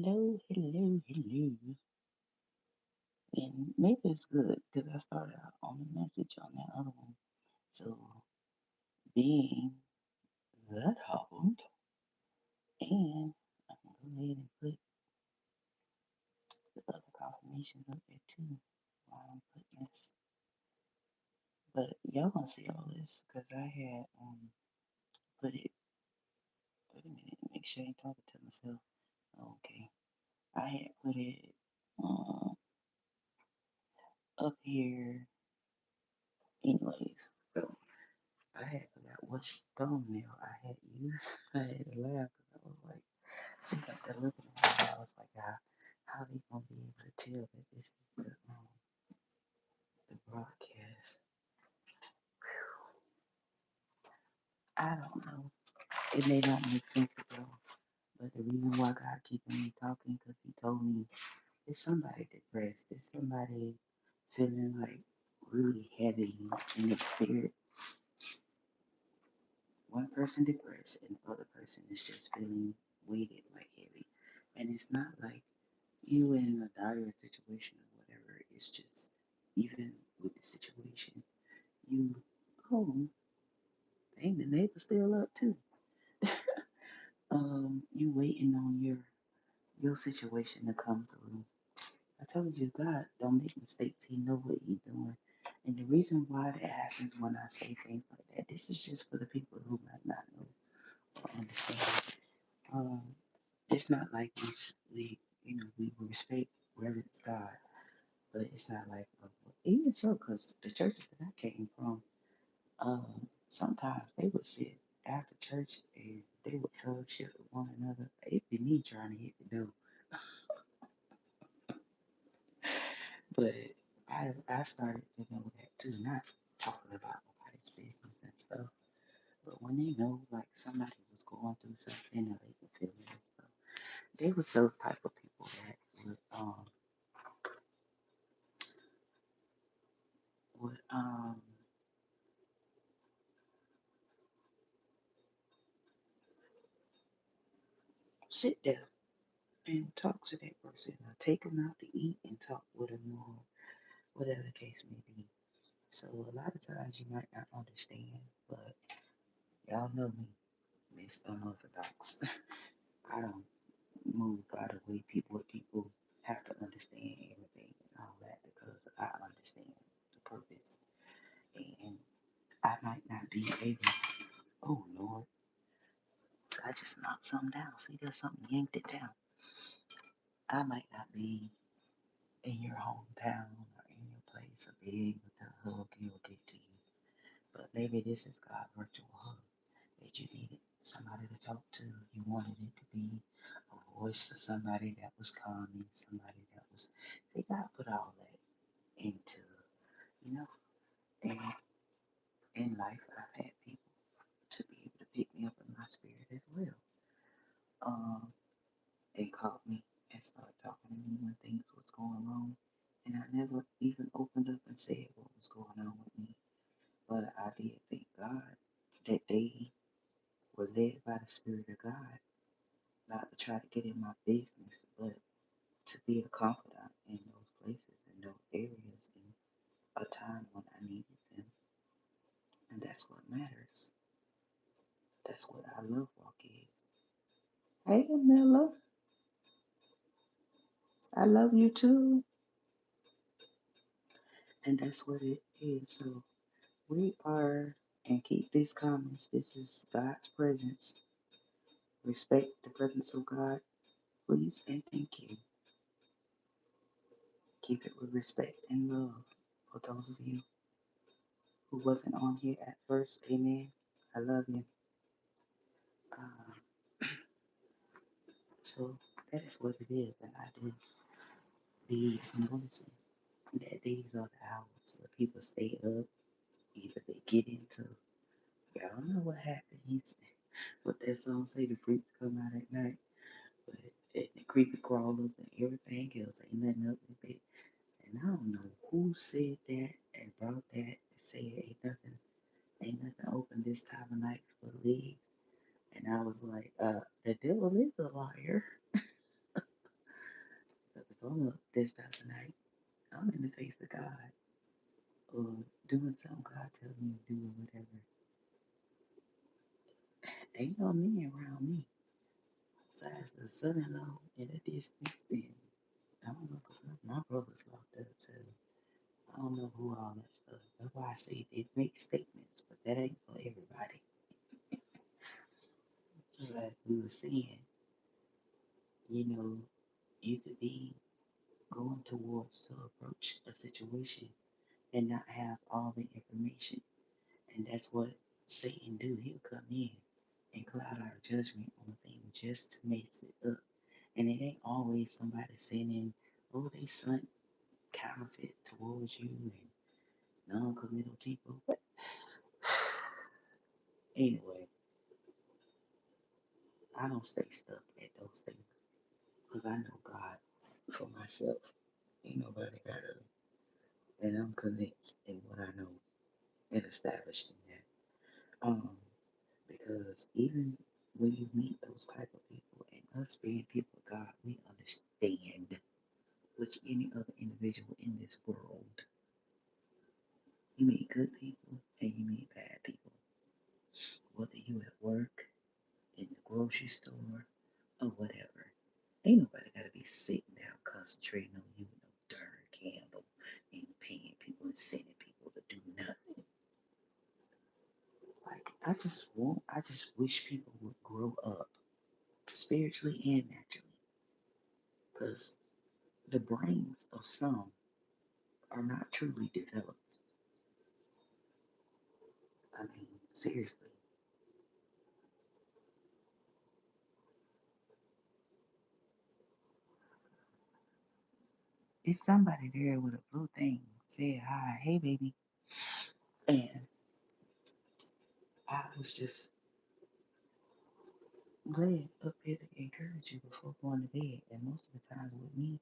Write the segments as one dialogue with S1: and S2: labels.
S1: Hello, hello, hello. And maybe it's good because I started out on the message on that other one. So, being that happened, and I can go ahead and put the other confirmations up there too while I'm putting this. But y'all gonna see all this because I had put it. Wait a minute, make sure I ain't talking to myself. Okay, I had put it uh, up here, anyways. So I had forgot which thumbnail I had used. I had to laugh because I was like, see, like that looking at me, I was like, how they gonna be able to tell that this is the broadcast? I don't know. It may not make sense at all. But the reason why God keeping me talking, because He told me there's somebody depressed. There's somebody feeling like really heavy in their spirit. One person depressed and the other person is just feeling weighted like heavy. And it's not like you in a dire situation or whatever. It's just even with the situation, you oh, dang, the neighbor's still up too. You waiting on your situation to come through. I told you God don't make mistakes. He know what He doing. And the reason why that happens when I say things like that, this is just for the people who might not know or understand. Um, it's not like we respect reverence God, but it's not like even so, because the churches that I came from, sometimes they would sit after church and they would fellowship with one another. It'd be me trying to hit the door, but I started to know that too, not talking about nobody's business and stuff, but when they know like somebody was going through something or they could feel it and stuff, they was those type of people that would sit there and talk to that person or take them out to eat and talk with them or whatever the case may be. So a lot of times you might not understand, but y'all know me, Miss Unorthodox. I don't move by the way people have to understand everything and all that because I understand the purpose. And I might not be able, oh Lord, I just knocked something down. See, there's something yanked it down. I might not be in your hometown or in your place or be able to hug you or get to you. But maybe this is God's virtual hug that you needed somebody to talk to. You wanted it to be a voice to somebody that was calming, somebody that was. See, God put all that into, you know, and in life I've had people to be able to pick me up in my spirit as well. Um, they called me and started talking to me when things was going wrong. And I never even opened up and said what was going on with me. But I did thank God that they were led by the Spirit of God, not to try to get in my business, but to be a confidant in those places, in those areas, in a time when I needed them. And that's what matters. That's what our love walk is. Hey, Camilla, I love you too. And that's what it is. So we are, and keep these comments. This is God's presence. Respect the presence of God, please, and thank you. Keep it with respect and love. For those of you who wasn't on here at first, amen. I love you. Uh, so that is what it is, and I do be noticing that these are the hours where people stay up. Either they get into, I don't know what happens. What that song say, the freaks come out at night, but the creepy crawlers and everything else ain't nothing up with it. And I don't know who said that and brought that and said ain't nothing open this time of night for leagues. And I was like, the devil is a liar. I'm up this time of night, I'm in the face of God or doing something God tells me to do or whatever. Ain't no man around me besides the son-in-law in the distance. And I don't know, 'cause my brother's locked up too. I don't know who all that stuff. That's why I say it makes statements, but that ain't for everybody. Like we were saying, you know, you could be going towards to approach a situation and not have all the information. And that's what Satan do. He'll come in and cloud our judgment on a thing just to mess it up. And it ain't always somebody sending, oh, they sent counterfeit towards you and non-committal people. But anyway, I don't stay stuck at those things because I know God for myself. Ain't nobody better. And I'm convinced in what I know and established in that. Because even when you meet those type of people and us being people of God, we understand which any other individual in this world. You meet good people and you meet bad people. Whether you at work, in the grocery store, or whatever. Ain't nobody gotta be sitting down concentrating on you with no darn candle and paying people and sending people to do nothing. Like I just wish people would grow up spiritually and naturally. Because the brains of some are not truly developed. I mean, seriously. It's somebody there with a blue thing said hi, hey baby. And I was just glad up here to encourage you before going to bed. And most of the time with me,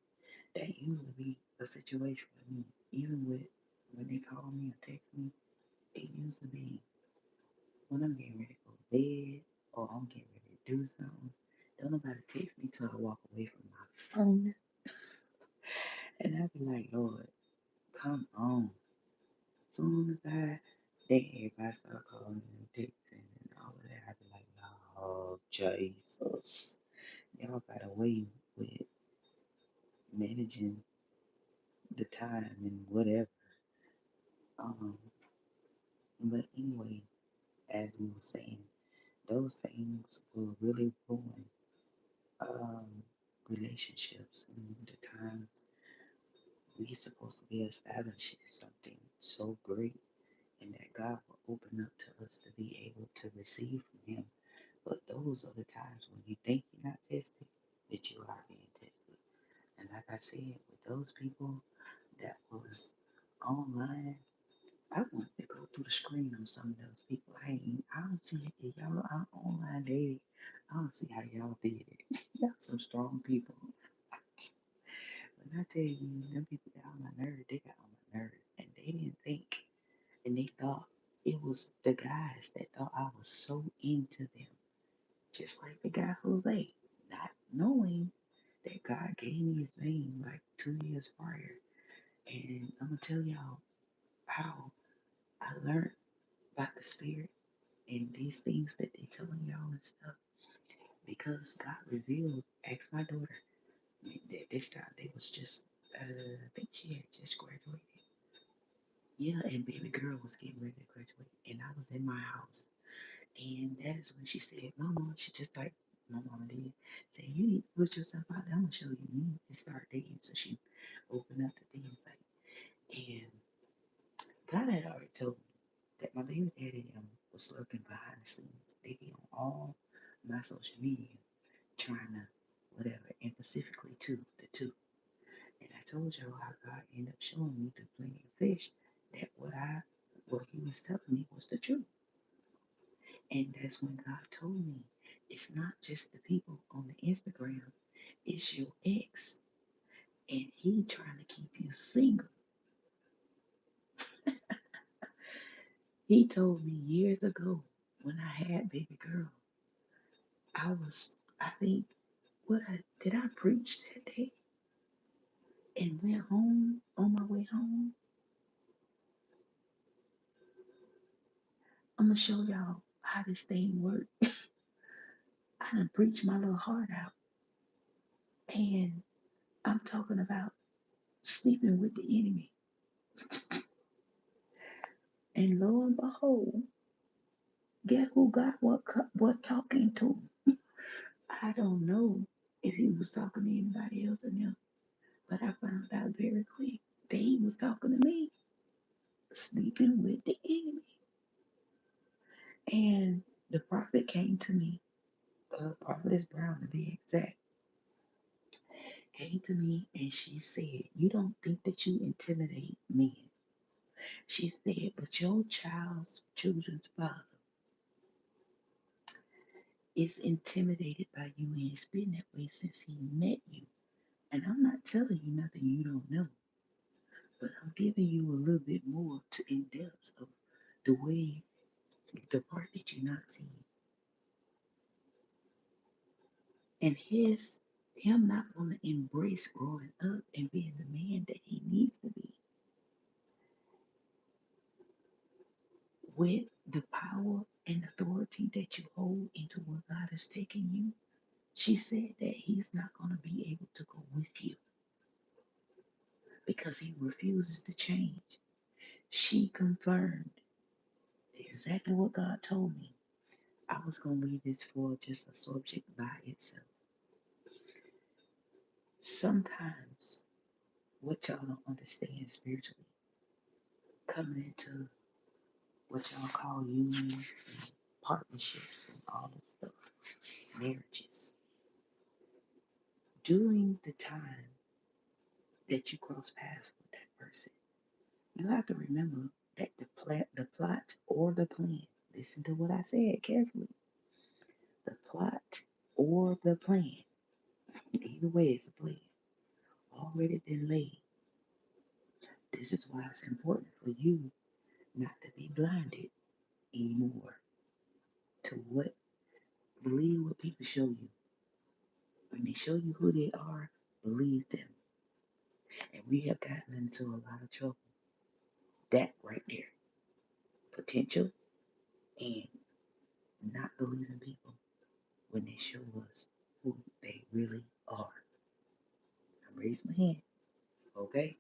S1: that usually be a situation with me. Even with when they call me or text me, it usually be when I'm getting ready to go to bed or I'm getting ready to do something. Don't nobody text me till I walk away from my phone. And I be like, Lord, come on. Soon as then everybody start calling and texting and all of that, I be like, oh, Jesus. Y'all got away with managing the time and whatever. Um, but anyway, as we were saying, those things will really ruin um, relationships and the times we're supposed to be establishing something so great and that God will open up to us to be able to receive from Him. But those are the times when you think you're not tested, that you are being tested. And like I said, with those people that was online, I wanted to go through the screen on some of those people. I don't see it. If y'all are online dating, I don't see how y'all did it. Y'all some strong people. When I tell you, them people got on my nerves, they got on my nerves. And they didn't think, and they thought it was the guys that thought I was so into them. Just like the guy Jose, not knowing that God gave me his name like 2 years prior. And I'm gonna tell y'all how I learned about the spirit and these things that they telling y'all and stuff. Because God revealed, asked my daughter, that this time they was just I think she had just graduated. Yeah, and baby girl was getting ready to graduate and I was in my house. And that is when she said, Mama, she just like my mama did, say, you need to put yourself out there. I'm gonna show you. You need to start dating. So she opened up the dating site. And God had already told me that my baby daddy was lurking behind the scenes. They be on all my social media trying to whatever, and specifically to the two. And I told you how God ended up showing me through plenty of fish that what he was telling me was the truth. And that's when God told me it's not just the people on the Instagram, it's your ex. And he trying to keep you single. He told me years ago when I had baby girl, I think, did I preach that day? and went home. On my way home, I'm gonna show y'all how this thing works. I done preached my little heart out, and I'm talking about sleeping with the enemy. And lo and behold, guess who got what talking to? I don't know if he was talking to anybody else in there, but I found out very quick that he was talking to me, sleeping with the enemy. And the prophet came to me, Prophetess Brown to be exact, came to me and she said, "You don't think that you intimidate men." She said, "But your children's father is intimidated by you, and it's been that way since he met you. And I'm not telling you nothing you don't know, but I'm giving you a little bit more to in depth of the way, the part that you're not seeing." And him not want to embrace growing up and being the man that he needs to be with the power and authority that you hold into where God has taken you. She said that he's not going to be able to go with you because he refuses to change. She confirmed exactly what God told me. I was going to leave this for just a subject by itself. Sometimes, what y'all don't understand spiritually, coming into what y'all call union, partnerships, and all this stuff, marriages, during the time that you cross paths with that person, you have to remember that the plot or the plan, listen to what I said carefully, the plot or the plan, either way it's a plan, already been laid. This is why it's important for you not to be blinded anymore to what, believe what people show you. When they show you who they are, believe them. And we have gotten into a lot of trouble. That right there. Potential and not believing people when they show us who they really are. I raise my hand, okay?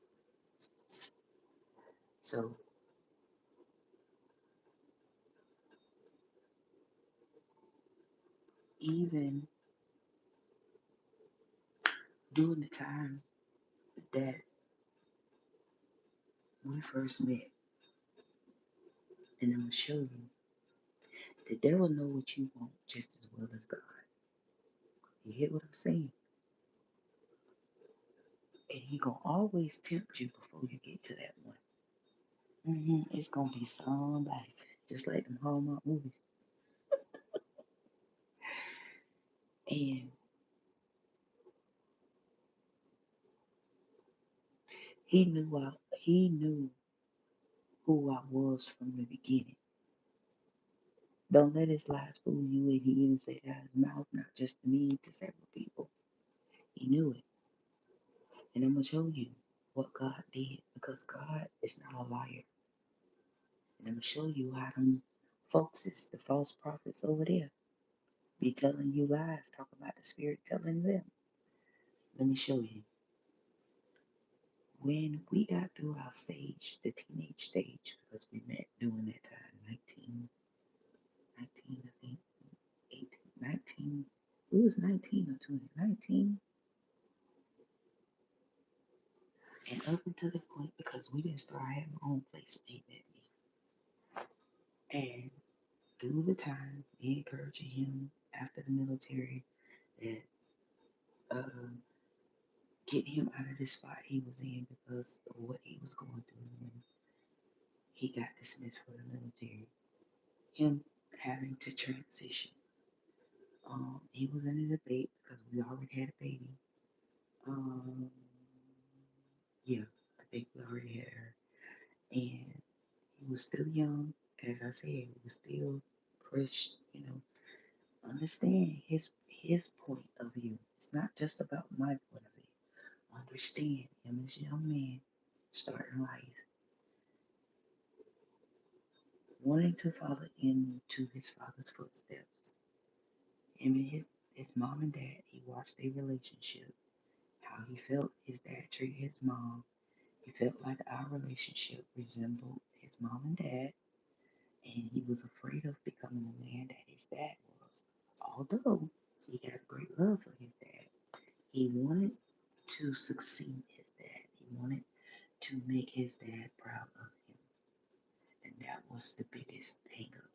S1: So even during the time that we first met, and I'm gonna show you, the devil know what you want just as well as God. You hear what I'm saying? And he gonna always tempt you before you get to that one. It's gonna be somebody, just like them Hallmark movies. And he knew who I was from the beginning. Don't let his lies fool you. And he even said out his mouth, not just to me, to several people. He knew it. And I'm gonna show you what God did because God is not a liar. And I'm gonna show you how them folks is the false prophets over there be telling you lies, talk about the spirit telling them. Let me show you. When we got through our stage, the teenage stage, because we met during that time, 19, I think, 18, 19, we was 19 or 20, 19, and up until the point, because we didn't start having our own place when he met me. And through the time, me encouraging him after the military that uh, getting him out of the spot he was in because of what he was going through when he got dismissed from the military. Him having to transition. He was in a debate because we already had a baby. Um, yeah, I think we already had her. And he was still young. As I said, he was still fresh, understand his point of view. It's not just about my point of view. understand him as a young man starting life, wanting to follow into his father's footsteps. Him and his mom and dad, he watched their relationship, how he felt his dad treated his mom. He felt like our relationship resembled his mom and dad, and he was afraid of becoming the man that his dad was. Although he had great love for his dad, he wanted to succeed his dad. He wanted to make his dad proud of him, and that was the biggest hang up.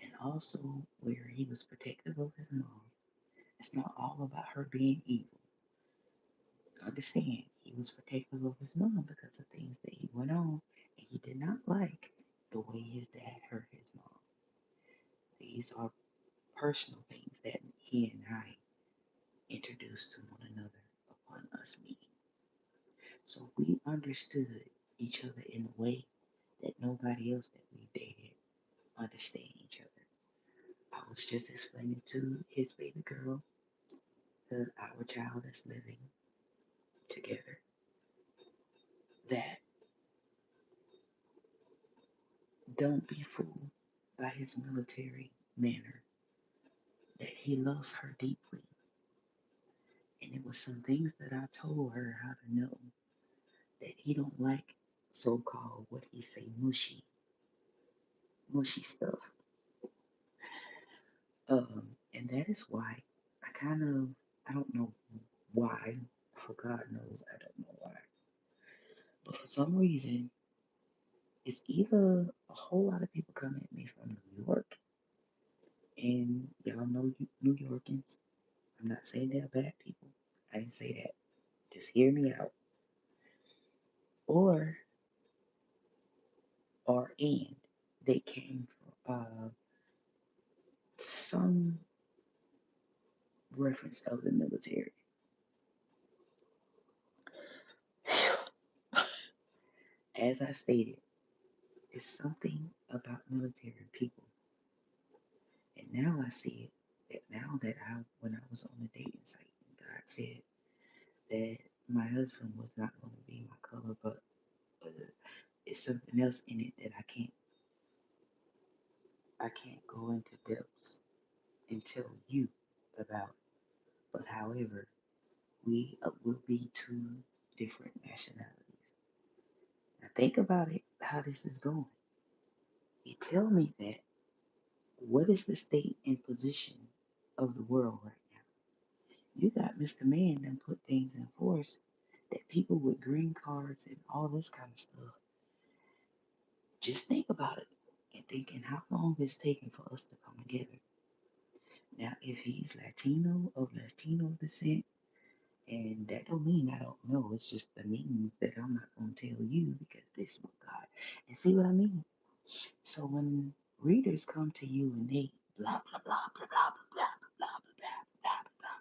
S1: And also, where he was protective of his mom. It's not all about her being evil. Understand, he was protective of his mom because of things that he went on, and he did not like the way his dad hurt his mom. These are personal things that he and I introduced to one another upon us meeting. So we understood each other in a way that nobody else that we dated understand each other. I was just explaining to his baby girl, our child that's living together, that don't be fooled by his military manner, that he loves her deeply. And it was some things that I told her how to know that he don't like so-called what he say mushy stuff. And that is why I kind of I don't know why, for God knows I don't know why. But for some reason, it's either a whole lot of people come at me from New York, and y'all know New Yorkers. I'm not saying they're bad people. I didn't say that. Just hear me out. Or and they came from some reference of the military. As I stated, it's something about military people. And now I see it that now that when I was on the dating site, and God said that my husband was not going to be my color, but it's something else in it that I can't go into depths and tell you about. But however, we will be two different nationalities. Now think about it, how this is going. You tell me that what is the state and position of the world right now? You got Mr. Man that put things in force that people with green cards and all this kind of stuff, just think about it and thinking how long it's taking for us to come together. Now, if he's Latino of Latino descent, and that don't mean I don't know, it's just the means that I'm not going to tell you because this is God. And see what I mean? So when readers come to you and they blah, blah, blah, blah, blah, blah, blah, blah, blah, blah, blah.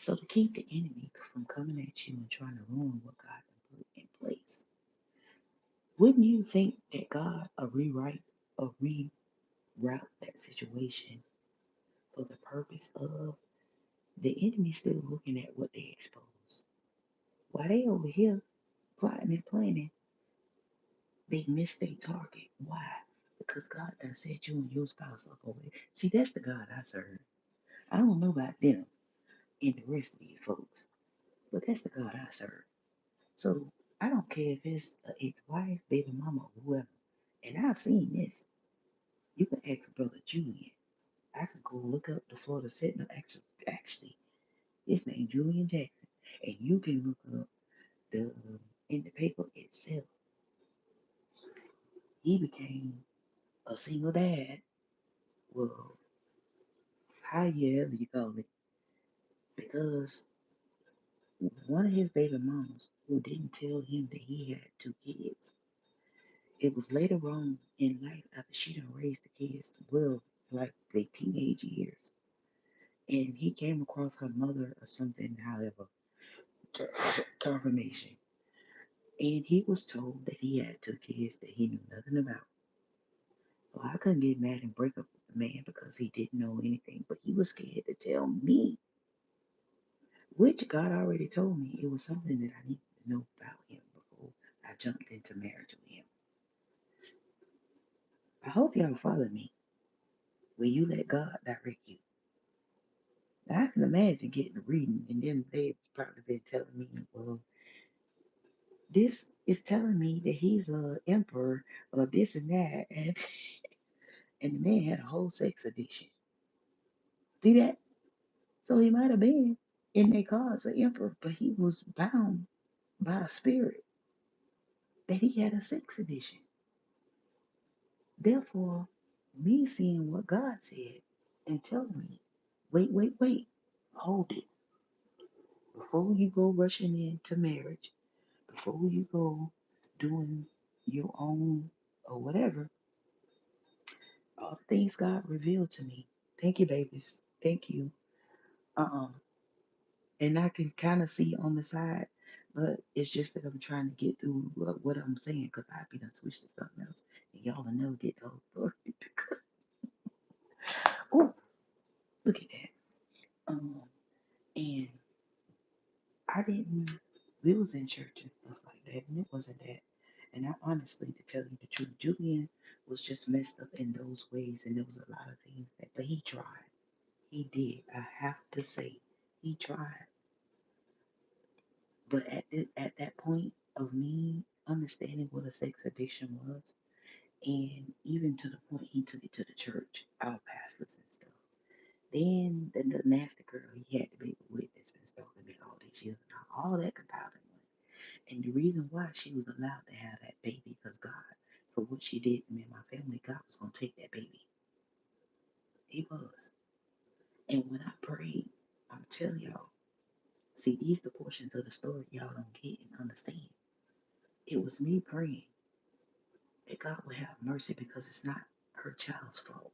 S1: So to keep the enemy from coming at you and trying to ruin what God can put in place, wouldn't you think that God will rewrite or reroute that situation for the purpose of the enemy still looking at what they expose? While they over here plotting and planning, they missed their target. Why? Because God done set you and your spouse up over there. See, that's the God I serve. I don't know about them and the rest of these folks, but that's the God I serve. So I don't care if it's an ex-wife, baby mama, or whoever. And I've seen this. You can ask Brother Julian. I could go look up the Florida Sentinel. Actually, his name Julian Jackson, and you can look up the in the paper itself. He became a single dad. Well, however you call it, because one of his baby mamas who didn't tell him that he had two kids. It was later on in life after she done raised the kids, well, like the teenage years, and he came across her mother or something, however, confirmation. And he was told that he had two kids that he knew nothing about. Well, I couldn't get mad and break up with the man because he didn't know anything, but he was scared to tell me which God already told me it was something that I needed to know about him before I jumped into marriage with him. I hope y'all follow me when you let God direct you. Now, I can imagine getting a reading and then they've probably been telling me, well, this is telling me that he's a emperor of this and that, and the man had a whole sex addiction. See that? So he might have been in their cards an emperor, but he was bound by a spirit that he had a sex addiction. Therefore, me seeing what God said and telling me, wait, hold it. Before you go rushing into marriage, before you go doing your own or whatever, all the things God revealed to me. Thank you, babies. Thank you. Um, and I can kind of see on the side, but it's just that I'm trying to get through what I'm saying because I'd be done switched to something else, and y'all will never get the whole story. Oh, look at that. And I didn't. We was in church and stuff like that, and it wasn't that. And I honestly, to tell you the truth, Julian was just messed up in those ways, and there was a lot of things that. But he tried. He did. I have to say, he tried. But at that point of me understanding what a sex addiction was, and even to the point he took it to the church, our pastors and stuff. Then the nasty girl he had the baby with that's been stalking me all these years and all that compiled in one. And the reason why she was allowed to have that baby because God, for what she did to me and my family, God was gonna take that baby. He was. And when I prayed, I'm telling y'all, see these the portions of the story y'all don't get and understand. It was me praying that God would have mercy because it's not her child's fault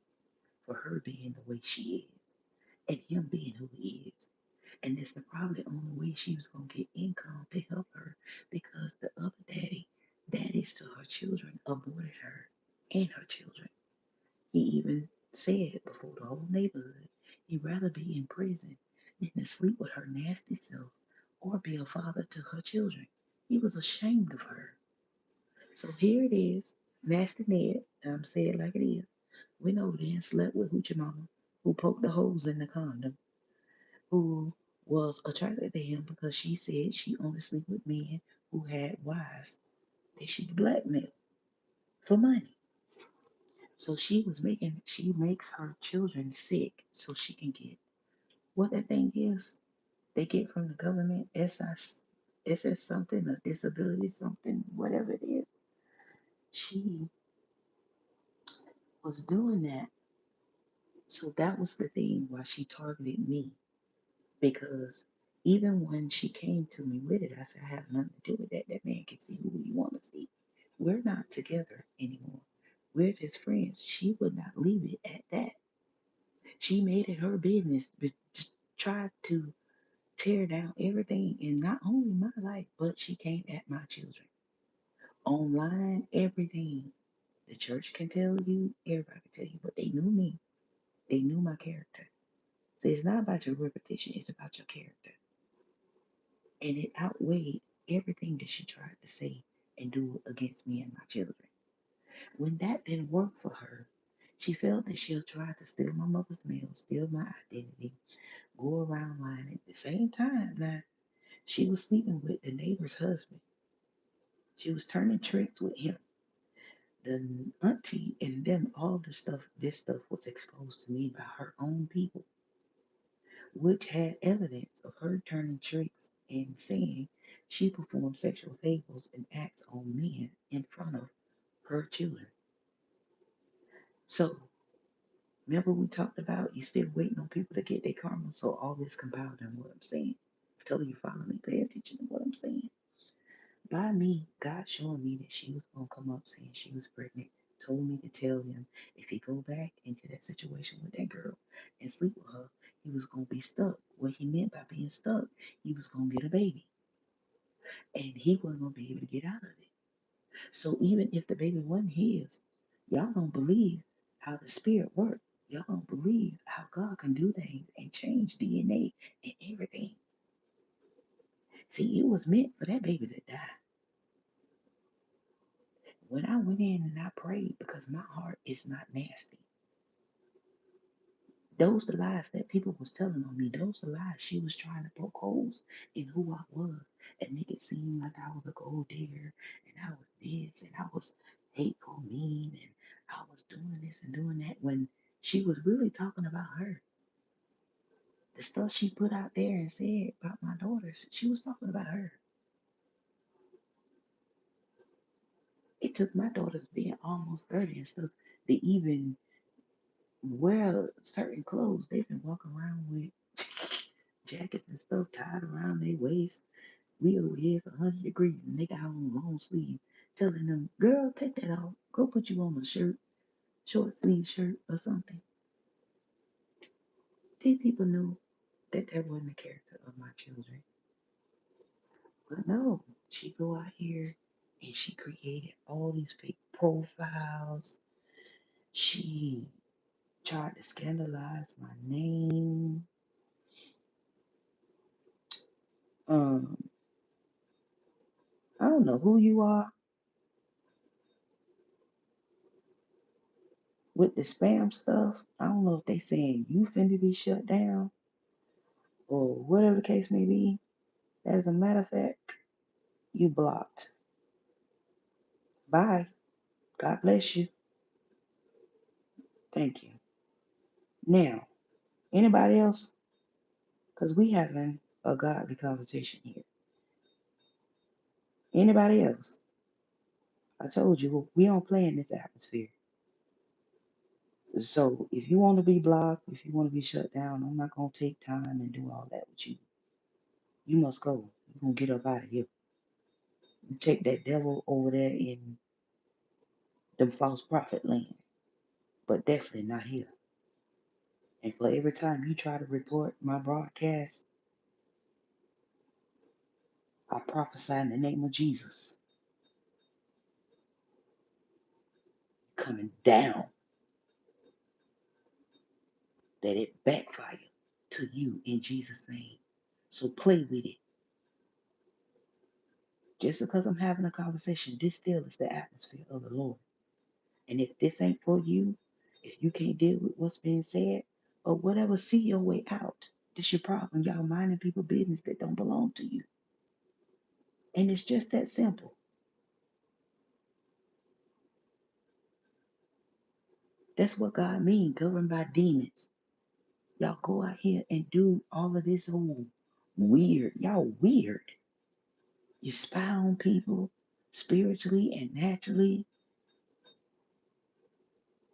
S1: for her being the way she is and him being who he is. And that's the probably only way she was gonna get income to help her because the other daddies to her children aborted her and her children. He even said before the whole neighborhood he'd rather be in prison than to sleep with her nasty self or be a father to her children. He was ashamed of her. So here it is, Nasty Ned, and I'm saying it like it is, went over there and slept with Hoochie Mama, who poked the holes in the condom, who was attracted to him because she said she only sleep with men who had wives that she blackmailed for money. So she makes her children sick so she can get what that thing is they get from the government, SS something, a disability something, whatever it is. She was doing that. So that was the thing why she targeted me. Because even when she came to me with it, I said, I have nothing to do with that. That man can see who he want to see. We're not together anymore. We're just friends. She would not leave it at that. She made it her business, but just tried to tear down everything in not only my life, but she came at my children. Online, everything. The church can tell you, everybody can tell you, but they knew me. They knew my character. So it's not about your reputation, it's about your character. And it outweighed everything that she tried to say and do against me and my children. When that didn't work for her, she felt that she'll try to steal my mother's mail, steal my identity, go around lying at the same time. Now, she was sleeping with the neighbor's husband. She was turning tricks with him. The auntie and them, all this stuff was exposed to me by her own people, which had evidence of her turning tricks and saying she performed sexual favors and acts on men in front of her children. So, remember we talked about you still waiting on people to get their karma, so all this compiled in what I'm saying. I told you follow me, pay attention to what I'm saying. By me, God showing me that she was gonna come up saying she was pregnant, told me to tell him if he go back into that situation with that girl and sleep with her, he was gonna be stuck. What he meant by being stuck, he was gonna get a baby. And he wasn't gonna be able to get out of it. So even if the baby wasn't his, y'all don't believe how the spirit works. Y'all don't believe how God can do things and change DNA and everything. See, it was meant for that baby to die. When I went in and I prayed, because my heart is not nasty. Those the lies that people was telling on me. Those the lies she was trying to poke holes in who I was and make it seem like I was a gold digger and I was this and I was hateful, mean, and I was doing this and doing that when she was really talking about her. The stuff she put out there and said about my daughters, she was talking about her. It took my daughters being almost 30 and stuff to even wear certain clothes. They've been walking around with jackets and stuff tied around their waist. We over here, it's 100 degrees, and they got on long sleeve, telling them, girl, take that off. Go put you on a shirt, short sleeve shirt or something. These people knew that that wasn't the character of my children. But no, she go out here and she created all these fake profiles. She tried to scandalize my name. Um, I don't know who you are with the spam stuff. I don't know if they saying you finna be shut down or whatever the case may be. As a matter of fact, you blocked. Bye. God bless you. Thank you. Now, anybody else? Because we having a godly conversation here. Anybody else? I told you we don't play in this atmosphere. So if you want to be blocked, if you want to be shut down, I'm not gonna take time and do all that with you. You must go. You're gonna get up out of here. You take that devil over there in them false prophet land, but definitely not here. And for every time you try to report my broadcast, I prophesy in the name of Jesus, coming down, that it backfire to you in Jesus' name. So play with it. Just because I'm having a conversation, this still is the atmosphere of the Lord. And if this ain't for you, if you can't deal with what's being said, or whatever, see your way out. This your problem. Y'all minding people business that don't belong to you. And it's just that simple. That's what God means, governed by demons. Y'all go out here and do all of this old weird. Y'all weird. You spy on people spiritually and naturally,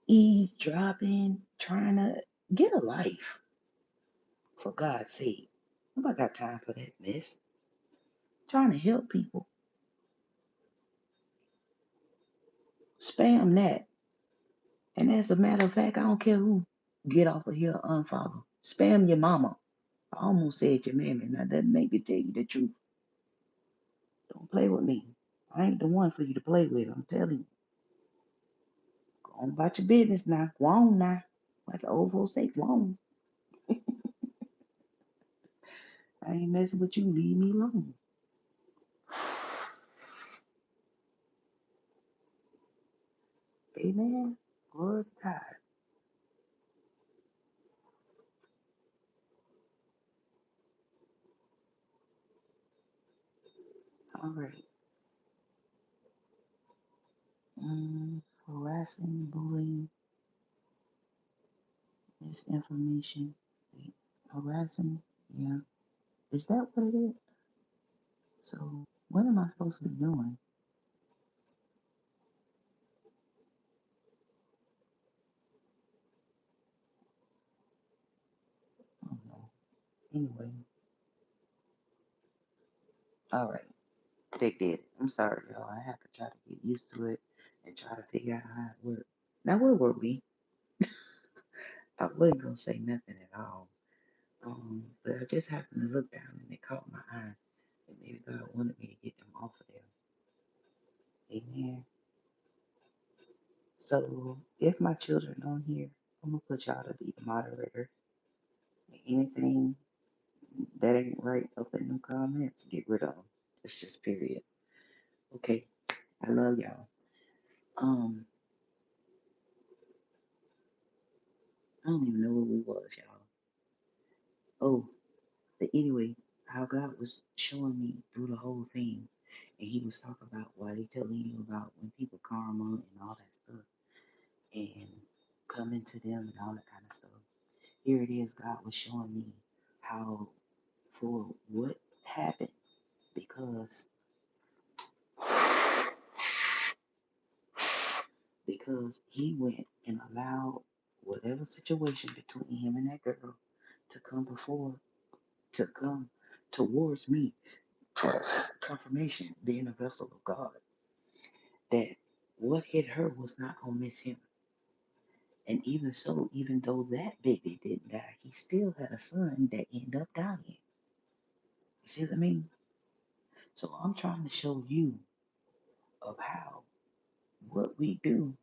S1: eavesdropping, trying to get a life, for God's sake. Nobody got time for that mess. Trying to help people. Spam that. And as a matter of fact, I don't care who get off of here unfollow. Spam your mama. I almost said your mammy. Now that make me tell you the truth. Don't play with me. I ain't the one for you to play with. I'm telling you. Go on about your business now. Go on now. Like the old folks say, go on. I ain't messing with you. Leave me alone. Amen. Glory to God. All right. Harassing, bullying, misinformation. Wait, harassing. Yeah. Is that what it is? So what am I supposed to be doing? I don't know. Anyway. All right. Take it. I'm sorry, y'all. I have to try to get used to it and try to figure out how it works. Now where were we? I wasn't gonna say nothing at all. But I just happened to look down and it caught my eye. And maybe God wanted me to get them off of there. Amen. So if my children on here, I'm gonna put y'all to be the moderator. Anything That ain't right up in the comments. Get rid of them. It's just period. Okay. I love y'all. Um, I don't even know where we was, y'all. Oh, but anyway, how God was showing me through the whole thing, and He was talking about why they telling you about when people karma and all that stuff, and coming to them and all that kind of stuff. Here it is. God was showing me how for what happened because he went and allowed whatever situation between him and that girl to come before to come towards me. Confirmation, being a vessel of God, that what hit her was not gonna miss him. And even so, even though that baby didn't die, he still had a son that ended up dying. You see what I mean? So I'm trying to show you of how what we do.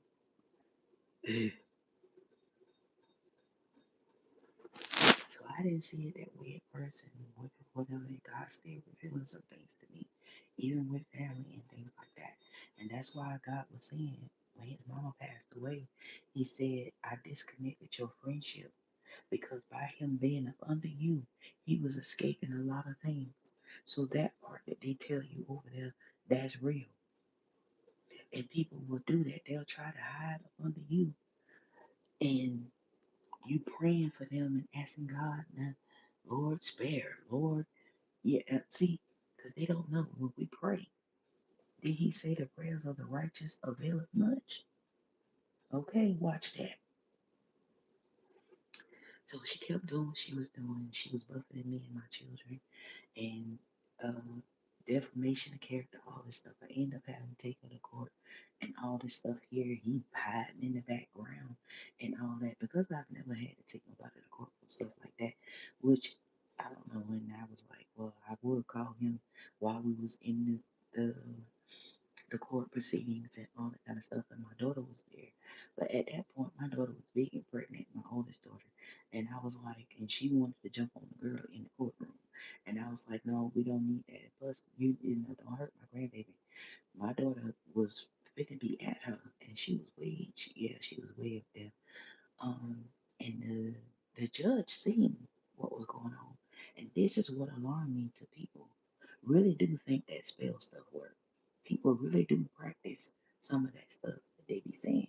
S1: So I didn't see it that way at first, and whatever, God still revealing some things to me, even with family and things like that. And that's why God was saying when his mama passed away, he said, I disconnected your friendship because by him being up under you, he was escaping a lot of things. So that part that they tell you over there, that's real. And people will do that. They'll try to hide up under you, and you praying for them and asking God, now, Lord, spare, Lord. Yeah, see, because they don't know when we pray. Did he say the prayers of the righteous availeth much? Okay, watch that. So she kept doing what she was doing. She was buffeting me and my children. And defamation of character, all this stuff. I end up having to take her to court and all this stuff here. He hiding in the background and all that because I've never had to take nobody to court for stuff like that, which I don't know. And I was like, well, I would call him while we was in the court proceedings and all that kind of stuff, and my daughter was there. But at that point, my daughter was big and pregnant, my oldest daughter, and I was like, and she wanted to jump on the girl in the courtroom, and I was like, no, we don't need that. Plus, you know, don't hurt my grandbaby. My daughter was fit to be at her, and she was she was way up there. Um, and the judge seen what was going on, and this is what alarmed me to people. Really do think that spell stuff works. People really do practice some of that stuff that they be saying.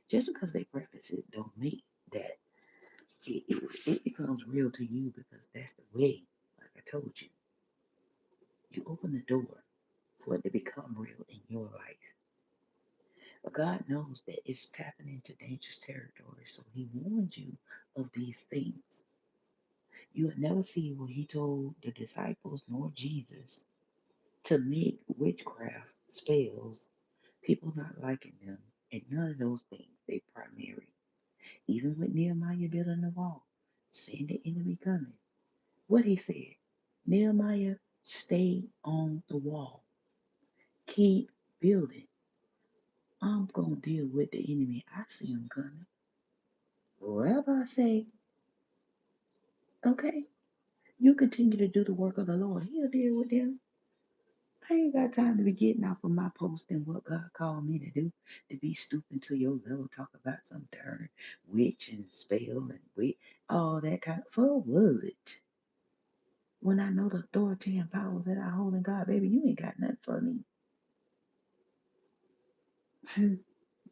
S1: Just because they practice it don't mean that it becomes real to you because that's the way. Like I told you, you open the door for it to become real in your life. But God knows that it's tapping into dangerous territory, so He warns you of these things. You will never see where He told the disciples nor Jesus to make witchcraft spells, people not liking them, and none of those things they primary. Even with Nehemiah building the wall, seeing the enemy coming. What he said, Nehemiah, stay on the wall. Keep building. I'm going to deal with the enemy. I see him coming. Wherever I say, okay, you continue to do the work of the Lord. He'll deal with them. I ain't got time to be getting off of my post and what God called me to do, to be stooping to your level, talk about some darn witch and spell and witch, all that kind of, for what? When I know the authority and power that I hold in God, baby, you ain't got nothing for me.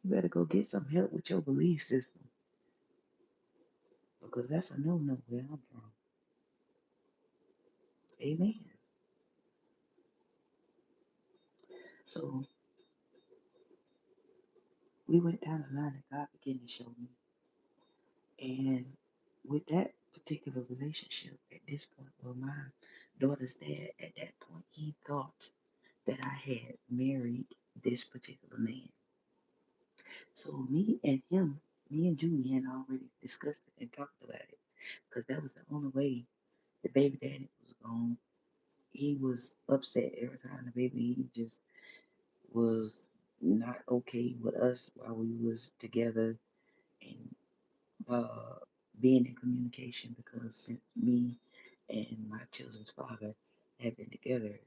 S1: You better go get some help with your belief system because that's a no-no where I'm from. Amen. So we went down the line and God began to show me. And with that particular relationship at this point, well, my daughter's dad at that point, he thought that I had married this particular man. So me and Julie had already discussed it and talked about it because that was the only way the baby daddy was gone. He was upset every time the baby, he just was not okay with us while we was together and uh, being in communication because since me And my children's father had been together,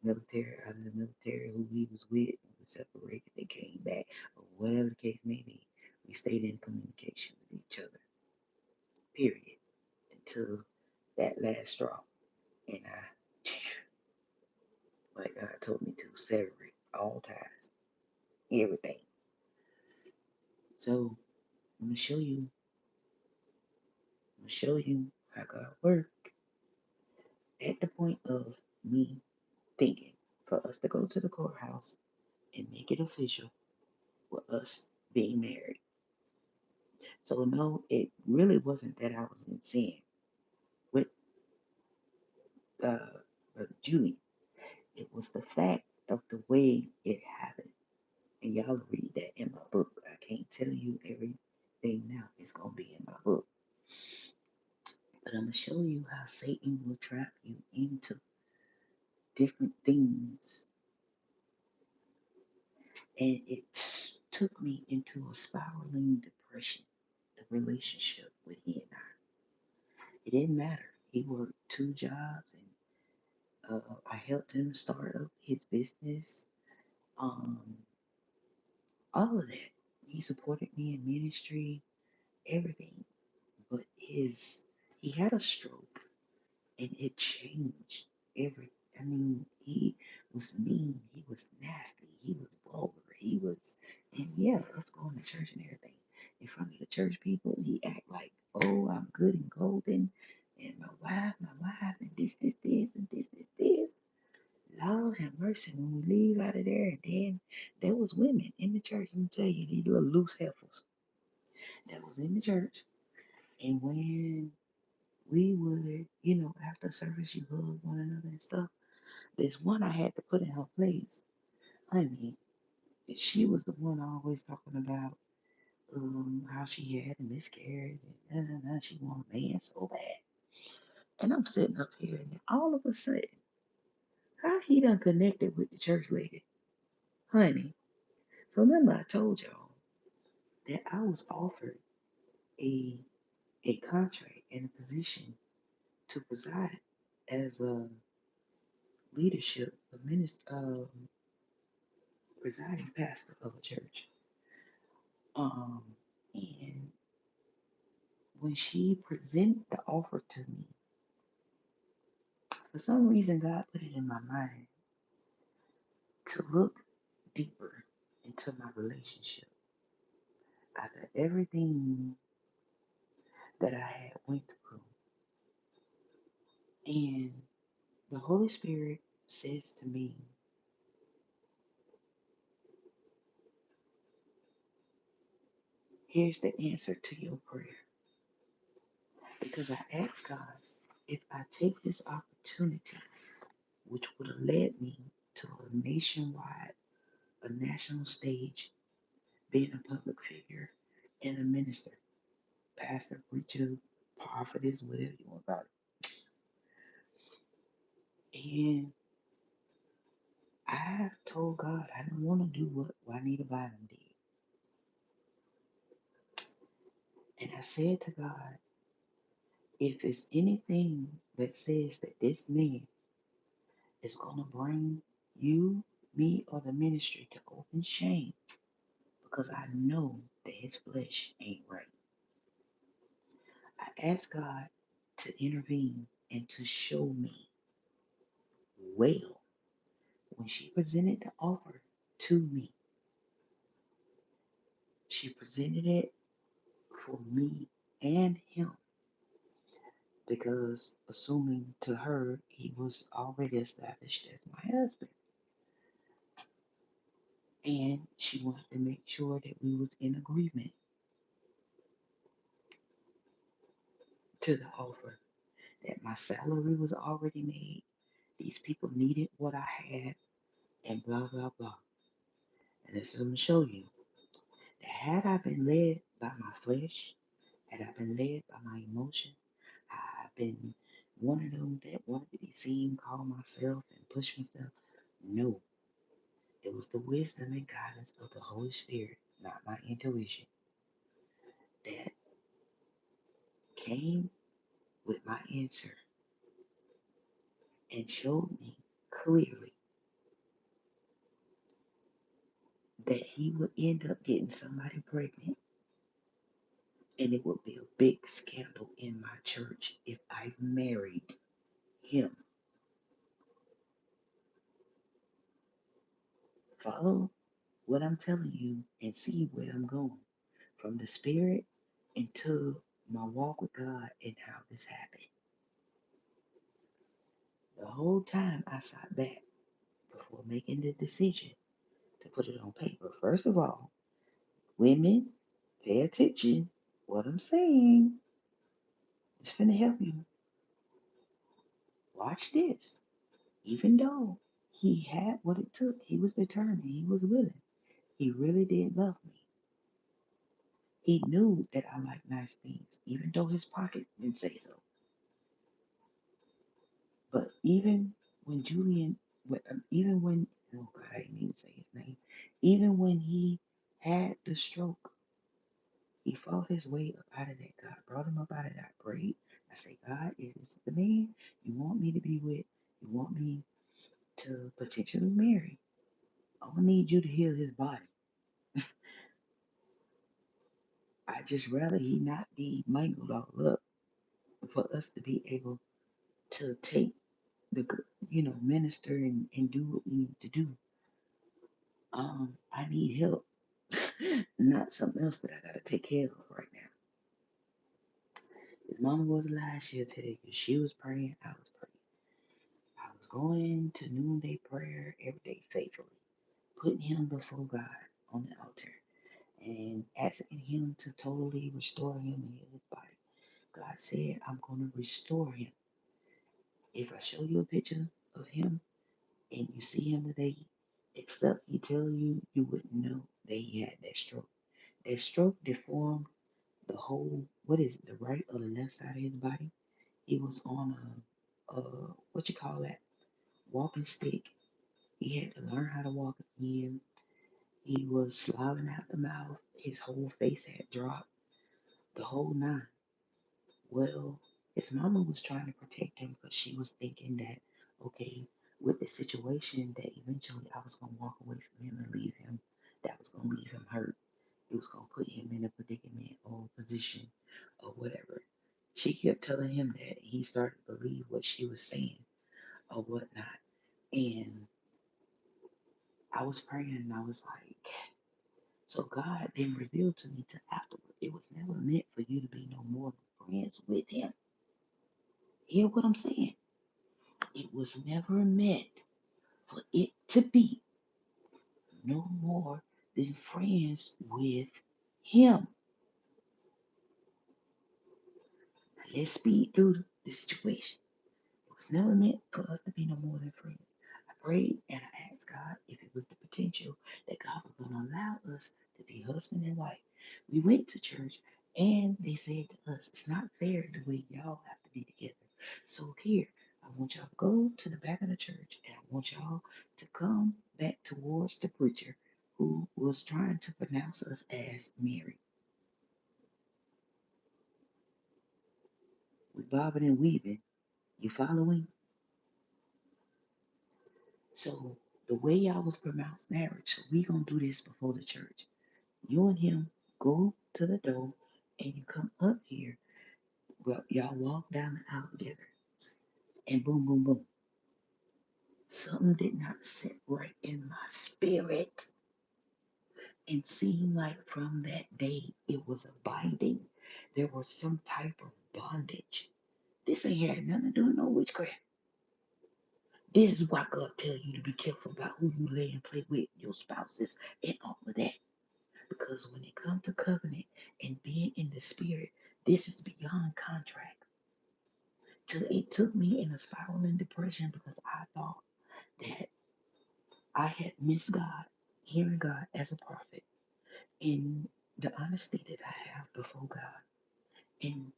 S1: military, out of the military, who he was with, and was separated, they came back, or whatever the case may be. We stayed in communication with each other, period, until that last straw. And like God told me to, sever it, all ties, everything. So I'm gonna show you, how God worked at the point of me thinking for us to go to the courthouse and make it official with us being married. So no, it really wasn't that I was in sin with uh, Julie. It was the fact of the way it happened. And y'all read that in my book. I can't tell you everything now. It's gonna be in my book. But I'm gonna show you how Satan will trap you into different things. And it took me into a spiraling depression, the relationship with he and I. It didn't matter. He worked two jobs, and I helped him start up his business. Um, all of that. He supported me in ministry, everything. But he had a stroke, and it changed everything. I mean, he was mean, he was nasty, he was vulgar, and yeah, us going to church and everything. In front of the church people, he act like, oh, I'm good and golden, and my wife, and this, and this. Lord have mercy when we leave out of there, and then there was women in the church. Let me tell you, these little loose heifers that was in the church, and when we would, after service, you hug one another and stuff. There's one I had to put in her place. Honey, she was the one always talking about how she had a miscarriage and she wanted a man so bad. And I'm sitting up here and all of a sudden, how he done connected with the church lady? Honey. So remember I told y'all that I was offered a contract and a position to preside as a leadership, presiding pastor of a church. Um, and when she presented the offer to me, for some reason God put it in my mind to look deeper into my relationship after everything that I had went through. And the Holy Spirit says to me, here's the answer to your prayer. Because I asked God if I take this opportunity, which would have led me to a nationwide, a national stage, being a public figure and a minister, pastor, preacher, prophetess, whatever you want about it. And I told God I didn't want to do what Juanita Bynum did. And I said to God, if it's anything that says that this man is going to bring you, me, or the ministry to open shame, because I know that his flesh ain't right. I asked God to intervene and to show me well. When she presented the offer to me, she presented it for me and him because, assuming to her, he was already established as my husband. And she wanted to make sure that we was in agreement to the offer, that my salary was already made, these people needed what I had, and blah, blah, blah. And it's going to show you that had I been led by my flesh, had I been led by my emotions, had I been one of them that wanted to be seen, call myself, and push myself, no. It was the wisdom and guidance of the Holy Spirit, not my intuition, that came with my answer. and showed me clearly that he would end up getting somebody pregnant, and it would be a big scandal in my church if I married him. Follow what I'm telling you and see where I'm going from the spirit into my walk with God and how this happened. The whole time I sat back before making the decision to put it on paper. First of all, women, pay attention. What I'm saying is finna help you. Watch this. Even though he had what it took, he was determined, he was willing. He really did love me. He knew that I like nice things, even though his pockets didn't say so. But even when, oh God, I didn't even say his name. Even when he had the stroke, he fought his way up out of that. God brought him up out of that. I prayed. I said, God, is this the man you want me to be with? You want me to potentially marry? I'm gonna need you to heal his body. I just rather he not be mangled all up for us to be able to take the, minister and do what we need to do. I need help, not something else that I gotta take care of right now. His mama was alive, she'll tell you. She was praying, I was praying. I was going to noonday prayer every day faithfully, putting him before God on the altar and asking him to totally restore him and heal his body. God said, I'm going to restore him. If I show you a picture of him and you see him today, except he tell you, you wouldn't know that he had that stroke. That stroke deformed the whole, what is it, the right or the left side of his body. He was on a what you call that, walking stick. He had to learn how to walk again. He was slobbing out the mouth. His whole face had dropped, the whole nine. Well, his mama was trying to protect him because she was thinking that, okay, with the situation, that eventually I was going to walk away from him and leave him. That was going to leave him hurt. It was going to put him in a predicament or position or whatever. She kept telling him that. He started to believe what she was saying or whatnot. And I was praying and I was like, so God then revealed to me to afterward, it was never meant for you to be no more than friends with him. Hear what I'm saying? It was never meant for it to be no more than friends with him. Now let's speed through the situation. It was never meant for us to be no more than friends. I prayed and I asked God if it was the potential that God was going to allow us to be husband and wife. We went to church and they said to us, it's not fair the way y'all have to be together. So here, I want y'all to go to the back of the church and I want y'all to come back towards the preacher who was trying to pronounce us as married. We bobbing and weaving. You following? So the way y'all was pronounced marriage, so we gonna do this before the church. You and him go to the door and you come up here. Well, y'all walk down the aisle together and boom, boom, boom. Something did not sit right in my spirit. And seemed like from that day it was a binding. There was some type of bondage. This ain't had nothing to do with no witchcraft. This is why God tell you to be careful about who you lay and play with, your spouses, and all of that. Because when it comes to covenant and being in the spirit, this is beyond contract. So it took me in a spiraling depression because I thought that I had missed God, hearing God as a prophet, in the honesty that I have before God. And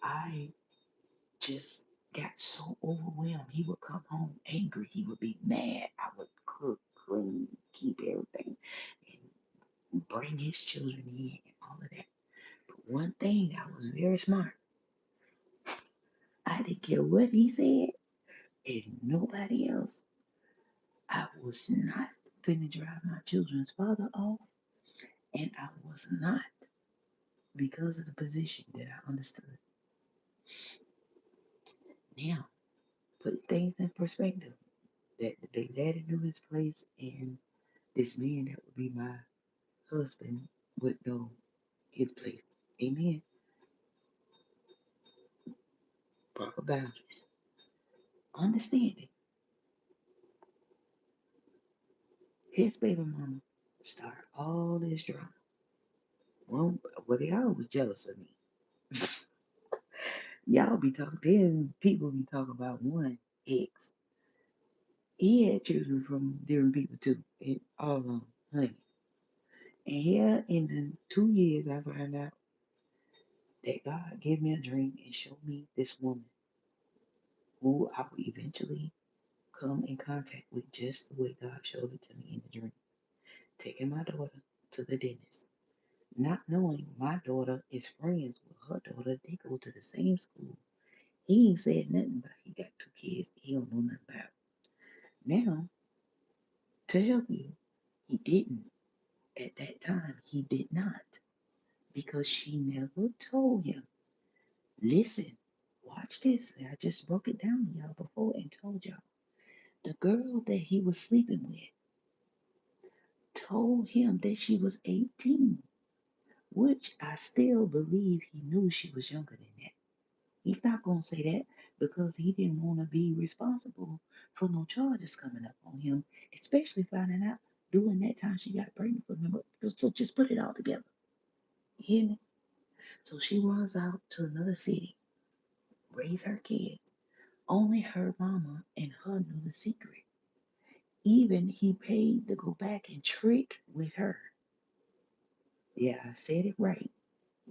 S1: I just got so overwhelmed. He would come home angry. He would be mad. I would cook, clean, keep everything, and bring his children in and all of that. But one thing, I was very smart. I didn't care what he said. and nobody else, I was not finna drive my children's father off, and I was not because of the position that I understood. Now, put things in perspective that the big daddy knew his place, and this man that would be my husband would know his place. Amen. Proper boundaries. Understanding his baby mama started all this drama. Well, y'all was jealous of me. Y'all be talking, then people be talking about one ex. He had children from different people too, and all of them, honey. And here in the 2 years, I found out that God gave me a dream and showed me this woman who I would eventually come in contact with just the way God showed it to me in the dream. Taking my daughter to the dentist, not knowing my daughter is friends with her daughter. They go to the same school. He ain't said nothing about he got two kids he don't know nothing about. Now, to help you, he didn't. At that time, he did not. Because she never told him. Listen, watch this. I just broke it down to y'all before and told y'all. The girl that he was sleeping with told him that she was 18, which I still believe he knew she was younger than that. He's not going to say that because he didn't want to be responsible for no charges coming up on him, especially finding out during that time she got pregnant from him. So just put it all together. You hear me? So she runs out to another city, raise her kids. Only her mama and her knew the secret. Even he paid to go back and trick with her. Yeah, I said it right.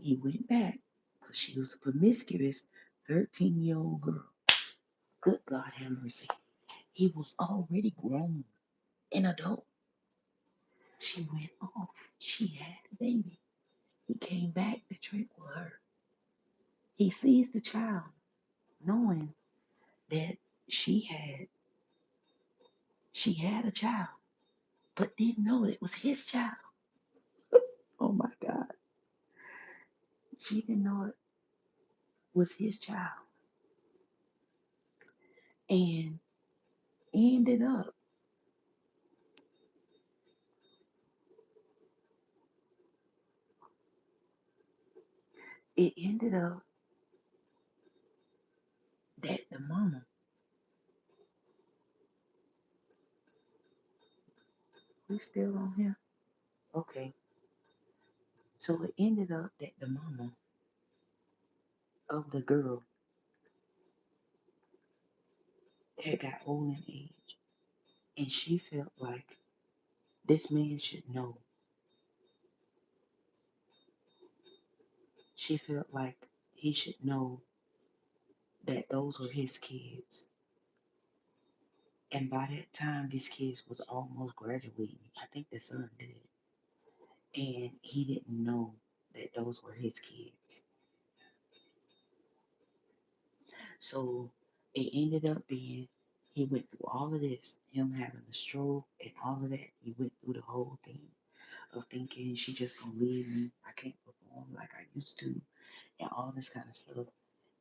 S1: He went back because she was a promiscuous 13-year-old girl. Good God have mercy. He was already grown, an adult. She went off. She had a baby. He came back to trick with her. He sees the child, knowing that she had she had a child, but didn't know it was his child. Oh my God. She didn't know it was his child. And ended up, it ended up that the mama, we still on here? Okay. So it ended up that the mama of the girl had got old in age. And she felt like this man should know. She felt like he should know that those were his kids. And by that time, these kids was almost graduating. I think the son did. And he didn't know that those were his kids. So it ended up being he went through all of this, him having a stroke and all of that. He went through the whole thing of thinking she just gonna leave me. I can't perform like I used to, and all this kind of stuff.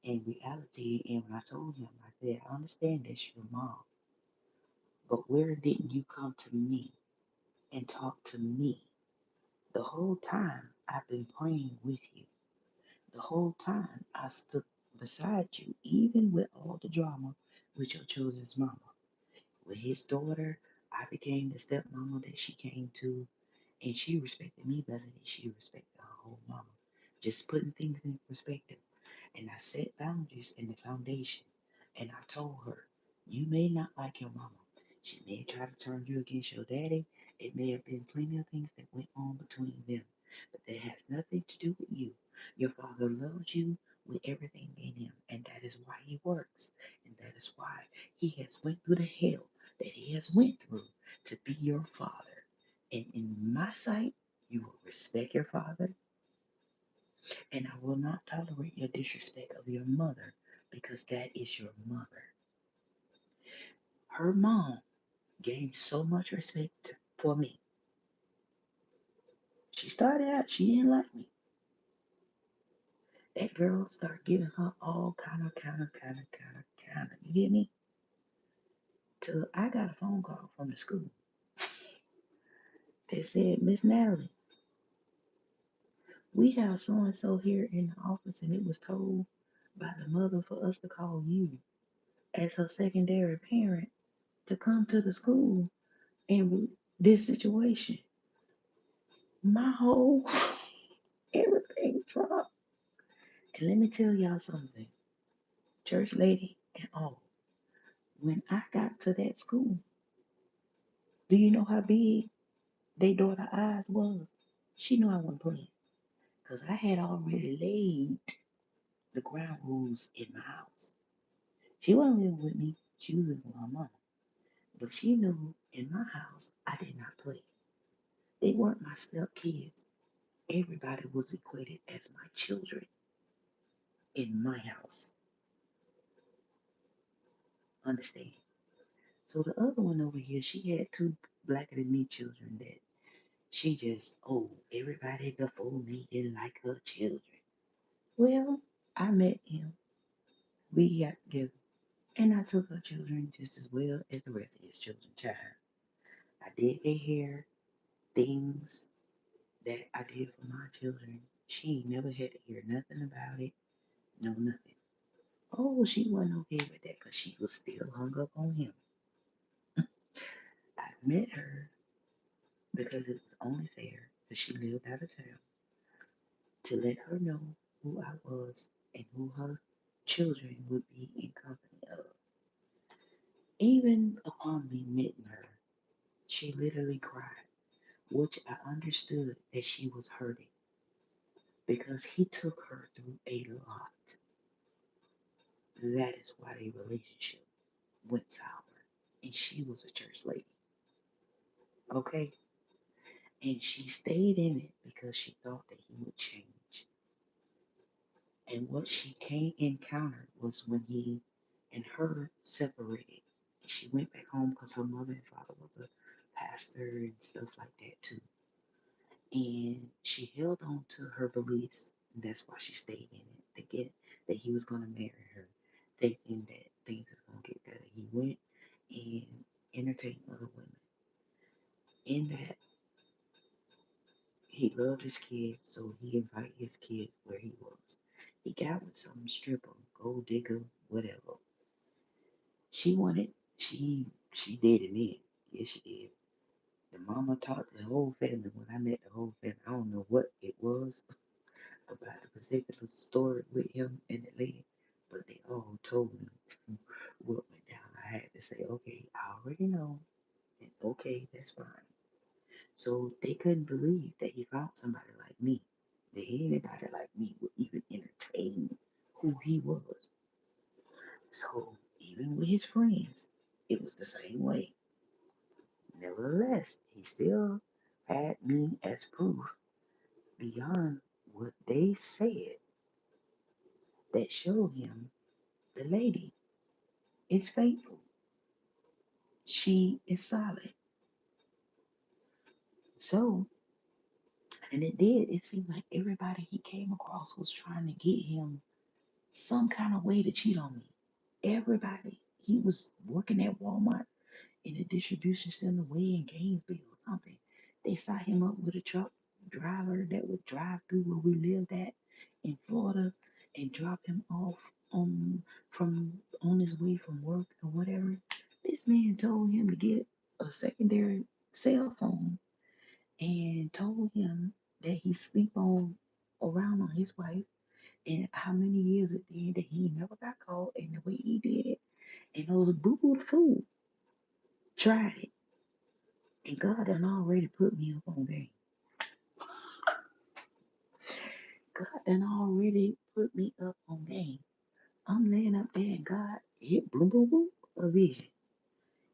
S1: In reality, and when I told him, I said, I understand that's your mom, but where didn't you come to me and talk to me? The whole time I've been praying with you. The whole time I stood beside you, even with all the drama with your children's mama. With his daughter, I became the stepmama that she came to, and she respected me better than she respected her whole mama. Just putting things in perspective. And I set boundaries in the foundation. And I told her, you may not like your mama. She may try to turn you against your daddy. It may have been plenty of things that went on between them. But that has nothing to do with you. Your father loves you with everything in him. And that is why he works. And that is why he has went through the hell that he has went through to be your father. And in my sight, you will respect your father, and I will not tolerate your disrespect of your mother because that is your mother. Her mom gained so much respect for me. She started out, she didn't like me. That girl started giving her all kind of. You get me? Till I got a phone call from the school that said, Miss Natalie, we have so and so here in the office, and it was told by the mother for us to call you as her secondary parent to come to the school and this situation. My whole everything dropped. And let me tell y'all something, church lady and all. When I got to that school, do you know how big they daughter eyes was? She knew I wasn't playing. Because I had already laid the ground rules in my house. She wasn't living with me, she was living with my mom. But she knew in my house I did not play. They weren't my step kids. Everybody was equated as my children in my house. Understand? So the other one over here, she had two blacker than me children that she just, oh, everybody before me didn't like her children. Well, I met him. We got together. And I took her children just as well as the rest of his children, child. I did their hair, things that I did for my children. She never had to hear nothing about it. No, nothing. Oh, she wasn't okay with that because she was still hung up on him. I met her because it was only fair that she lived out of town to let her know who I was and who her children would be in company of. Even upon me meeting her, she literally cried, which I understood that she was hurting because he took her through a lot. That is why their relationship went sour. And she was a church lady, okay? And she stayed in it because she thought that he would change. And what she came encountered was when he and her separated. She went back home because her mother and father was a pastor and stuff like that too. And she held on to her beliefs. And that's why she stayed in it. To get that he was gonna marry her, thinking that things was gonna get better. He went and entertained other women. In that he loved his kids, so he invited his kids where he was. He got with some stripper, gold digger, whatever. She wanted, she did it in. Yes, she did. The mama taught the whole family. When I met the whole family, I don't know what it was about the particular story with him and the lady, but they all told me what went down. I had to say, okay, I already know, and okay, that's fine. So they couldn't believe that he found somebody like me, that anybody like me would even entertain who he was. So even with his friends, it was the same way. Nevertheless, he still had me as proof beyond what they said that showed him the lady is faithful. She is solid. So, and it did, it seemed like everybody he came across was trying to get him some kind of way to cheat on me. Everybody. He was working at Walmart in a distribution center way in Gainesville or something. They signed him up with a truck driver that would drive through where we lived at in Florida and drop him off on his way from work or whatever. This man told him to get a secondary cell phone and told him that he sleep on around on his wife and how many years it did that he never got caught and the way he did it. And those boo-boo the fool tried it. And God done already put me up on game. God done already put me up on game. I'm laying up there and God hit boom boom boom a vision.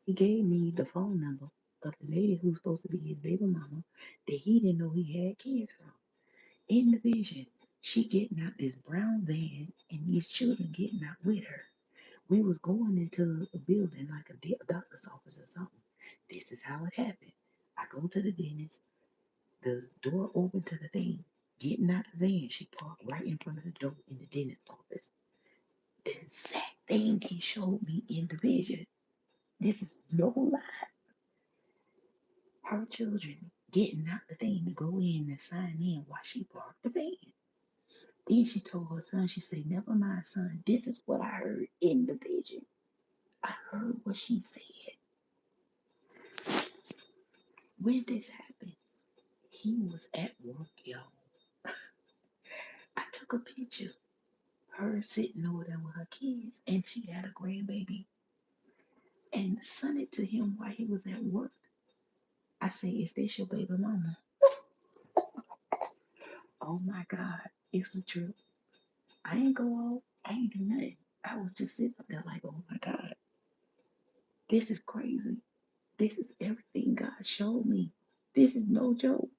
S1: He gave me the phone number of the lady who's supposed to be his baby mama that he didn't know he had kids from. In the vision, she getting out this brown van and these children getting out with her. We was going into a building like a doctor's office or something. This is how it happened. I go to the dentist. The door open to the thing. Getting out of the van, she parked right in front of the door in the dentist office. The exact thing he showed me in the vision. This is no lie. Her children getting out the thing to go in and sign in while she parked the van. Then she told her son, she said, never mind, son, this is what I heard in the vision. I heard what she said. When this happened, he was at work, y'all. I took a picture, her sitting over there with her kids, and she had a grandbaby, and sent it to him while he was at work. I said, is this your baby mama? Oh my God, it's a trip. I ain't go off, I ain't do nothing. I was just sitting up there like, oh my God, this is crazy. This is everything God showed me. This is no joke.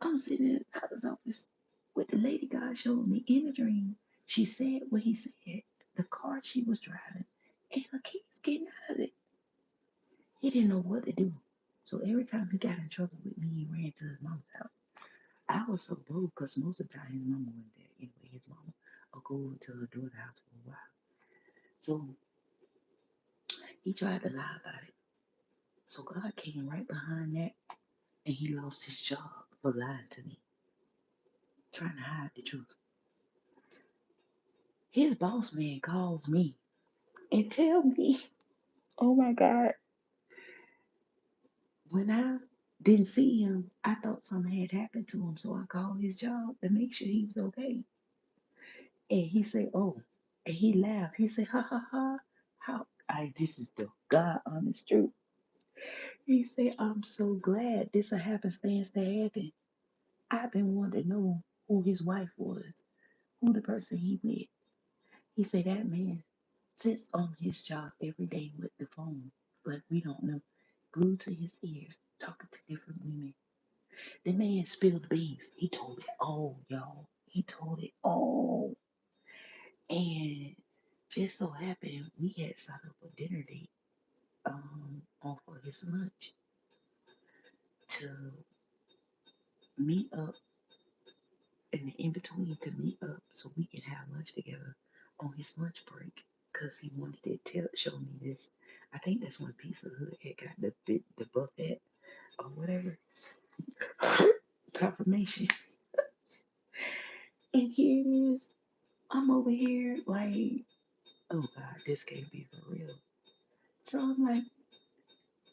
S1: I'm sitting in the doctor's office with the lady God showed me in a dream. She said what he said, the car she was driving, and her kids getting out of it. He didn't know what to do. So every time he got in trouble with me, he ran to his mom's house. I was so bold because most of the time his mama wasn't there. Anyway, his mama would go over to her daughter's house for a while. So he tried to lie about it. So God came right behind that and he lost his job for lying to me, trying to hide the truth. His boss man calls me and tell me, oh my God, when I didn't see him, I thought something had happened to him. So I called his job to make sure he was okay. And he said, oh, and he laughed. He said, ha ha ha. How this is the God honest truth. He said, I'm so glad this a happenstance that happened. I've been wanting to know who his wife was, who the person he with. He said that man sits on his job every day with the phone, like we don't know, glued to his ears, talking to different women. The man spilled the beans. He told it all, y'all. He told it all. And just so happened we had set up a dinner date on for his lunch to meet up in between to meet up so we can have lunch together on his lunch break because he wanted to show me this. I think that's when Pizza Hut had got the buffet or whatever confirmation. And here it is. I'm over here like, oh God, this can't be for real. So I'm like,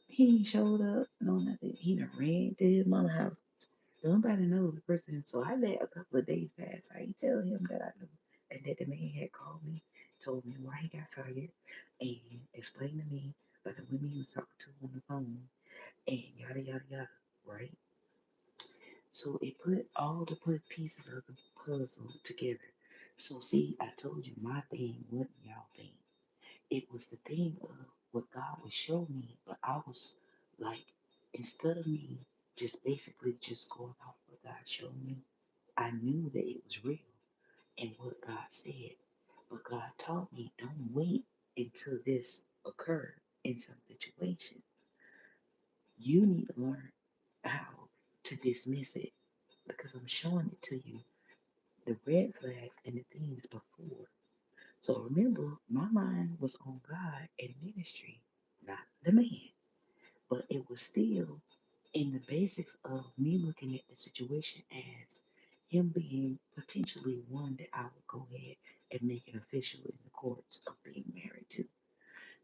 S1: he ain't showed up, no nothing. He done ran to his mama's house. Nobody knows the person. So I let a couple of days pass. I ain't tell him that I knew and that the man had called me, told me why he got fired, and explained to me about the women he was talking to on the phone and yada yada yada, right? So it put all the put pieces of the puzzle together. So see, I told you my thing wasn't y'all thing. It was the thing of what God would show me, but I was like, instead of me just basically just going off what God showed me, I knew that it was real and what God said. But God taught me don't wait until this occurred in some situations. You need to learn how to dismiss it because I'm showing it to you, the red flags and the things before. So remember, my mind was on God and ministry, not the man. But it was still in the basics of me looking at the situation as him being potentially one that I would go ahead and make it official in the courts of being married to.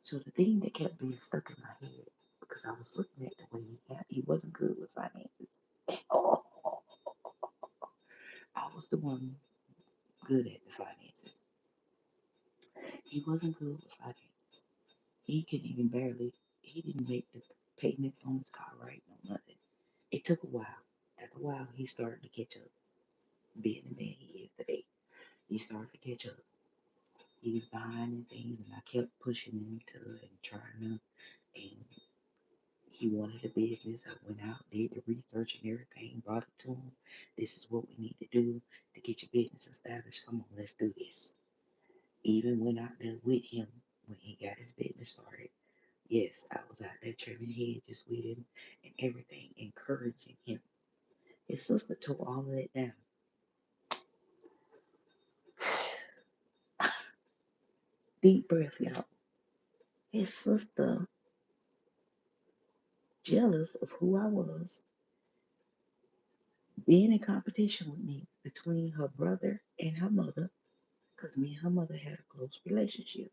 S1: So the thing that kept being stuck in my head, because I was looking at the way he wasn't good with finances at all. I was the one good at the finances. He wasn't good with finances. He could even barely, he didn't make the payments on his car right, no nothing. It took a while. After a while, he started to catch up. Being the man he is today, he started to catch up. He was behind in things, and I kept pushing him to and trying to. And he wanted a business. I went out, did the research and everything, brought it to him. This is what we need to do to get your business established. Come on, let's do this. Even went out there with him when he got his business started. Yes, I was out there trimming hedges with him and everything, encouraging him. His sister tore all of that down. Deep breath, y'all. His sister, jealous of who I was, being in competition with me between her brother and her mother, because me and her mother had a close relationship.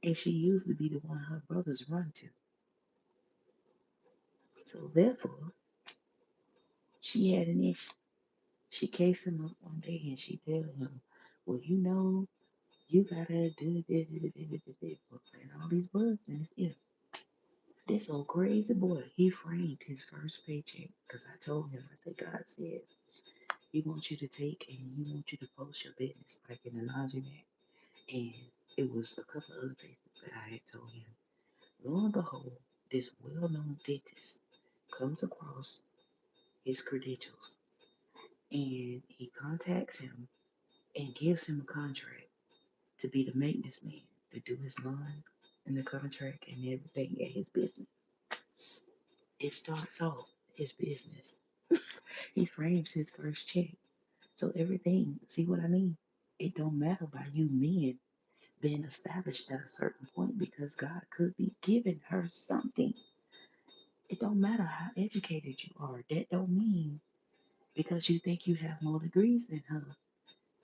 S1: And she used to be the one her brothers run to. So therefore, she had an issue. She cased him up one day and she tell him, well, you know, you gotta do this, and all these words in his ear. This old crazy boy, he framed his first paycheck because I told him, I said, God said, he wants you to take and he wants you to post your business like in the laundromat. And it was a couple of other places that I had told him. Lo and behold, this well-known dentist comes across his credentials and he contacts him and gives him a contract to be the maintenance man, to do his lawn and the contract and everything at his business. It starts off his business. He frames his first check. So everything, see what I mean? It don't matter about you men being established at a certain point because God could be giving her something. It don't matter how educated you are. That don't mean because you think you have more degrees than her.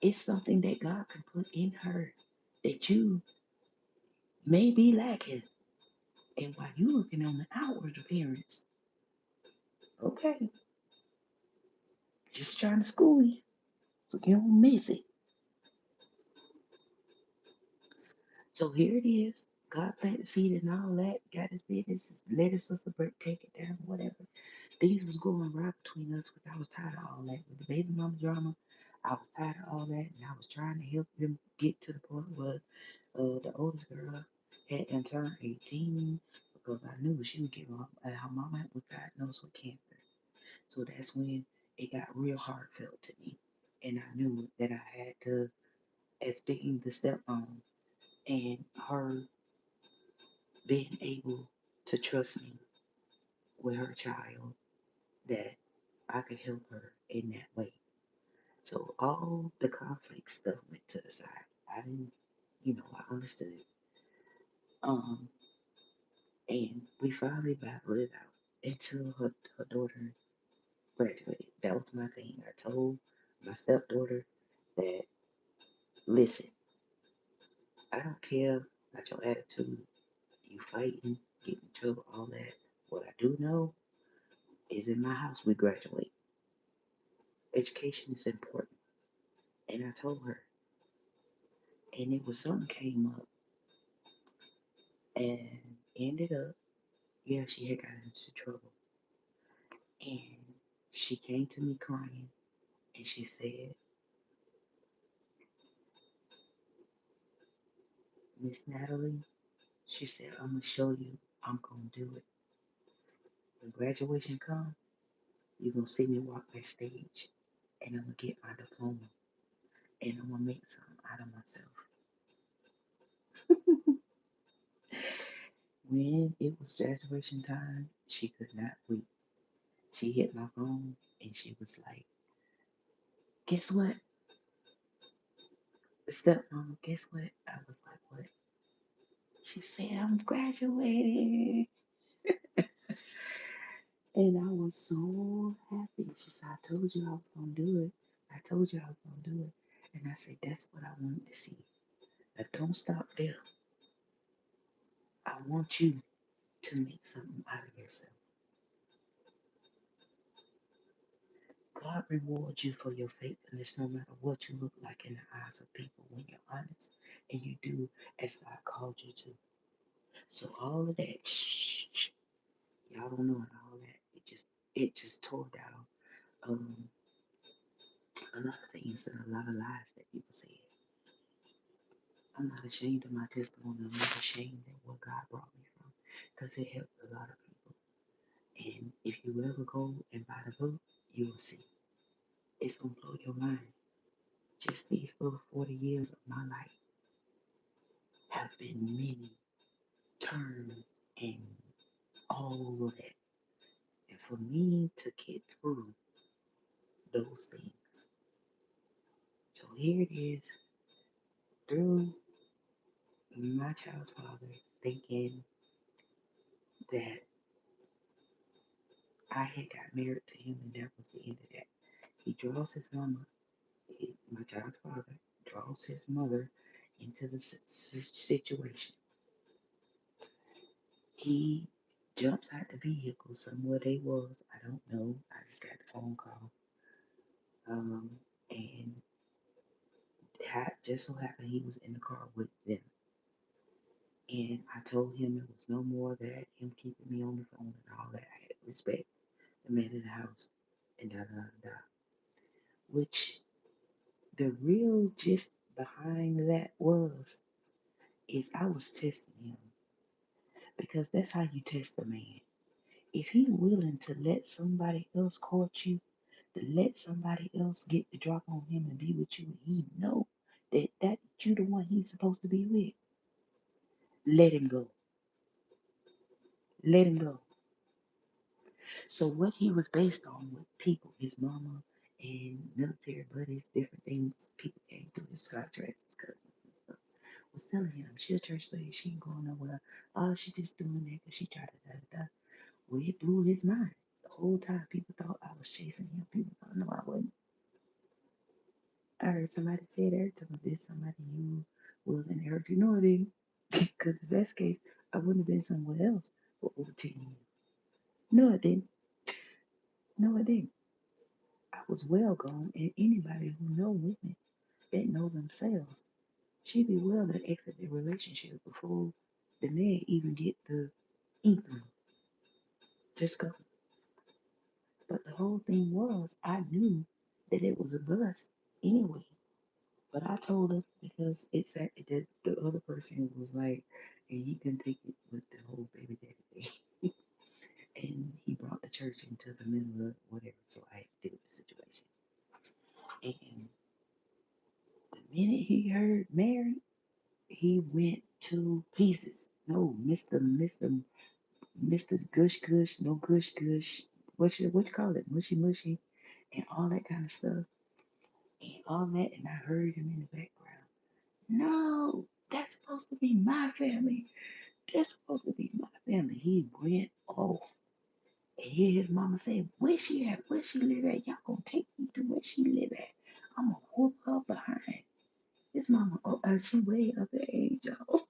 S1: It's something that God can put in her that you may be lacking. And while you looking on the outward appearance, okay, just trying to school you so you don't miss it. So here it is. God planted seed and all that, got his business, let his sister take it down, whatever. Things was going right between us, but I was tired of all that. With the baby mama drama, I was tired of all that, and I was trying to help them get to the point where the oldest girl had turned 18 because I knew she would get mom. Her mama was diagnosed with cancer. So that's when it got real heartfelt to me. And I knew that I had to, as being the stepmom and her being able to trust me with her child, that I could help her in that way. So all the conflict stuff went to the side. I didn't, I understood. Um, and we finally battled it out until her daughter graduated. That was my thing. I told my stepdaughter that, listen, I don't care about your attitude, you fighting, getting in trouble, all that. What I do know is in my house we graduate. Education is important. And I told her. And it was something came up and ended up, yeah, she had gotten into trouble. And she came to me crying and she said, Miss Natalie, she said, I'm gonna show you I'm gonna do it. When graduation comes, you're gonna see me walk backstage and I'm gonna get my diploma and I'm gonna make something out of myself. When it was graduation time, she could not wait. She hit my phone and she was like, guess what? The stepmom, guess what? I was like, what? She said, I'm graduating. And I was so happy. She said, I told you I was going to do it. I told you I was going to do it. And I said, that's what I wanted to see. Now, don't stop there. I want you to make something out of yourself. God rewards you for your faithfulness no matter what you look like in the eyes of people when you're honest and you do as God called you to. So all of that, y'all don't know it, all that. It just tore down a lot of things and a lot of lies that people said. I'm not ashamed of my testimony. I'm not ashamed of what God brought me from because it helped a lot of people. And if you ever go and buy the book, you will see. It's going to blow your mind. Just these little 40 years of my life have been many turns and all of that. And for me to get through those things. So here it is, through my child's father thinking that I had got married to him and that was the end of that. He draws his mama, my child's father, draws his mother into the situation. He jumps out the vehicle somewhere they was. I don't know. I just got the phone call. And just so happened he was in the car with them. And I told him it was no more that him keeping me on the phone and all that. I had to respect the man in the house and da da da. Which the real gist behind that was is I was testing him because that's how you test a man. If he willing to let somebody else court you, to let somebody else get the drop on him and be with you, and he know that you the one he's supposed to be with, let him go. Let him go. So what he was based on with people, his mama and military buddies, different things, people came through his contracts, his cousins and stuff, was telling him she a church lady, she ain't going nowhere. Oh, she just doing that because she tried to da da da. Well, it blew his mind. The whole time people thought I was chasing him. People thought no, I wasn't. I heard somebody say that to me, this somebody you was in the earth. You know it didn't. Because if that's the case, I wouldn't have been somewhere else for over 10 years. No, it didn't. No, it didn't. I was well gone, and anybody who know women that know themselves, she be well to exit the relationship before the man even get the inkling. Just go. But the whole thing was, I knew that it was a bust anyway. But I told her because it's that the other person was like, and he couldn't take it with the whole baby daddy thing. And he brought the church into the middle of whatever, so I had to deal with the situation. And the minute he heard Mary, he went to pieces. No, Mr. Gush Gush, no Gush Gush. What you call it? Mushy Mushy and all that kind of stuff. And all that, and I heard him in the background. No, that's supposed to be my family. That's supposed to be my family. He went off. And hear his mama say, where she at? Where she live at? Y'all gonna take me to where she live at. I'm gonna whoop her behind. His mama, she way up at age, y'all.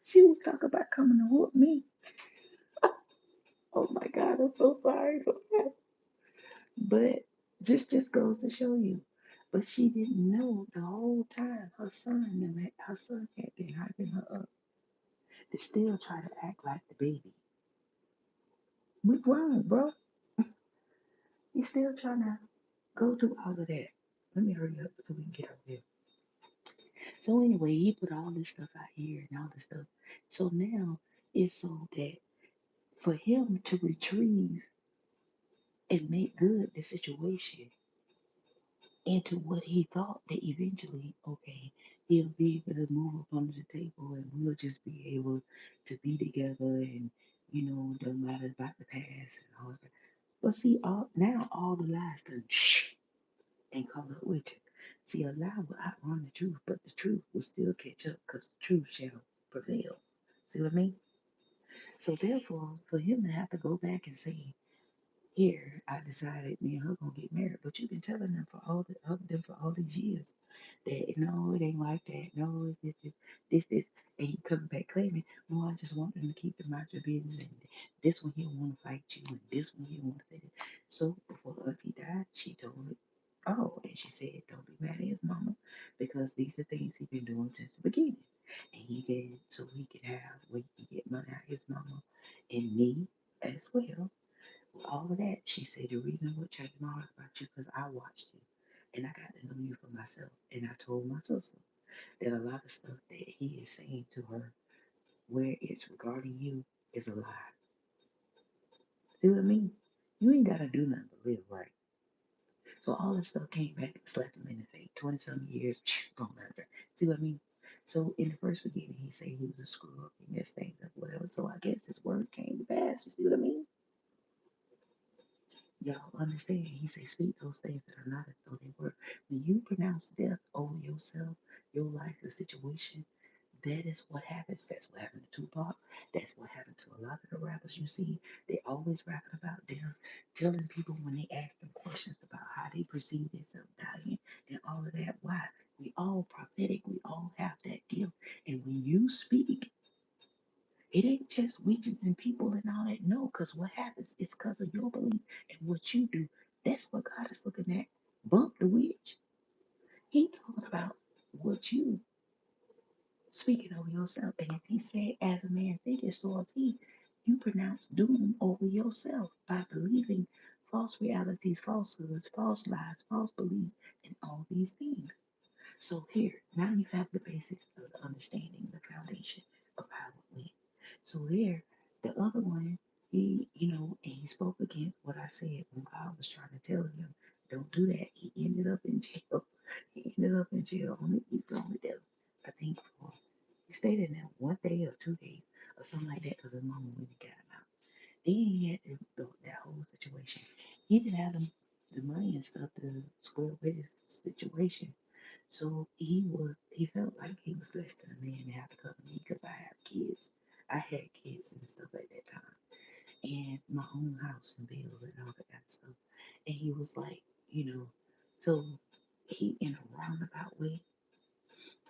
S1: She was talking about coming to whoop me. Oh my God, I'm so sorry for that. But just goes to show you. But she didn't know the whole time her son had been hyping her up to still try to act like the baby. We grown, bro. He's still trying to go through all of that. Let me hurry up so we can get over here. So anyway, he put all this stuff out here and all this stuff. So now it's so that for him to retrieve and make good the situation into what he thought that eventually, okay, he'll be able to move up under the table and we'll just be able to be together and don't matter about the past and all that. But see, all the lies done shh and come up with you. See, a lie will outrun the truth, but the truth will still catch up because the truth shall prevail. See what I mean? So therefore, for him to have to go back and say, here, I decided me and her gonna get married, but you've been telling them for all these years that no, it ain't like that. No, it's this, and he coming back claiming, no, I just want them to keep them out your business, and this one here want to fight you, and this one here want to say that. So before Auntie died, she told it all, and she said, don't be mad at his mama because these are things he been doing since the beginning, and he did so he could have where he could get money out of his mama and me as well. All of that, she said, the reason what changed my heart about you because I watched you and I got to know you for myself. And I told my sister that a lot of stuff that he is saying to her where it's regarding you is a lie. See what I mean? You ain't got to do nothing but live right. So all this stuff came back and slapped him in the face. 20 some years, gone murder. See what I mean? So in the first beginning, he said he was a screw up, he messed things up, whatever. So I guess his word came to pass. You see what I mean? Y'all understand? He said, speak those things that are not as though they were. When you pronounce death over yourself, your life, the situation, that is what happens. That's what happened to Tupac. That's what happened to a lot of the rappers you see. They always rapping about death, telling people when they ask them questions about how they perceive themselves dying and all of that. Why? We all prophetic. We all have that gift. And when you speak, it ain't just witches and people and all that. No, because what happens is because of your belief and what you do. That's what God is looking at. Bump the witch. He talking about what you speaking over yourself. And if he said, as a man thinketh, so is he, you pronounce doom over yourself by believing false realities, falsehoods, false lies, false beliefs, and all these things. So here, now you have the basics of the understanding, the foundation of how it went. So there, the other one, and he spoke against what I said when God was trying to tell him, don't do that. He ended up in jail. He ended up in jail on the east on the devil. I think for he stayed in there 1 day or 2 days or something like that because his mama went and got him out. Then he had that whole situation. He didn't have the money and stuff to square away his situation. So he felt like he was less than a man to have to come to me because I have kids. I had kids and stuff at that time. And my own house and bills and all that kind of stuff. And he was like, so he in a roundabout way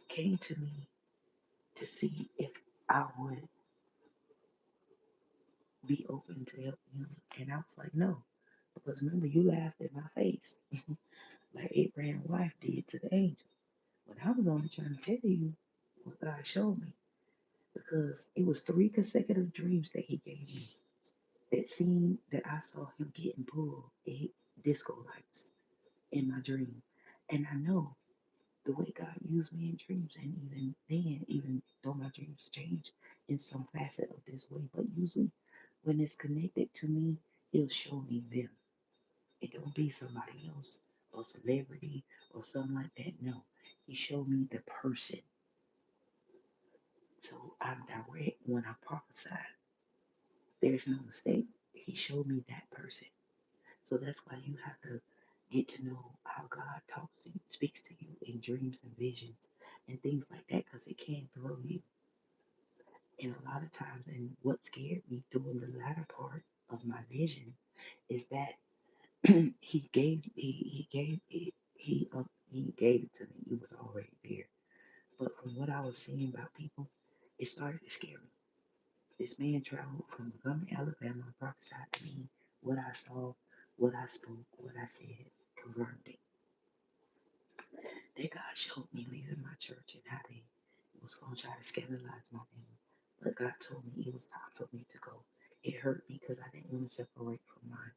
S1: came to me to see if I would be open to help him. And I was like, no. Because remember, you laughed in my face like Abraham's wife did to the angel. When I was only trying to tell you what God showed me. Because it was 3 consecutive dreams that he gave me. That scene that I saw him getting pulled, it disco lights in my dream. And I know the way God used me in dreams, and even then, even though my dreams change in some facet of this way, but usually when it's connected to me, he'll show me them. It don't be somebody else or celebrity or something like that. No, he showed me the person. So I'm direct when I prophesy. There's no mistake. He showed me that person. So that's why you have to get to know how God talks to you, speaks to you in dreams and visions and things like that, because it can throw you. And a lot of times, and what scared me during the latter part of my visions is that he gave it to me. It was already there. But from what I was seeing about people, it started to scare me. This man traveled from Montgomery, Alabama, and prophesied to me what I saw, what I spoke, what I said, confirmed it. That God showed me leaving my church and how they was going to try to scandalize my name. But God told me it was time for me to go. It hurt me because I didn't want to separate from my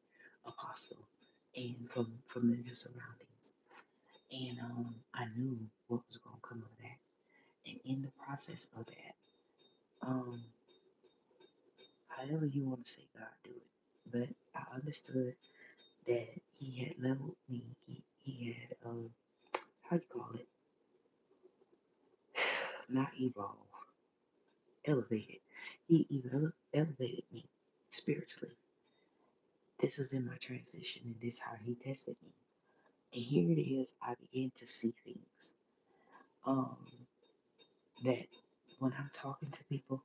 S1: apostle and from the new surroundings. And I knew what was going to come of that. And in the process of that, um, however you want to say God do it, but I understood that he had leveled me. He had how you call it? Not evolve, elevated. He even elevated me spiritually. This was in my transition, and this how he tested me. And here it is. I began to see things. Um, that when I'm talking to people,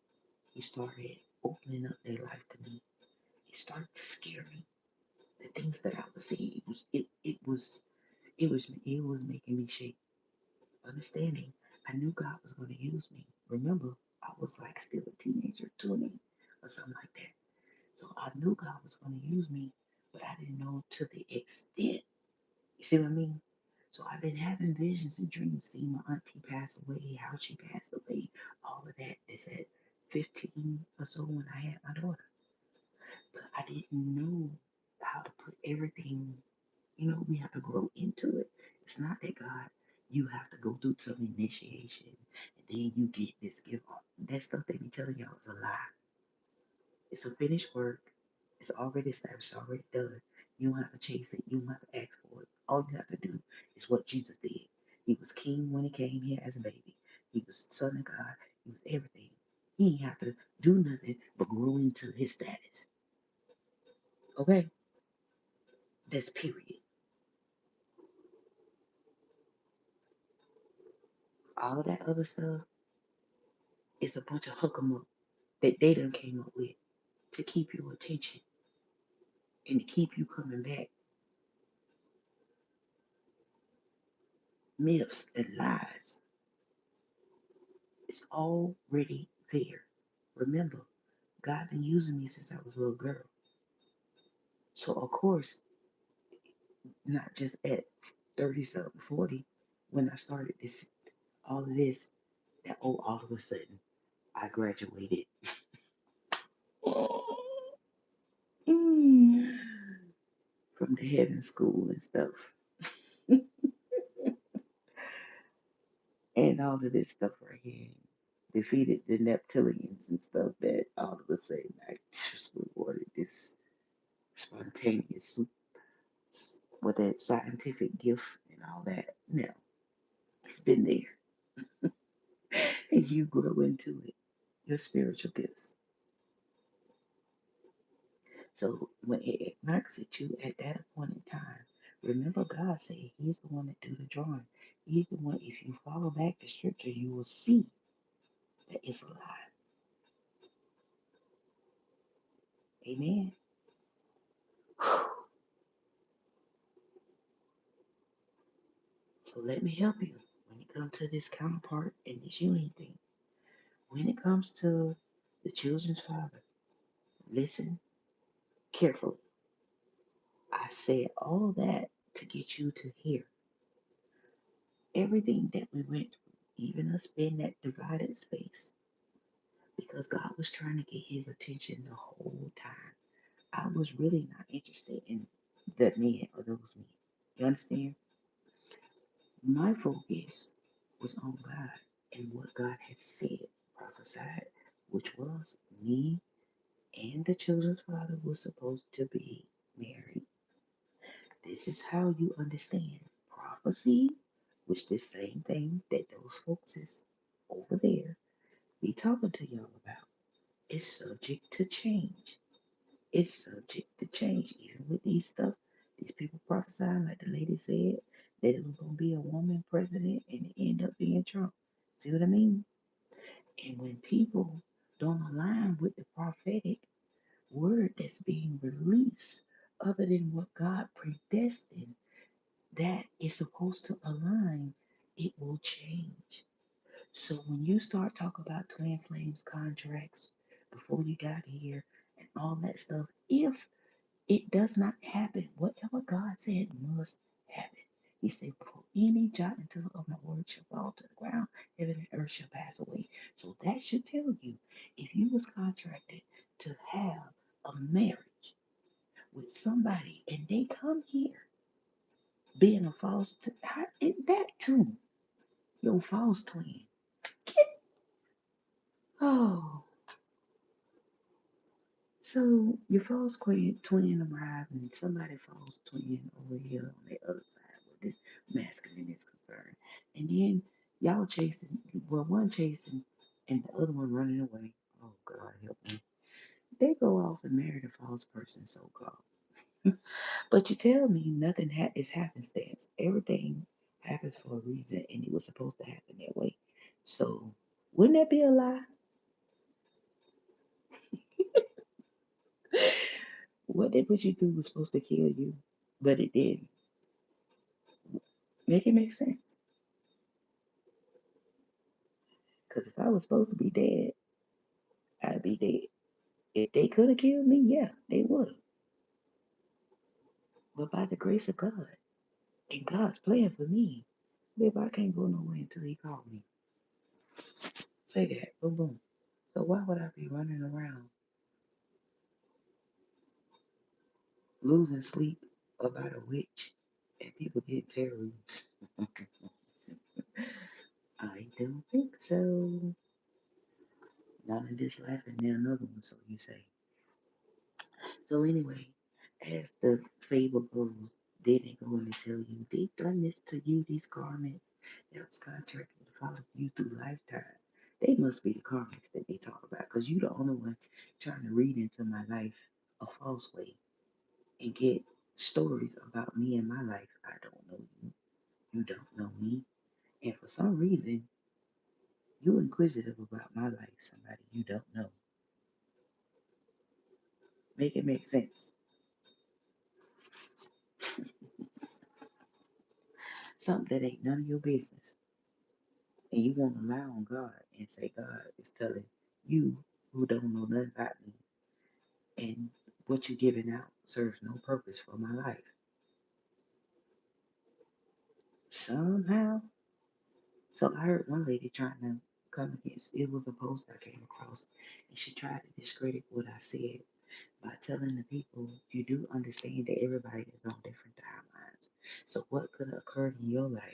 S1: he started opening up their life to me. It started to scare me. The things that I was seeing, it was making me shake. Understanding, I knew God was going to use me. Remember, I was like still a teenager, 20 or something like that. So I knew God was going to use me, but I didn't know to the extent. You see what I mean? So I've been having visions and dreams, seeing my auntie pass away, how she passed away, all of that. Is at 15 or so when I had my daughter. But I didn't know how to put everything, we have to grow into it. It's not that God, you have to go through some initiation and then you get this gift. That stuff they be telling y'all is a lie. It's a finished work. It's already established, already done. You don't have to chase it. You don't have to ask for it. All you have to do is what Jesus did. He was king when he came here as a baby. He was son of God. He was everything. He didn't have to do nothing but grow into his status. Okay? That's period. All of that other stuff is a bunch of hook 'em up that they done came up with to keep your attention and to keep you coming back. Myths and lies. It's already there. Remember, God been using me since I was a little girl. So of course, not just at 30 something, 40, when I started this, all of this, that all of a sudden I graduated mm, from the heaven school and stuff, and all of this stuff right here. Defeated the Neptilians and stuff that all of a sudden I just rewarded this spontaneous with that scientific gift and all that. No, it's been there. And you grow into it. Your spiritual gifts. So when it knocks at you at that appointed time, remember God said He's the one that do the drawing. He's the one, if you follow back the scripture, you will see that it's a lie. Amen. So let me help you when it comes to this counterpart and this union thing. When it comes to the children's father, listen carefully. I said all that to get you to hear everything that we went through, even us being that divided space, because God was trying to get his attention the whole time. I was really not interested in the men or those men. You understand? My focus was on God and what God had said, prophesied, which was me and the children's father was supposed to be married. This is how you understand prophecy, which the same thing that those folks is over there be talking to y'all about. Is subject to change. It's subject to change. Even with these stuff, these people prophesying, like the lady said, that it was gonna be a woman president and it ended up being Trump. See what I mean? And when people don't align with the prophetic word that's being released, other than what God predestined, that is supposed to align, it will change. So when you start talking about twin flames contracts before you got here and all that stuff, if it does not happen, whatever God said must happen. He said, before any jot and tittle of my word shall fall to the ground, heaven and earth shall pass away. So that should tell you, if you was contracted to have a marriage with somebody and they come here being a false, that too, your false twin. Oh, so your false twin arrived and somebody false twin over here on the other side where this masculine is concerned. And then y'all chasing, well, one chasing and the other one running away. Oh, God, help me. They go off and marry the false person, so called. But you tell me nothing is happenstance. Everything happens for a reason and it was supposed to happen that way. So wouldn't that be a lie? What they put you through was supposed to kill you, but it didn't. Make it make sense. Because if I was supposed to be dead, I'd be dead. If they could have killed me, yeah, they would have. But by the grace of God and God's plan for me, babe, I can't go nowhere until He called me. Say that, boom, boom. So why would I be running around losing sleep about a witch and people get terrorized? I don't think so. Not in this life and then another one, so you say. So anyway, As the fable goes, then they go in and tell you, they done this to you, these garments that was contracted to follow you through lifetime. They must be the garments that they talk about, because you the only one trying to read into my life a false way and get stories about me and my life. I don't know you. You don't know me. And for some reason, you inquisitive about my life, somebody you don't know. Make it make sense. Something that ain't none of your business. And you won't lie on God and say God is telling you who don't know nothing about me and what you're giving out serves no purpose for my life. Somehow, so I heard one lady trying to come against, it was a post I came across, and she tried to discredit what I said by telling the people you do understand that everybody is on different timelines. So what could have occurred in your life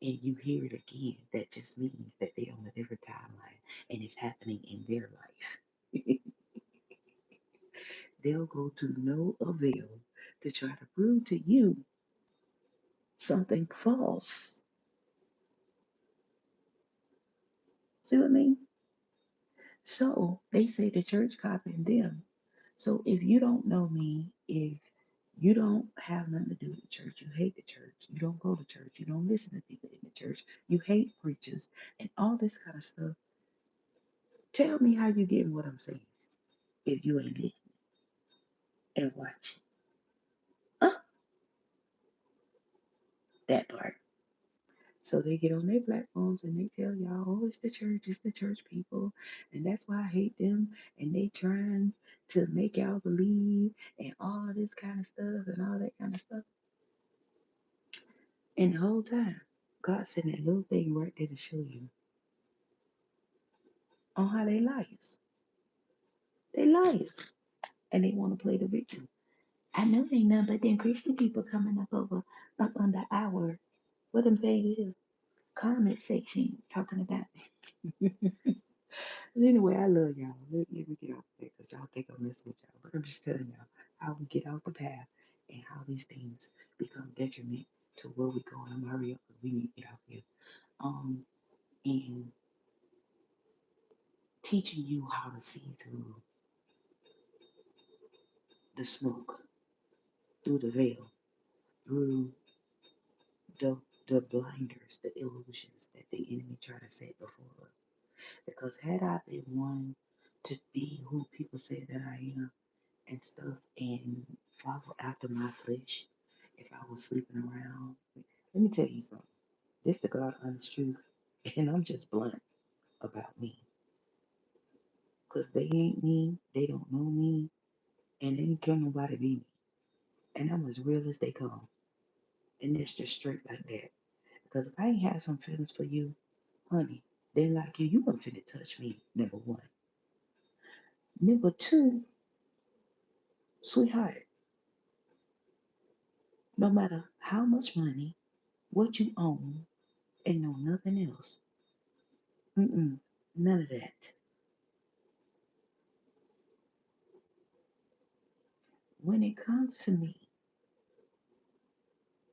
S1: and you hear it again, that just means that they're on a different timeline and it's happening in their life. They'll go to no avail to try to prove to you something false. See what I mean? So they say the church copied them. So if you don't know me, if you don't have nothing to do with the church, you hate the church, you don't go to church, you don't listen to people in the church, you hate preachers, and all this kind of stuff, tell me how you getting what I'm saying if you ain't listening and watching. Uh, that part. So they get on their platforms and they tell y'all, oh, it's the church people, and that's why I hate them, and they trying to make y'all believe and all this kind of stuff and all that kind of stuff. And the whole time, God sent that little thing right there to show you on how they liars. They liars. And they want to play the victim. I know they none but them Christian people coming up under our, what them thing is, comment section talking about me. But anyway, I love y'all. Let me get off there because y'all think I'm messing with y'all. But I'm just telling y'all how we get off the path and how these things become detriment to where we going. I'm hurry up because we need to get out here. Um, and teaching you how to see through the smoke, through the veil, through the the blinders, the illusions that the enemy try to set before us. Because had I been one to be who people say that I am and stuff and follow after my flesh, if I was sleeping around, let me tell you something. This is the God honest truth, and I'm just blunt about me. Because they ain't me, they don't know me, and they ain't care nobody be me. And I'm as real as they come. And it's just straight like that. Because if I ain't have some feelings for you, honey, they like you wouldn't finna touch me, number one. Number two, sweetheart, no matter how much money, what you own, and know nothing else. None of that. When it comes to me,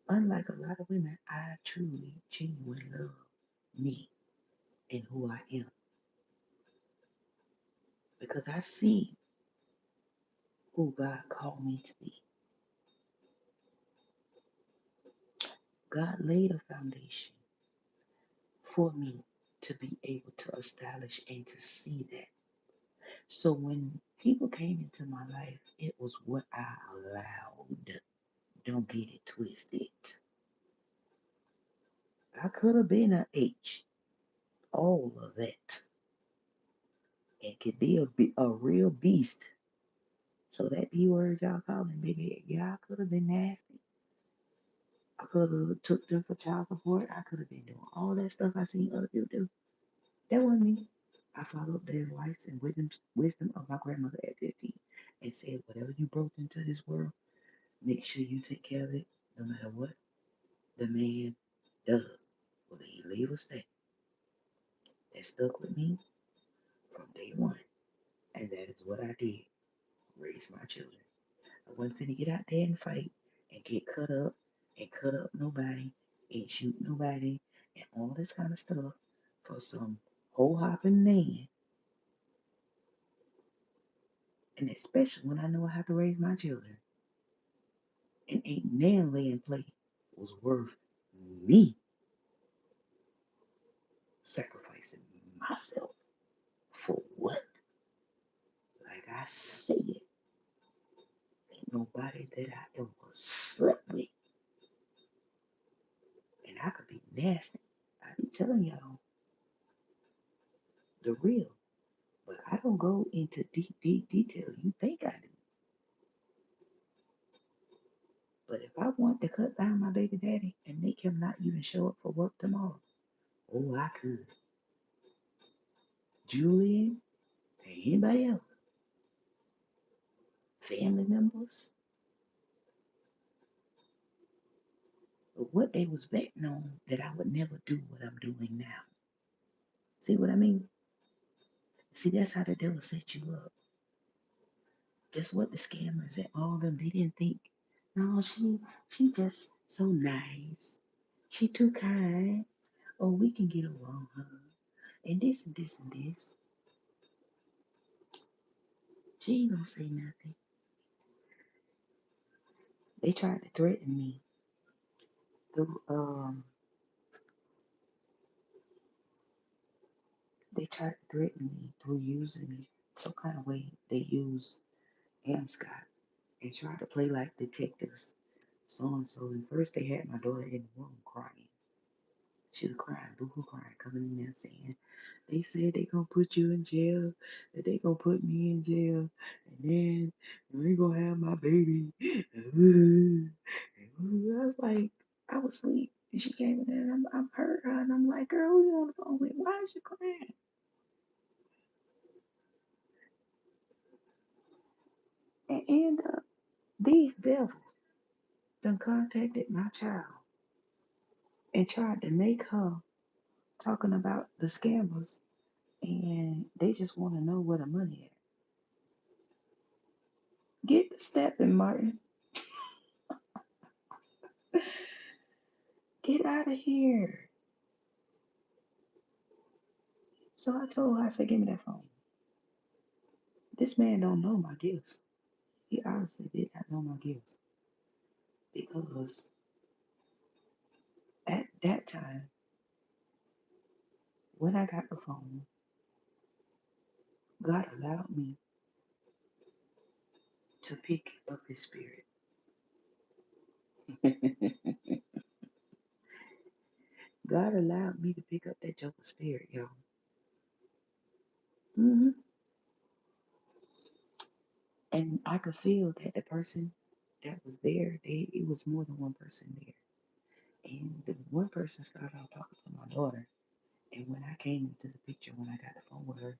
S1: unlike a lot of women, I truly, genuinely love me and who I am. Because I see who God called me to be. God laid a foundation for me to be able to establish and to see that. So when people came into my life, it was what I allowed. Don't get it twisted. I could have been a H, all of that. It could be a real beast. So that B word y'all calling baby, yeah, I could have been nasty. I could have took them for child support. I could have been doing all that stuff I seen other people do. That wasn't me. I followed the advice and wisdom of my grandmother at 15 and said, whatever you brought into this world, make sure you take care of it no matter what the man does, whether he leave or stay. That stuck with me from day one. And that is what I did. Raise my children. I wasn't finna get out there and fight and get cut up nobody and shoot nobody and all this kind of stuff for some whole hopping man. And especially when I know how to raise my children. And ain't nan laying play was worth me sacrificing myself for what? Like I said, ain't nobody that I ever slept with. And I could be nasty. I be telling y'all the real. But I don't go into deep detail. You think I do. But if I want to cut down my baby daddy and make him not even show up for work tomorrow, oh, I could. Julian and anybody else, family members, but what they was betting on that I would never do what I'm doing now. See what I mean? See, that's how the devil set you up. Just what the scammers and all of them, they didn't think, no, she just so nice. She too kind. Oh, we can get along, huh? And this and this and this. She ain't gonna say nothing. They tried to threaten me through using some kind of way they use Scott and tried to play like detectives, so and so. And first they had my daughter in the room crying. She was crying, boo-hoo crying, coming in there saying, they said they gonna put you in jail, that they gonna put me in jail, and then we gonna have my baby. I was like, I was asleep, and she came in there, and I'm heard her, and I'm like, girl, who you on the phone with? Why is you crying? And these devils done contacted my child and tried to make her talking about the scammers, and they just want to know where the money at. Get the stepping, Martin. Get out of here. So I told her, I said, give me that phone. This man don't know my gifts. He obviously did not know my gifts because at that time, when I got the phone, God allowed me to pick up his spirit. God allowed me to pick up that joker spirit, y'all. hmm And I could feel that the person that was there, it was more than one person there. And the one person started out talking to my daughter. And when I came into the picture, when I got the phone with her,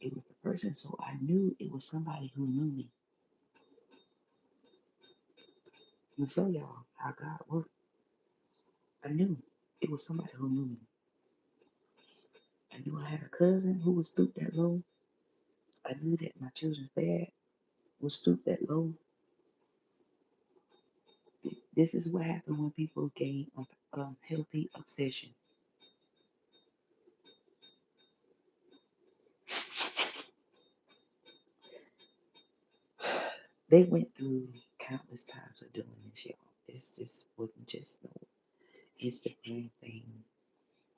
S1: it was the person. So I knew it was somebody who knew me. And show y'all how God worked. I knew it was somebody who knew me. I knew I had a cousin who was stooped that low. I knew that my children's dad was stooped that low. This is what happened when people gain healthy obsession. They went through countless times of doing this, y'all. This wasn't just no Instagram thing.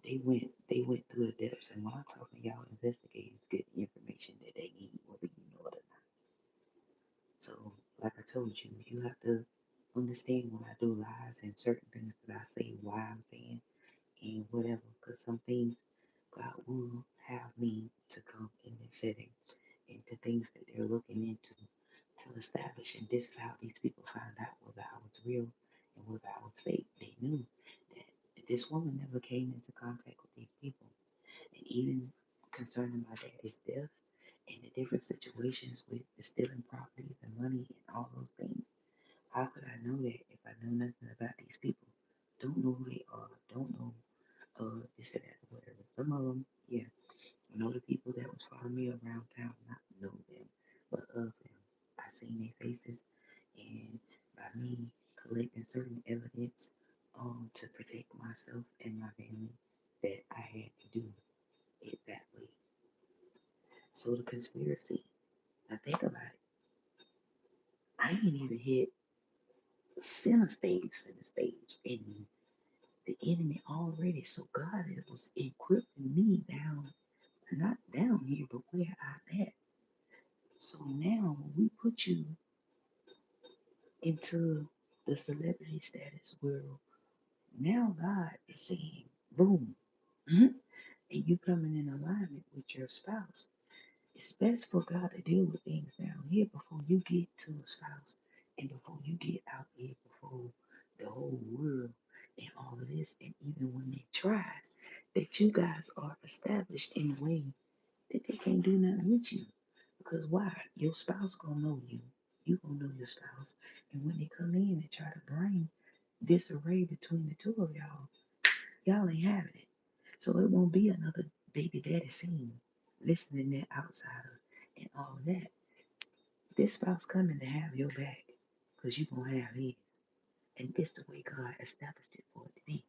S1: They went through the depths, and when I'm talking, y'all investigators get the information that they need, whether you know it or not. So, like I told you, you have to understand when I do lies and certain things that I say, why I'm saying, and whatever. Because some things God will have me to come in this setting into things that they're looking into to establish. And this is how these people found out whether I was real and whether I was fake. They knew that this woman never came into contact with these people. And even concerning my daddy's death and the different situations with the stealing properties and money and all those things, how could I know that if I know nothing about these people? Don't know who they are, don't know this and that, whatever. Some of them, yeah, I know the people that was following me around town, not know them, but of them. I seen their faces And by me collecting certain evidence to protect myself and my family, that I had to do it that way. So the conspiracy, now think about it. I ain't even hit center stage, and the enemy already. So God was equipping me down, not down here, but where I'm at. So now when we put you into the celebrity status world, now God is saying, boom, and you coming in alignment with your spouse. It's best for God to deal with things down here before you get to a spouse and before you get out here before the whole world and all of this. And even when they try, that you guys are established in a way that they can't do nothing with you. Because why? Your spouse gonna know you. You gonna know your spouse. And when they come in and try to bring disarray between the two of y'all ain't having it. So it won't be another baby daddy scene, listening to outsiders and all of that. This spouse coming to have your back because you gonna have his. And this the way God established it for it to be.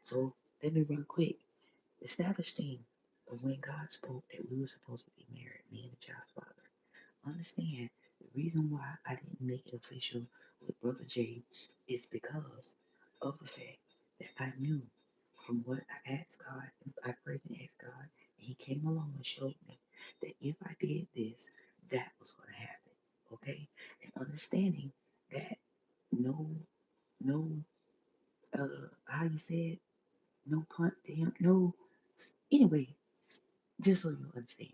S1: So let me run quick. Established thing of when God spoke that we were supposed to be married, me and the child's father. Understand the reason why I didn't make it official with Brother Jay is because of the fact that I knew from what I asked God, I prayed and asked God, and He came along and showed me that if I did this, that was going to happen. Okay? And understanding that no, no, how you said, no punt, damn, no. Anyway, just so you understand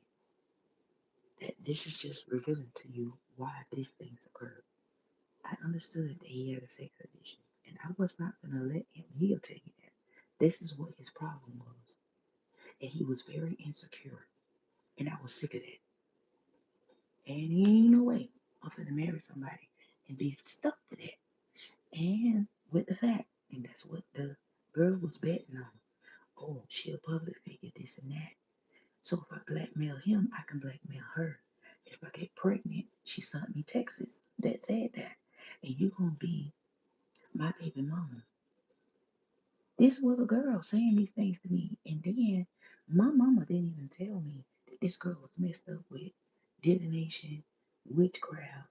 S1: that this is just revealing to you why these things occurred. I understood that he had a sex addiction, and I was not going to let him. He'll tell you that. This is what his problem was. And he was very insecure, and I was sick of that. And he ain't no way I'm going to marry somebody and be stuck to that. And with the fact, and that's what the girl was betting on. Oh, she a public figure, this and that. So if I blackmail him, I can blackmail her. If I get pregnant, she sent me texts that said that. And you gonna be my baby mama. This was a girl saying these things to me. And then my mama didn't even tell me that this girl was messed up with divination, witchcraft,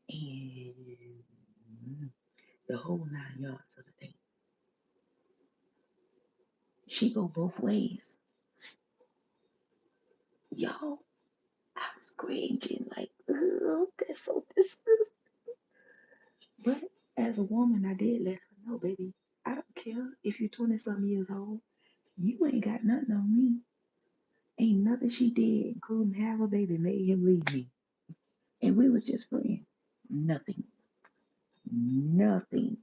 S1: and the whole 9 yards of the thing. She go both ways. Y'all, I was cringing like, ugh, that's so disgusting. But as a woman, I did let her know, baby, I don't care if you're 20 some years old. You ain't got nothing on me. Ain't nothing she did, including have a baby, made him leave me. And we was just friends. Nothing. Nothing.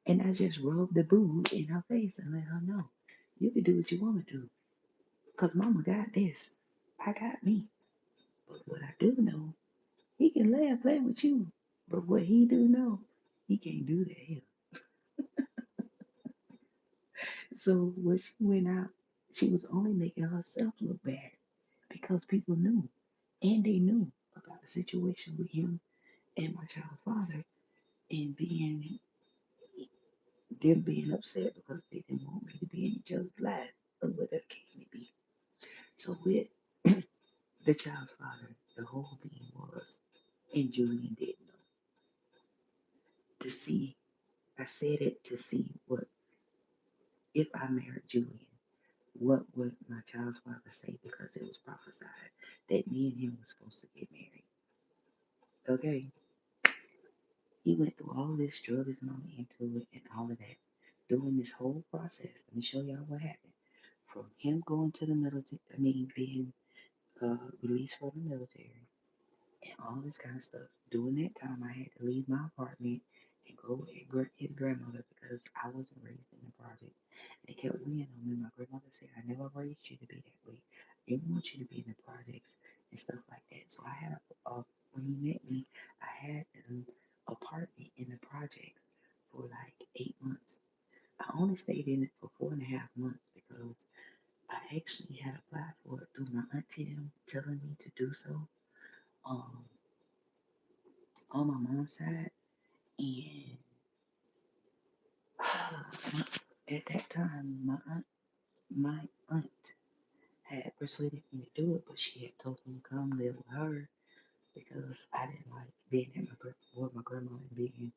S1: And I just rubbed the boo in her face and let her know, you can do what you want to do. Because mama got this. I got me. But what I do know, he can laugh, play with you. But what he do know, he can't do that here. So when she went out, she was only making herself look bad because people knew. And they knew about the situation with him and my child's father and them being upset because they didn't want me to be in each other's lives or whatever the case may be. So with the child's father, the whole thing was, and Julian didn't know, to see, I said it to see what, if I married Julian, what would my child's father say because it was prophesied that me and him were supposed to get married. Okay? He went through all this, drug his mama into it and all of that. During this whole process, let me show y'all what happened. From him going to the military, being released from the military, and all this kind of stuff. During that time, I had to leave my apartment and go with his grandmother because I wasn't raised in the project. And they kept weighing on me. My grandmother said, I never raised you to be that way. I didn't want you to be in the projects and stuff like that. So I had when he met me, I had an apartment in the projects for like 8 months. I only stayed in it for 4.5 months because I actually had applied for it through my auntie telling me to do so. Um, on my mom's side, and at that time, my aunt had persuaded me to do it, but she had told me to come live with her because I didn't like being at with my grandma and being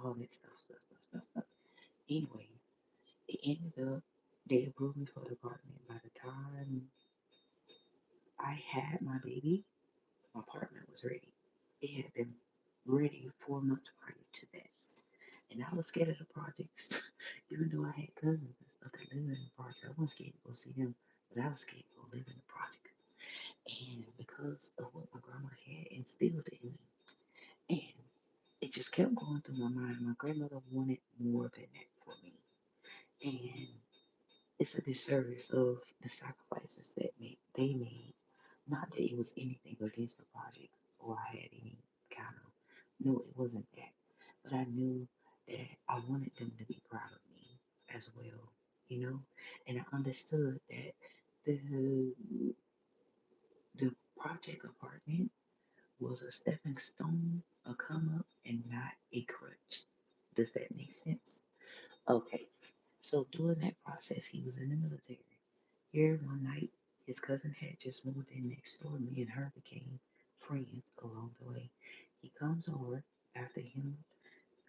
S1: all that stuff. Anyways, it ended up they approved me for the apartment. By the time I had my baby, my apartment was ready. It had been ready 4 months prior to that. And I was scared of the projects. Even though I had cousins and stuff that lived in the projects, I wasn't scared to go see them, but I was scared to go live in the projects. And because of what my grandma had instilled in me, and it just kept going through my mind. My grandmother wanted more than that for me. And it's a disservice of the sacrifices that they made. Not that it was anything against the projects or I had any kind of, no, it wasn't that. But I knew that I wanted them to be proud of me as well, you know? And I understood that the the project apartment was a stepping stone, a come up, and not a crutch. Does that make sense? Okay. So during that process, he was in the military. Here one night, his cousin had just moved in next door. Me and her became friends along the way. He comes over after him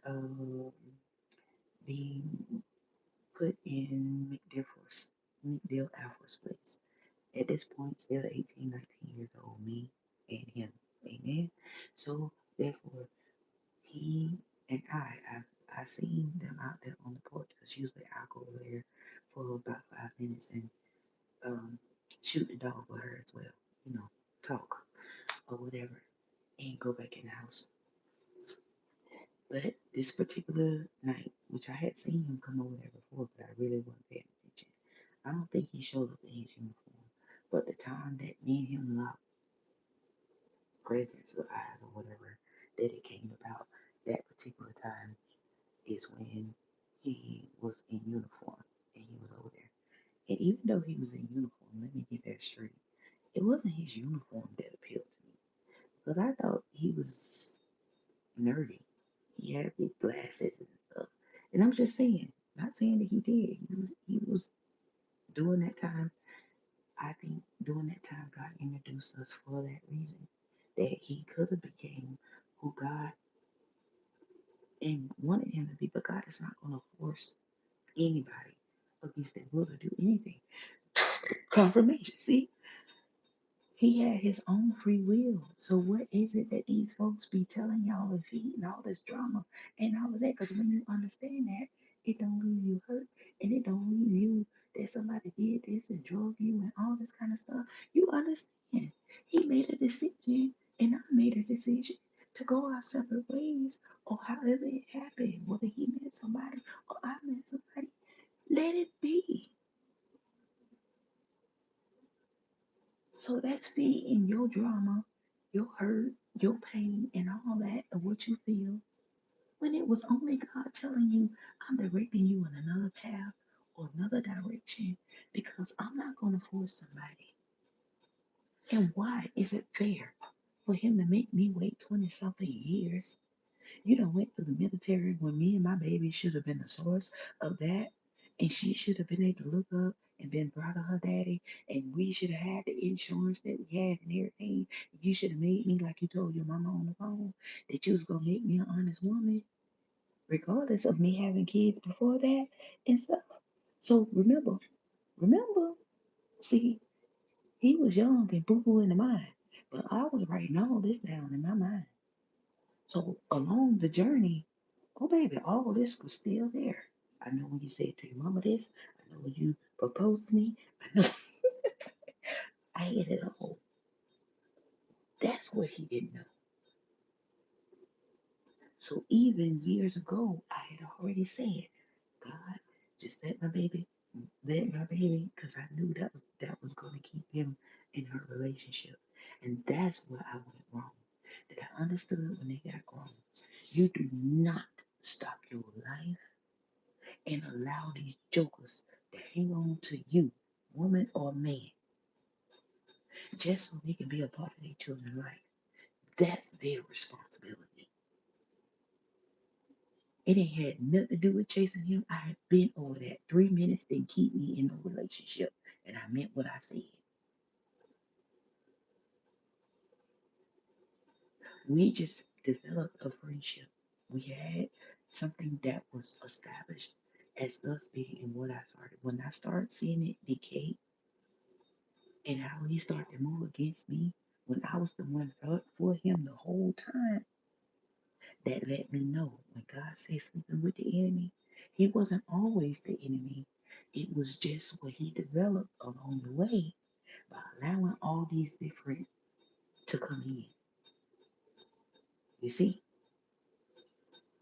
S1: um, being put in McDill Air Force Base. At this point, still 18, 19 years old, me and him. Amen. So therefore, he and I seen them out there on the porch because usually I go over there for about 5 minutes and um, shoot the dog with her as well, you know, talk or whatever, and go back in the house. But this particular night, which I had seen him come over there before, but I really wasn't paying attention. I don't think he showed up in his uniform. But the time that me and him locked presence of eyes or whatever, that it came about, that particular time is when he was in uniform and he was over there. And even though he was in uniform, let me get that straight. It wasn't his uniform that appealed to me because I thought he was nerdy. He had big glasses and stuff. And I'm just saying, not saying that he did. He was during that time. I think during that time, God introduced us for that reason, that he could have became who God and wanted him to be. But God is not going to force anybody against their will to do anything. Confirmation. See, he had his own free will. So what is it that these folks be telling y'all and feeding all this drama and all of that? Because when you understand that, it don't leave you hurt and it don't leave you that somebody did this and drove you and all this kind of stuff. You understand. He made a decision and I made a decision to go our separate ways or however it happened, whether he met somebody or I met somebody. Let it be. So that's feeding your drama, your hurt, your pain, and all that of what you feel when it was only God telling you, I'm directing you in another path or another direction because I'm not going to force somebody. And why is it fair for him to make me wait 20 something years? You done went through the military when me and my baby should have been the source of that. And she should have been able to look up and been proud of her daddy. And we should have had the insurance that we had and everything. You should have made me like you told your mama on the phone that you was gonna make me an honest woman, regardless of me having kids before that and stuff. So remember, see, he was young and boo boo in the mind. But I was writing all this down in my mind. So along the journey, oh baby, all this was still there. I know when you said to your mama this, I know when you proposed to me, I know I had it all. That's what he didn't know. So even years ago, I had already said, God, just let my baby, because I knew that was gonna keep him in her relationship. And that's where I went wrong. That I understood when they got grown. You do not stop your life and allow these jokers to hang on to you, woman or man, just so they can be a part of their children's life. That's their responsibility. It ain't had nothing to do with chasing him. I had been over that. 3 minutes didn't keep me in a relationship. And I meant what I said. We just developed a friendship. We had something that was established as us being in what I started. When I started seeing it decay and how he started to move against me, when I was the one for him the whole time, that let me know when God said sleeping with the enemy, he wasn't always the enemy. It was just what he developed along the way by allowing all these different to come in. You see?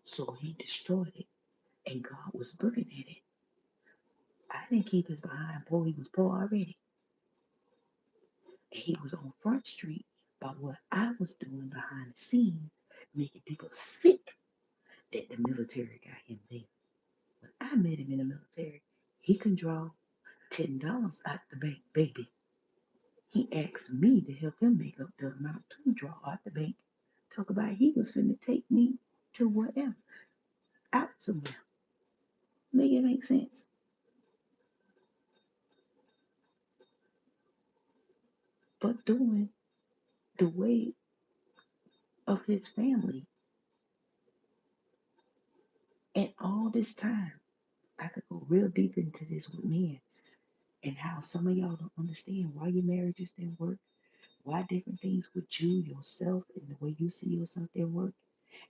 S1: So he destroyed it, and God was looking at it. I didn't keep his behind poor. He was poor already. And he was on Front Street by what I was doing behind the scenes, making people think that the military got him there. When I met him in the military, he can draw $10 out the bank, baby. He asked me to help him make up the amount to draw out the bank. Talk about he was finna take me to whatever, out somewhere. Make it make sense. But doing the way of his family, and all this time, I could go real deep into this with men and how some of y'all don't understand why your marriages didn't work, why different things with you, yourself, and the way you see yourself didn't work,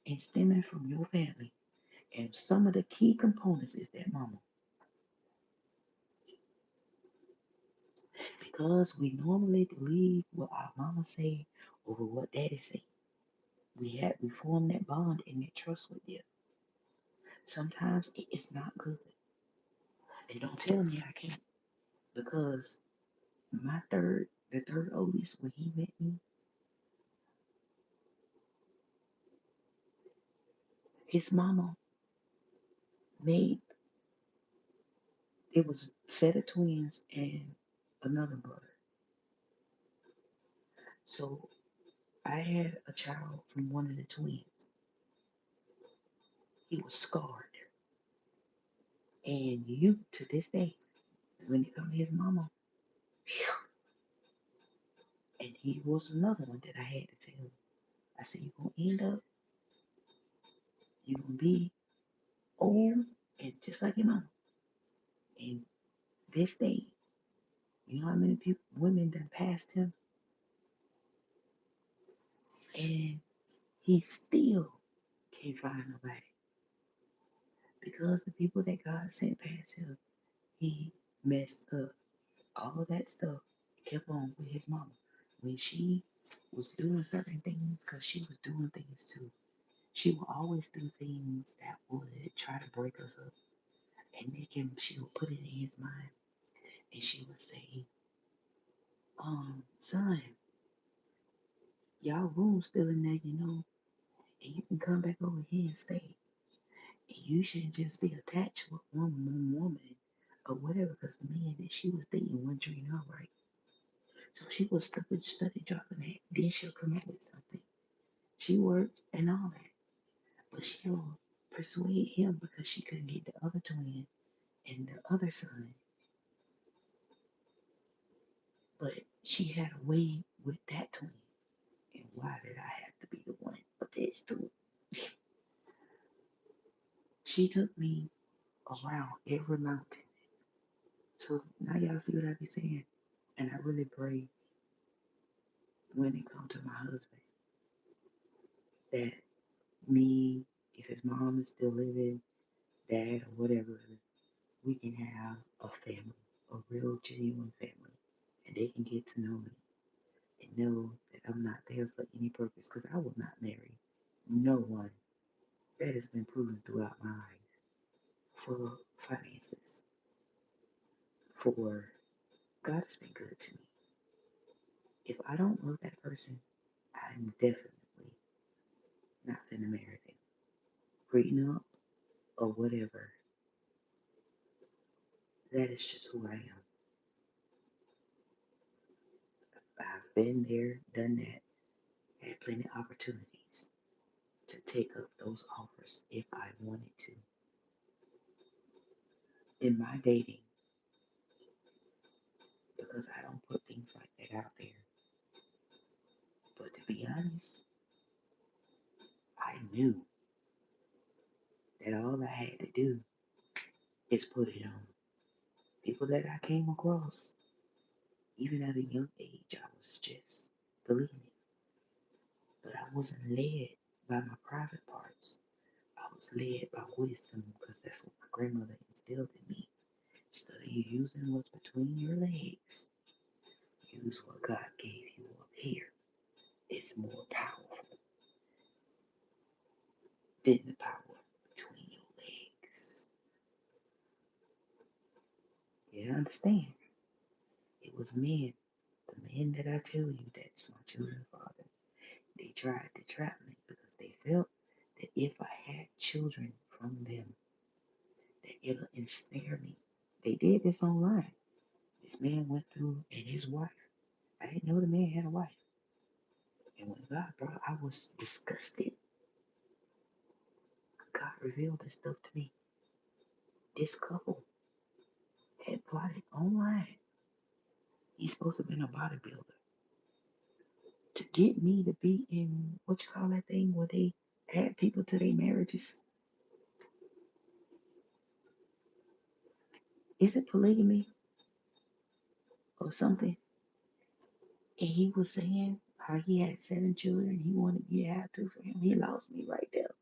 S1: and stemming from your family. And some of the key components is that mama. Because we normally believe what our mama say over what daddy say. We form that bond and that trust with them. Sometimes it's not good. And don't tell me I can't. Because the third oldest, when he met me, his mama made, it was a set of twins and another brother. So I had a child from one of the twins. He was scarred. And you, to this day, when it comes to his mama, phew, and he was another one that I had to tell. I said, you're going to end up, you're going to be old and just like your mama. And this day, you know how many people, women done passed him, and he still can't find nobody. Because the people that God sent past him, he messed up. All of that stuff kept on with his mama. When she was doing certain things, because she was doing things too, she would always do things that would try to break us up and make him, she would put it in his mind. And she would say, son, y'all room still in there, and you can come back over here and stay. And you shouldn't just be attached with one woman or whatever, because the man that she was dating wasn't treating her right. So she was study dropping that. Then she'll come up with something. She worked and all that. But she'll persuade him because she couldn't get the other twin and the other son. But she had a way with that twin. And why did I have to be the one attached to it? She took me around every mountain. So now y'all see what I be saying. And I really pray when it comes to my husband that me, if his mom is still living, dad or whatever, we can have a family, a real genuine family. And they can get to know me and know that I'm not there for any purpose because I will not marry no one. That has been proven throughout my life for finances, for God has been good to me. If I don't love that person, I'm definitely not gonna marry them. Prenup or whatever, that is just who I am. I've been there, done that, had plenty of opportunities to take up those offers if I wanted to. In my dating, because I don't put things like that out there. But to be honest, I knew that all I had to do is put it on. People that I came across, even at a young age, I was just believing it. But I wasn't led by my private parts. I was led by wisdom because that's what my grandmother instilled in me. Instead of you using what's between your legs, use what God gave you up here. It's more powerful than the power between your legs. You understand? It was men, the men that I tell you that's my children's father. They tried to trap me because they felt that if I had children from them, that it'll ensnare me. They did this online. This man went through and his wife. I didn't know the man had a wife. And when God brought, I was disgusted. God revealed this stuff to me. This couple had plotted online. He's supposed to have been a bodybuilder to get me to be in what you call that thing where they add people to their marriages. Is it polygamy or something? And he was saying how he had 7 children. He wanted me to have 2 for him. He lost me right there.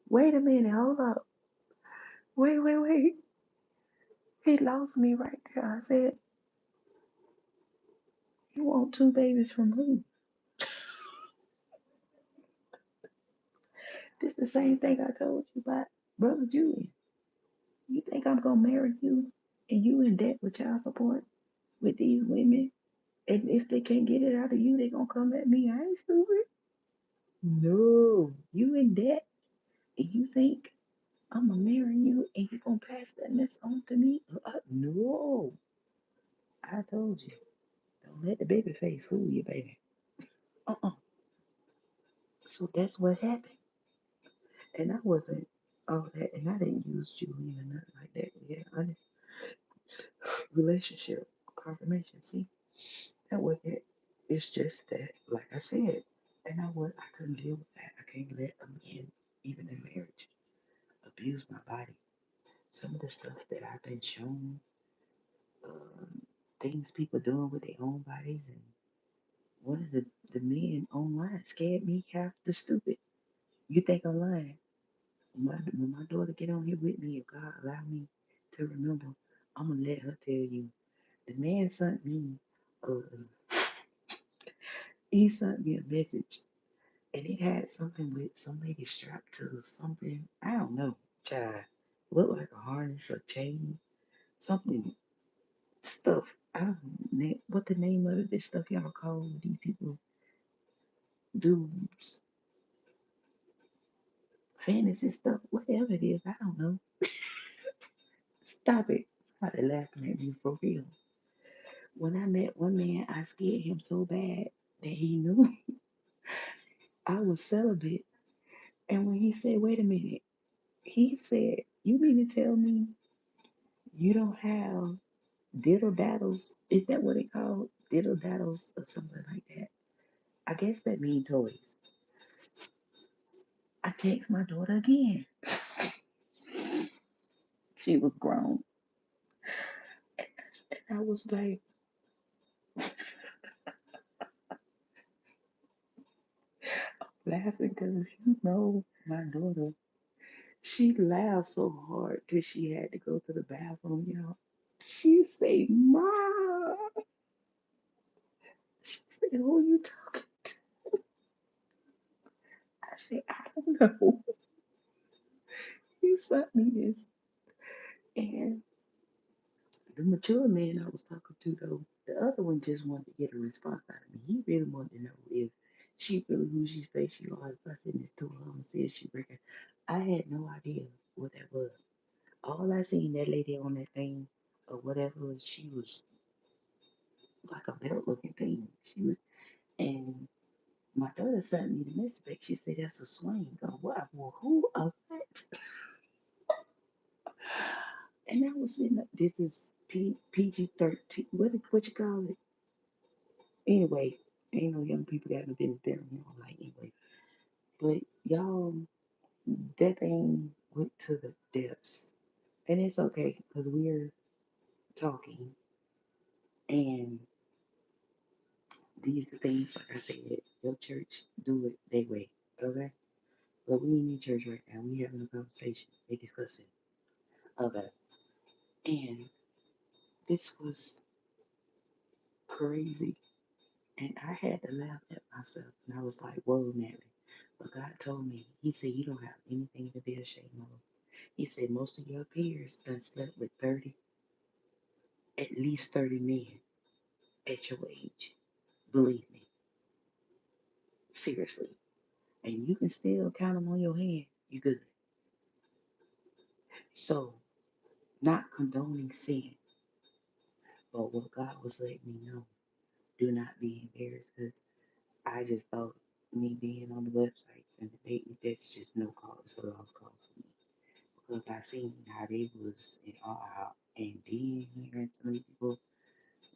S1: Wait a minute, hold up. Wait. He lost me right there. I said, you want 2 babies from who? This the same thing I told you about Brother Julian. You think I'm gonna marry you and you in debt with child support with these women? And if they can't get it out of you, they gonna come at me. I ain't stupid. No, you in debt and you think I'm gonna marry you and you gonna pass that mess on to me? No, I told you. Don't let the baby face fool you, baby. Uh-uh. So that's what happened. And I wasn't all that, and I didn't use Julian or nothing like that. We had honest relationship confirmation. See, that was it. It's just that, like I said, and I couldn't deal with that. I can't let a man, even in marriage, abuse my body. Some of the stuff that I've been shown, um, things people doing with their own bodies, and one of the men online scared me half the stupid. You think I'm lying? When my daughter get on here with me, if God allow me to remember, I'm gonna let her tell you. The man sent me, uh, he sent me a message, and it had something with some lady strapped to something. I don't know, child. Looked like a harness or chain, something stuff. I don't know what the name of it. This stuff y'all call these people do fantasy stuff, whatever it is. I don't know. Stop it. Somebody laughing at me for real. When I met one man, I scared him so bad that he knew I was celibate. And when he said, wait a minute, he said, you mean to tell me you don't have diddle daddles? Is that what it called? Diddle daddles or something like that. I guess that means toys. I text my daughter again. She was grown. And I was like, laughing because you know my daughter, she laughed so hard till she had to go to the bathroom, y'all. She say, Mom. She said, who you talking to? I said, I don't know. You sent me this. And the mature man I was talking to, though, the other one just wanted to get a response out of me. He really wanted to know if she really who she say she was. I said this to her and said she reckon. I had no idea what that was. All I seen that lady on that thing or whatever, she was like a belt looking thing. She was, and My daughter sent me the message back. She said that's a swing. Oh, what? Well, who of that? And I was in. This is PG-13. What you call it? Anyway, ain't no young people that haven't been there. You know, like anyway. But y'all, that thing went to the depths, and it's okay because we're talking, and these are things like I said. Your church do it their way, okay? But we ain't in church right now. We having a conversation. They discussing. Okay. And this was crazy. And I had to laugh at myself. And I was like, whoa, Natalie. But God told me, He said, you don't have anything to be ashamed of. He said, most of your peers done slept with 30, at least 30 men at your age. Believe me. Seriously. And you can still count them on your hand. You good. So, not condoning sin. But what God was letting me know, do not be embarrassed because I just thought me being on the websites and debating, that's just no cause, it's a lost cause for me. Because I seen how they was in all out, and then hearing some of these people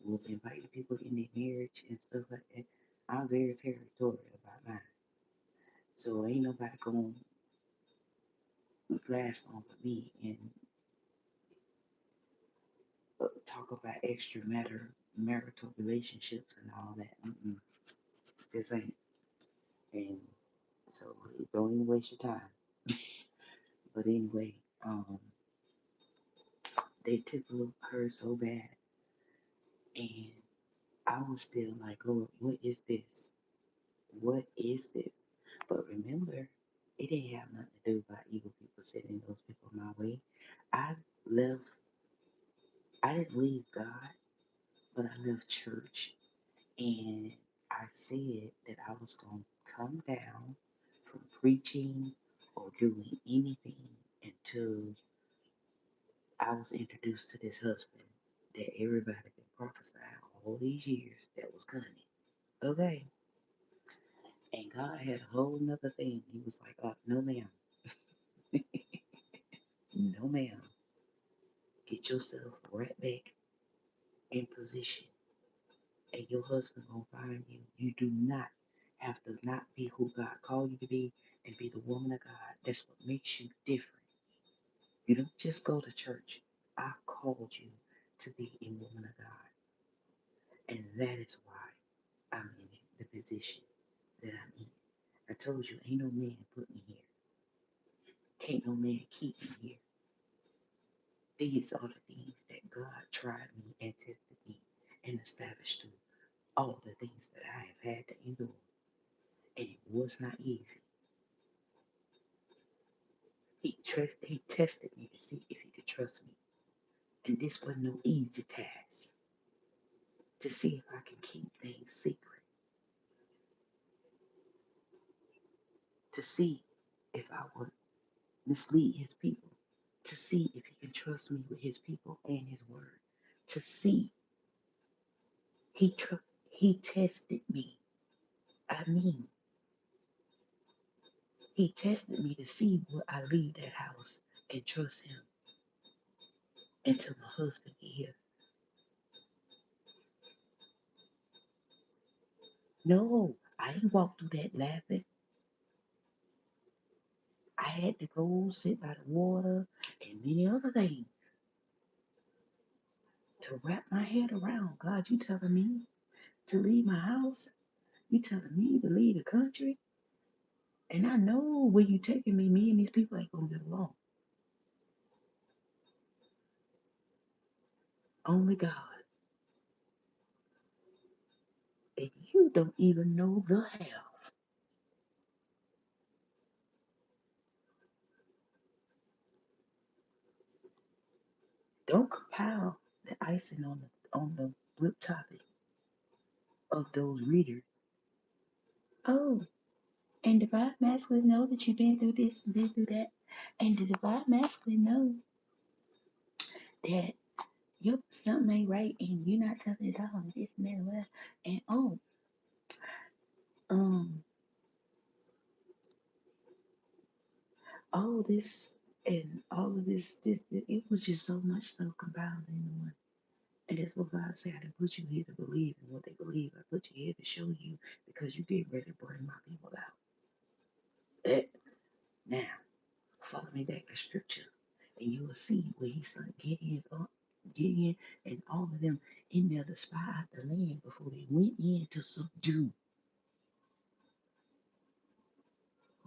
S1: was inviting people in their marriage and stuff like that. I'm very territorial about mine. So ain't nobody going to blast on for me and talk about extra marital relationships and all that. Mm-mm, this ain't. And so don't even waste your time. But anyway, they tickled her so bad, and I was still like, Lord, what is this? What is this? But remember, it didn't have nothing to do about evil people sending those people my way. I left, I didn't leave God, but I left church, and I said that I was going to come down from preaching or doing anything until I was introduced to this husband that everybody been prophesying all these years that was coming. Okay. And God had a whole nother thing. He was like, no ma'am. No ma'am. Get yourself right back in position. And your husband gonna find you. You do not have to not be who God called you to be and be the woman of God. That's what makes you different. You don't just go to church. I called you to be a woman of God. And that is why I'm in the position that I'm in. I told you, ain't no man put me here. Can't no man keep me here. These are the things that God tried me and tested me and established through all the things that I have had to endure. And it was not easy. He tested me to see if he could trust me. And this was no easy task to see if I can keep things secret, to see if I would mislead his people, to see if he can trust me with his people and his word, to see he tested me. I mean, he tested me to see would I leave that house and trust him until my husband get here. No, I didn't walk through that laughing. I had to go sit by the water and many other things to wrap my head around. God, you telling me to leave my house? You telling me to leave the country? And I know where you taking me, me and these people ain't gonna get along. Only God. And you don't even know the half. Don't compile the icing on the whip topping of those readers. Oh, and divine masculine know that you've been through this and been through that. And the divine masculine know that your something ain't right and you're not telling it all and this and that and whatever. And oh, all this and all of this, it was just so much stuff compiled into one. And that's what God said. I didn't put you here to believe in what they believe. I put you here to show you because you get ready to bring my people out. Eh, Now, follow me back to scripture, and you will see where he sent Gideon and all of them in there to spy out the land before they went in to subdue.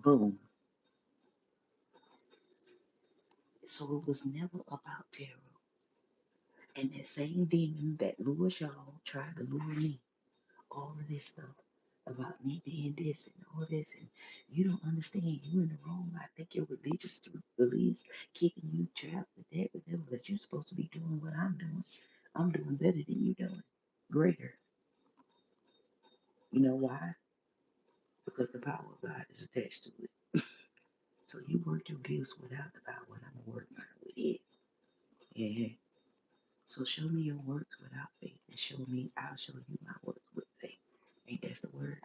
S1: Boom. So it was never about terror. And that same demon that lures y'all tried to lure me. All of this stuff about me being this and all this, and you don't understand. You in the wrong. I think your religious beliefs keeping you trapped with that, but you're supposed to be doing what I'm doing. I'm doing better than you doing. Greater. You know why? Because the power of God is attached to it. So you work your gifts without the power, and I'm gonna work mine with His. Yeah. So show me your works without faith, and I'll show you my works with faith. Ain't that the word?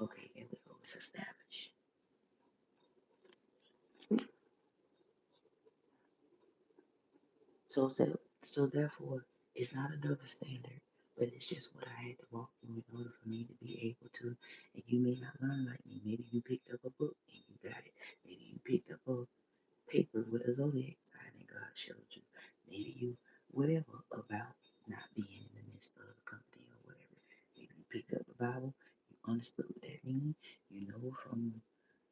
S1: Okay, there we go. It's established. So therefore, it's not a double standard, but it's just what I had to walk through in order for me to be able to. And you may not learn like me. Maybe you picked up a book and you got it. Maybe you picked up a paper with a zodiac sign and God showed you. Maybe you, whatever about not being in the midst of the company or whatever. Maybe you picked up the Bible, you understood what that means. You know from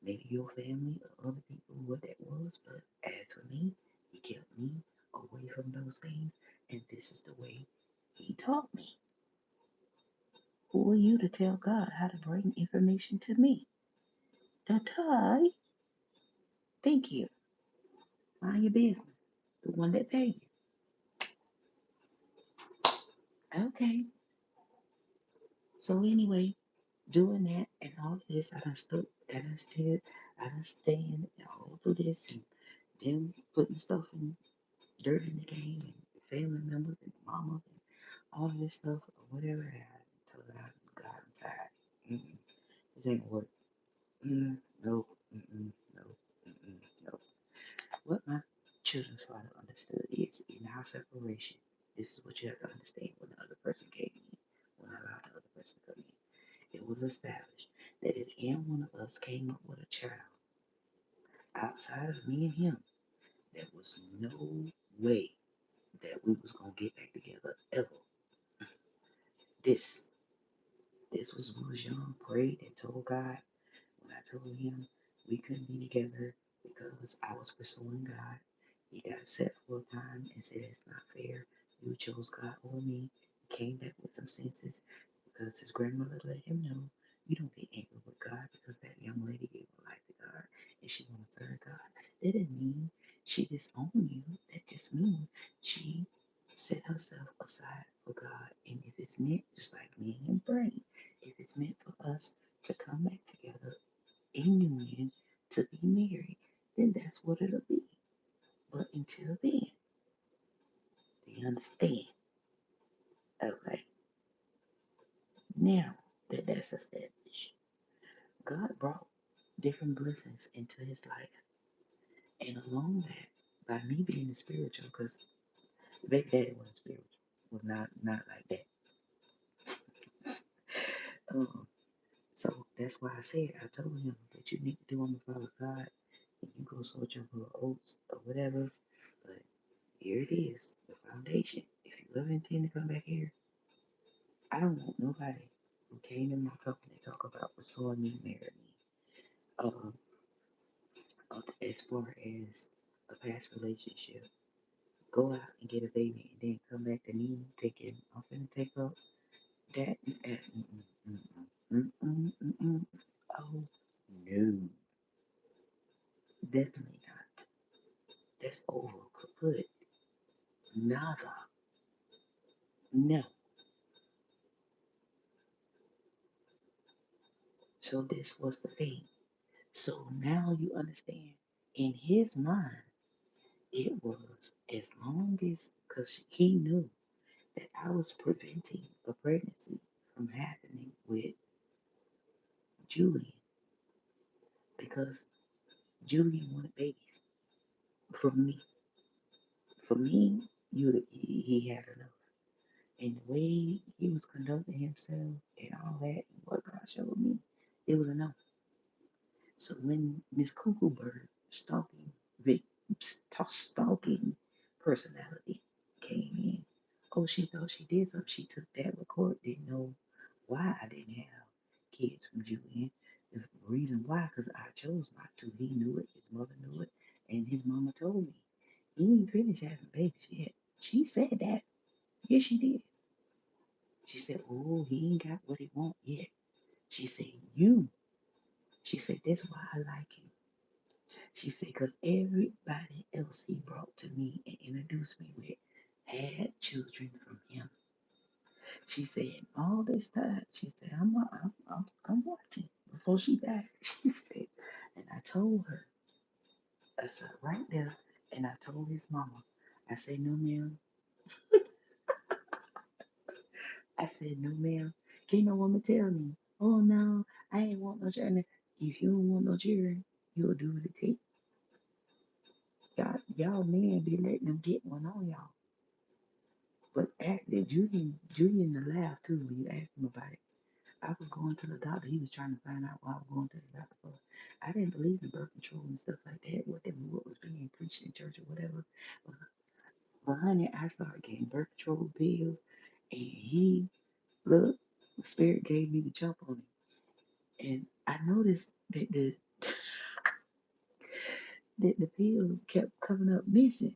S1: maybe your family or other people what that was. But as for me, He kept me away from those things. And this is the way He taught me. Who are you to tell God how to bring information to me? The tie. Thank you. Mind your business. The one that paid you. Okay. So anyway, doing that and all of this, I done stand all through this and them putting stuff in dirt in the game and family members and mamas and all of this stuff or whatever. I told her, God, I'm tired. Mm-mm. This ain't gonna work. No, no, no. What my children's father understood is in our separation, this is what you have to understand when the other person came in, when I allowed the other person to come in. It was established that if any one of us came up with a child outside of me and him, there was no way that we was gonna get back together ever. This, this was when we was young, prayed and told God. When I told him we couldn't be together because I was pursuing God, he got upset for a time and said it's not fair. You chose God over me. He came back with some senses because his grandmother let him know you don't get angry with God because that young lady gave her life to God and she want to serve God. That didn't mean she disowned you. That just means she set herself aside for God. And if it's meant, just like me and Brain, if it's meant for us to come back together in union to be married, then that's what it'll be. But until then, they understand. Okay, now that that's established, God brought different blessings into his life. And along that, by me being the spiritual, because baby daddy wasn't spiritual, was not like that. Um, so that's why I said I told him that you need to do on the Father God, and you go sort your little oats or whatever. But here it is, the foundation. If you ever intend to come back here, I don't want nobody who came in my company to talk about pursuing me, marry me. Um, as far as a past relationship, go out and get a baby and then come back to me thinking I'm gonna take up that. Oh no, definitely not. That's over. Kaput. Nada. No. So this was the thing. So now you understand. In his mind, it was as long as, because he knew that I was preventing a pregnancy from happening with Julian. Because Julian wanted babies from me. For me, he had enough. And the way he was conducting himself and all that, what God showed me, it was enough. So when Miss Cuckoo Bird Vic, stalking personality came in, oh, she thought she did something. She took that record, didn't know why I didn't have kids from Julian. The reason why, because I chose not to. He knew it, his mother knew it, and his mama told me. He ain't finished having babies yet. She said that. Yes, she did. She said, oh, he ain't got what he want yet. She said, you. She said, that's why I like him. She said, because everybody else he brought to me and introduced me with had children from him. She said, all this time, she said, I'm watching before she died. She said, and I told her, I said, right there, and I told his mama, I said, no, ma'am. I said, no, ma'am. Can't no woman tell me, oh, no, I ain't want no children. If you don't want no children, you'll do what it takes. Y'all men be letting them get one on y'all. But actually, Julian laughed too when you asked him about it. I was going to the doctor. He was trying to find out why I was going to the doctor for. I didn't believe in birth control and stuff like that. What was being preached in church or whatever. But, but honey, I started getting birth control pills, and he look, the spirit gave me the jump on it, and I noticed that the pills kept coming up missing,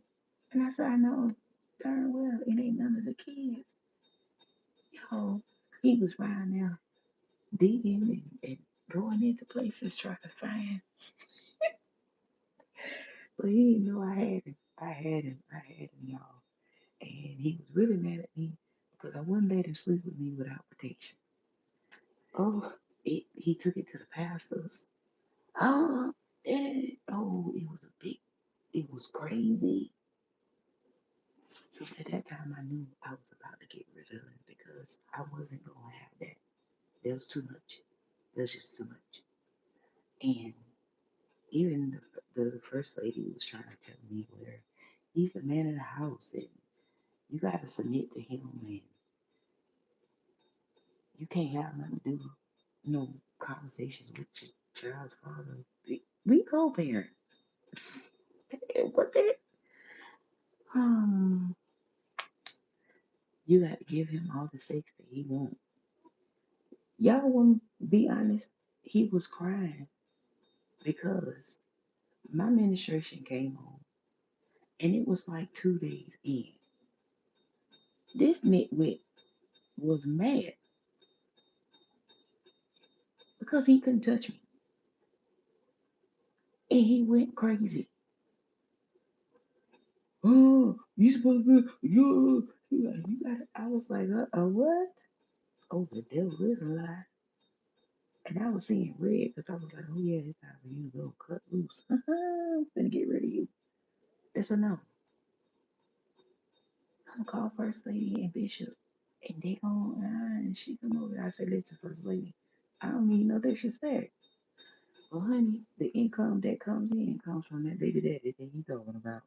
S1: and I said, I know darn well it ain't none of the kids. Yo, he was around there digging and going into places trying to find, but he didn't know I had him. I had him, y'all. And he was really mad at me because I wouldn't let him sleep with me without protection. Oh, he took it to the pastors. Oh, it was it was crazy. So at that time, I knew I was about to get rid of him because I wasn't going to have that. There was too much. There's just too much. And even the first lady was trying to tell me where he's the man of the house and you got to submit to him and you can't have nothing to do, no conversations with your child's father. We co-parent. What the? Um, you got to give him all the sex that he wants. Y'all want to be honest? He was crying because my ministration came on and it was like 2 days in. This nitwit was mad because he couldn't touch me. And he went crazy. Oh, you supposed to be, you got it. I was like, what? Oh, the devil is a lie. And I was seeing red because I was like, oh yeah, it's time for you to go cut loose. I'm gonna get rid of you. That's a no. I'm gonna call First Lady and Bishop. And they gon' and she come over. I said, listen, First Lady, I don't need no disrespect. Well, honey, the income that comes in comes from that baby daddy that he talking about.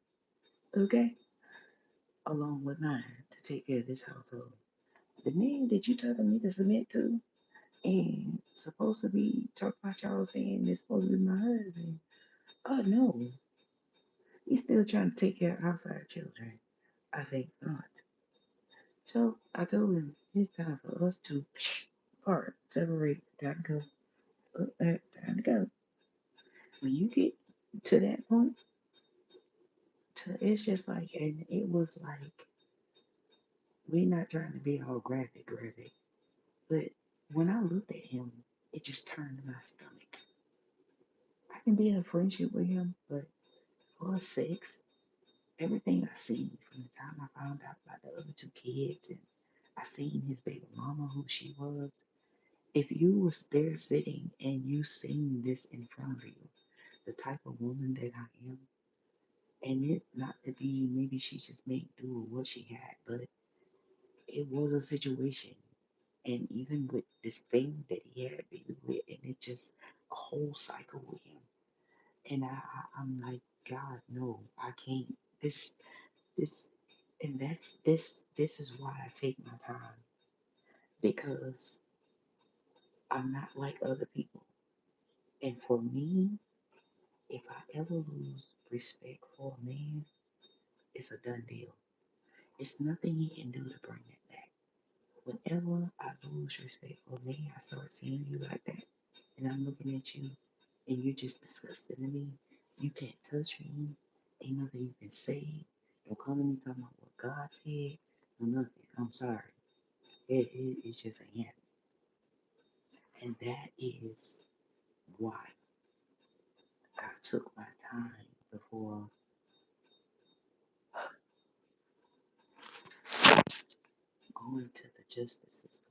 S1: Okay? Along with mine to take care of this household. The man that you telling me to submit to and supposed to be talking about y'all saying this supposed to be my husband. Oh no, he's still trying to take care of outside children. I think not. So I told him it's time for us to part, separate, time to go, time to go. When you get to that point, it's just like, and it was like we're not trying to be all graphic, but when I looked at him, it just turned my stomach. I can be in a friendship with him, but for sex, everything I seen from the time I found out about the other two kids and I seen his baby mama who she was. If you was there sitting and you seen this in front of you, the type of woman that I am, and it not to be maybe she just made do with what she had, but it was a situation. And even with this thing that he had baby with, and it just a whole cycle with him. And I'm like, God, no, I can't. This, and this is why I take my time, because I'm not like other people. And for me, if I ever lose respect for a man, it's a done deal. It's nothing he can do to bring it back. Whenever I lose respect for a man, I start seeing you like that, and I'm looking at you, and you're just disgusting to me. You can't touch me. Ain't nothing you can say. Don't come to me talking about what God said or nothing. I'm sorry. It just ain't happening. And that is why I took my time before going to the justice system.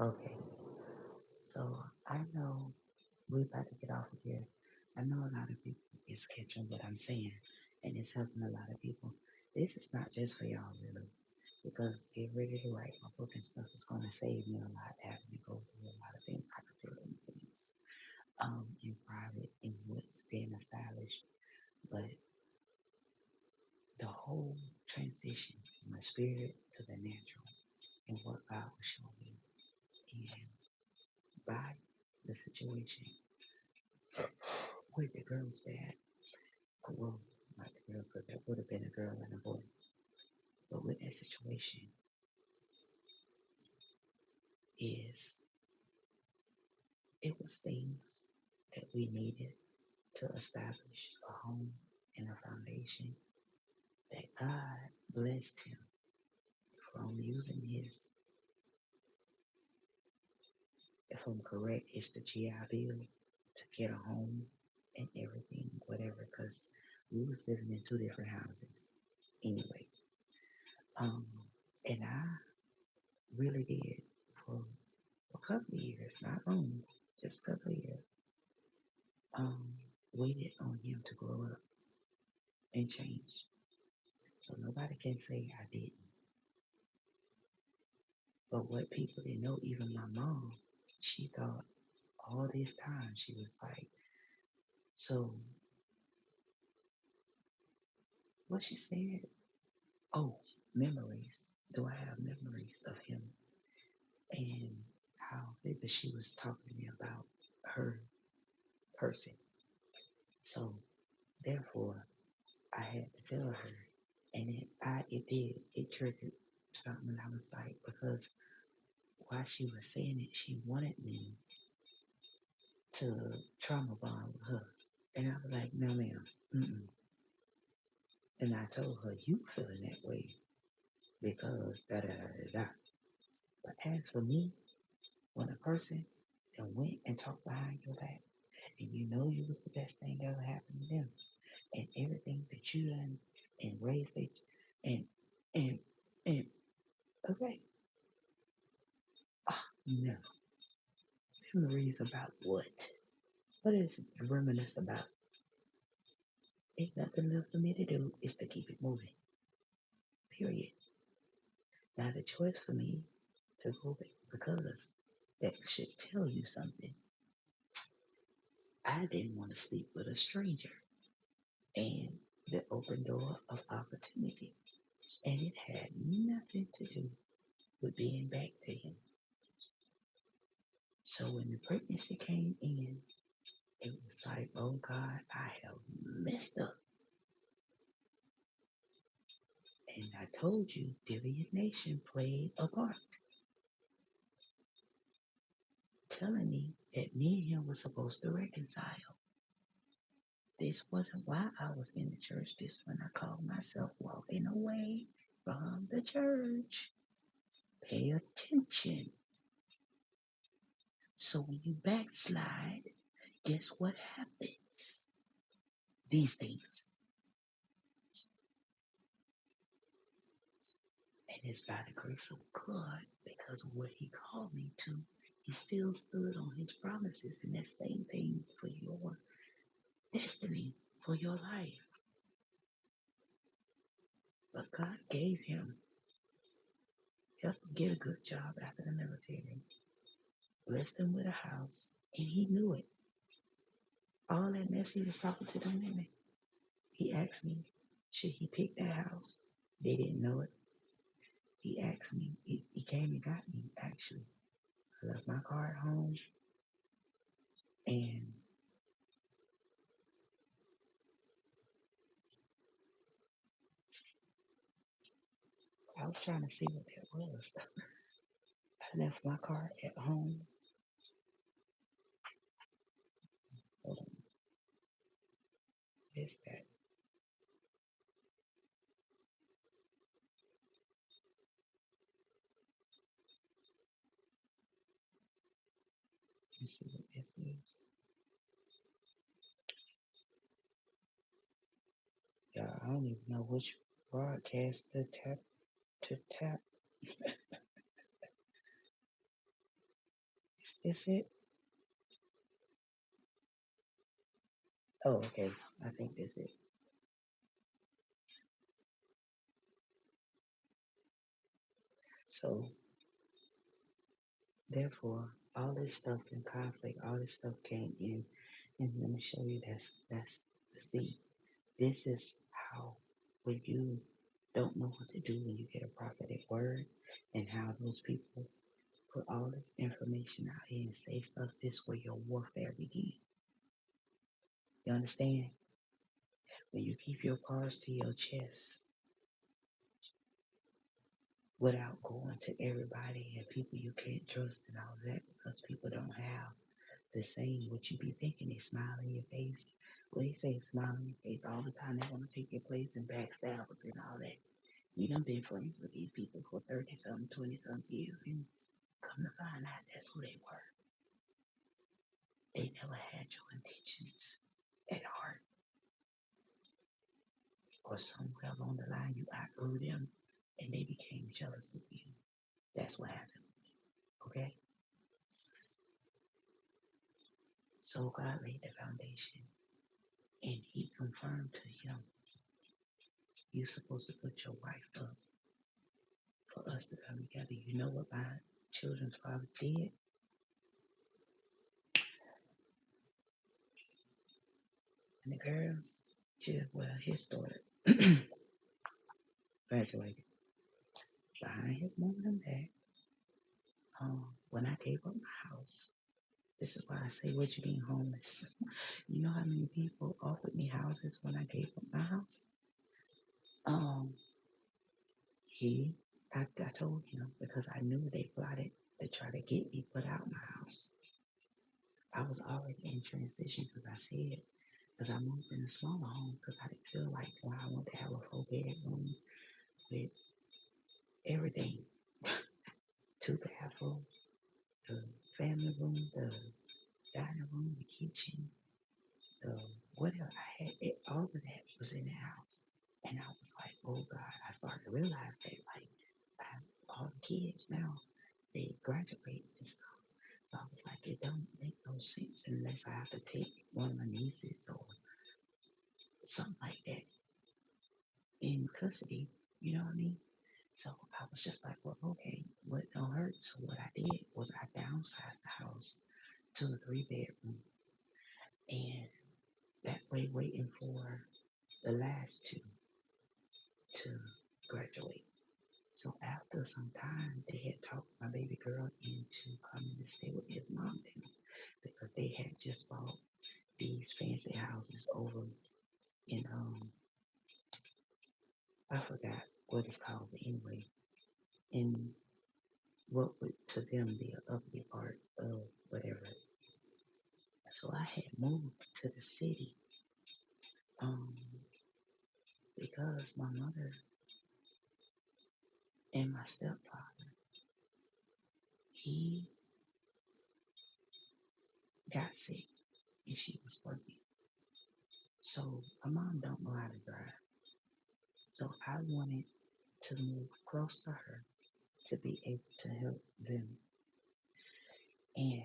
S1: Okay, so I know we're about to get off of here. I know a lot of people is catching what I'm saying, and it's helping a lot of people. This is not just for y'all, really, because get ready to write my book and stuff. It's going to save me a lot having to go through a lot of things. I could feel things in private in what's being established, but the whole transition from the spirit to the natural and what God was showing me, and by the situation with the girl's dad, well, not the girls, but that would have been a girl and a boy. But with that situation is it was things that we needed to establish a home and a foundation that God blessed him from using his, if I'm correct, it's the GI Bill to get a home and everything, whatever, because we was living in two different houses anyway. Um, and I really did for a couple of years, not long, just a couple of years, um, waited on him to grow up and change. So nobody can say I didn't. But what people didn't know, even my mom, she thought all this time, she was like, so what she said, oh, memories. Do I have memories of him? And how maybe she was talking to me about her person. So therefore, I had to tell her, and it triggered something. I was like, because while she was saying it, she wanted me to trauma bond with her, and I was like, no, ma'am, mm-mm. And I told her, you feeling that way because da da da da da. But as for me, when a person then went and talked behind your back, and you know you was the best thing that ever happened to them, and everything that you done and raised it, and and and okay, no memories about what? What is reminisce about? Ain't nothing left for me to do is to keep it moving. Period. Now the choice for me to go back, because that should tell you something. I didn't want to sleep with a stranger, and the open door of opportunity, and it had nothing to do with being back to him. So when the pregnancy came in, it was like, oh God, I have messed up. And I told you, divination played a part, telling me that me and him were supposed to reconcile. This wasn't why I was in the church. This when I called myself walking away from the church. Pay attention. So when you backslide, Guess what happens these days? And it's by the grace of God, because of what he called me to, he still stood on his promises, and that same thing for your destiny, for your life. But God gave him, helped him get a good job after the military, blessed him with a house, and he knew it. All that mess he was talking to them women. He asked me, should he pick that house? They didn't know it. He asked me, he came and got me, actually. I left my car at home, and I was trying to see what that was. I left my car at home. Hold on, it's that. Let's see what this is. Yeah, I don't even know which broadcast to tap. Is this it? Oh, okay. I think this is it. So, therefore, all this stuff in conflict, all this stuff came in, and let me show you that's the seed. This is how, when you don't know what to do when you get a prophetic word, and how those people put all this information out here and say stuff, this way your warfare begins. You understand? When you keep your cards to your chest without going to everybody and people you can't trust and all that, because people don't have the same what you be thinking. They smile in your face. Well, they say smile in your face all the time. They want to take your place and backstab us and all that. We done been friends with these people for 30 something, 20 something years, and come to find out that's who they were. They never had your intentions at heart, or somewhere along the line you outgrew them and they became jealous of you. That's what happened. Okay? So God laid the foundation, and he confirmed to him, you're supposed to put your wife up for us to come together. You know what my children's father did? And the girls, well, his daughter graduated behind his mom and dad. When I gave up my house, this is why I say, what you mean homeless? You know how many people offered me houses when I gave up my house? Um, I told him, because I knew they plotted to try to get me put out my house. I was already in transition, because I said, because I moved in a smaller home, because I didn't feel like, well, I want to have a 4 bedroom with everything, 2 bathroom, the family room, the dining room, the kitchen, the whatever. I had it, all of that was in the house. And I was like, oh God, I started to realize that, like, all the kids now, they graduate and stuff. So I was like, it don't make no sense unless I have to take one of my nieces or something like that in custody. You know what I mean? So I was just like, well, okay, what don't hurt? So what I did was I downsized the house to a 3 bedroom, and that way waiting for the last two to graduate. So after some time, they had talked my baby girl into coming to stay with his mom then, because they had just bought these fancy houses over in I forgot what it's called, but anyway, in what would to them be an ugly part of whatever. So I had moved to the city um because my mother and my stepfather, he got sick and she was working. So my mom don't know how to drive. So I wanted to move close to her to be able to help them and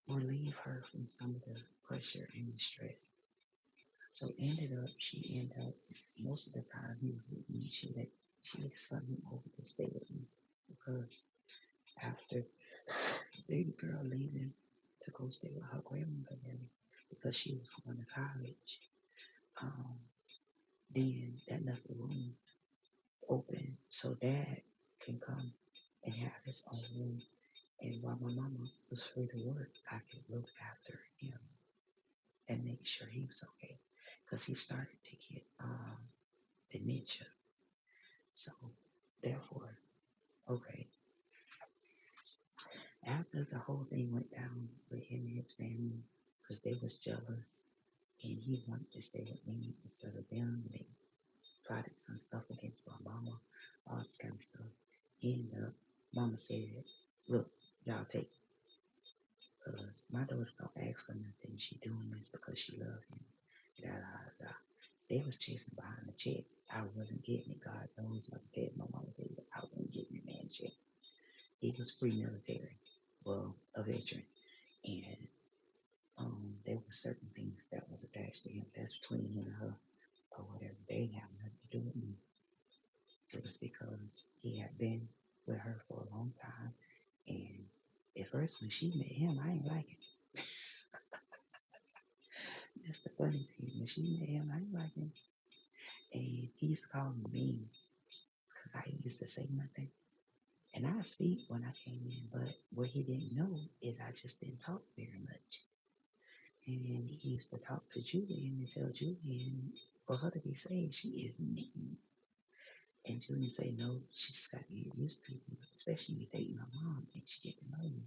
S1: relieve her from some of the pressure and the stress. So she ended up most of the time he was with me. She sent him over to stay with me because after baby girl leaving to go stay with her grandmother then because she was going to college, um, then that left the room open so dad can come and have his own room. And while my mama was free to work, I could look after him and make sure he was okay because he started to get dementia. So therefore, okay, after the whole thing went down with him and his family, because they was jealous and he wanted to stay with me instead of them, and they plotted some stuff against my mama, all this kind of stuff. And mama said, "Look, y'all take, because my daughter don't ask for nothing. She doing this because she love him." Da da da. They was chasing behind the checks. I wasn't getting it. God knows, like I said, my mama said I wasn't getting the man's check. He was pre-military, well, a veteran, and there were certain things that was attached to him. That's between him and her, or whatever. They ain't have nothing to do with me. It was because he had been with her for a long time, and at first when she met him, I ain't like it. That's the funny thing. When she met him, I ain't like him, and he used to call me mean because I used to say nothing. And I speak when I came in, but what he didn't know is I just didn't talk very much. And he used to talk to Julian and tell Julian for her to be saved, she is mean. And Julian say, no, she just got to get used to you, especially you dating my mom and she get to know you.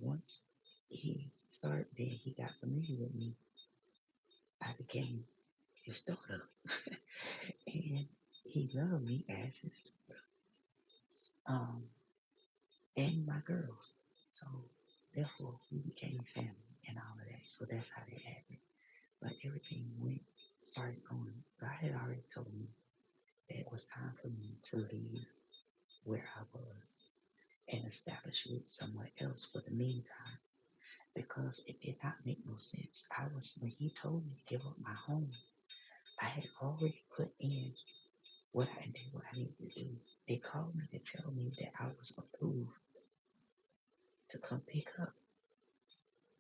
S1: Once he started, then he got familiar with me. I became his daughter. And he loved me as his um and my girls. So therefore we became family and all of that. So that's how that happened. But everything started going. God had already told me that it was time for me to leave where I was and establish roots somewhere else for the meantime because it did not make no sense. When he told me to give up my home, I had already put in what I did, what I needed to do. They called me to tell me that I was approved to come pick up,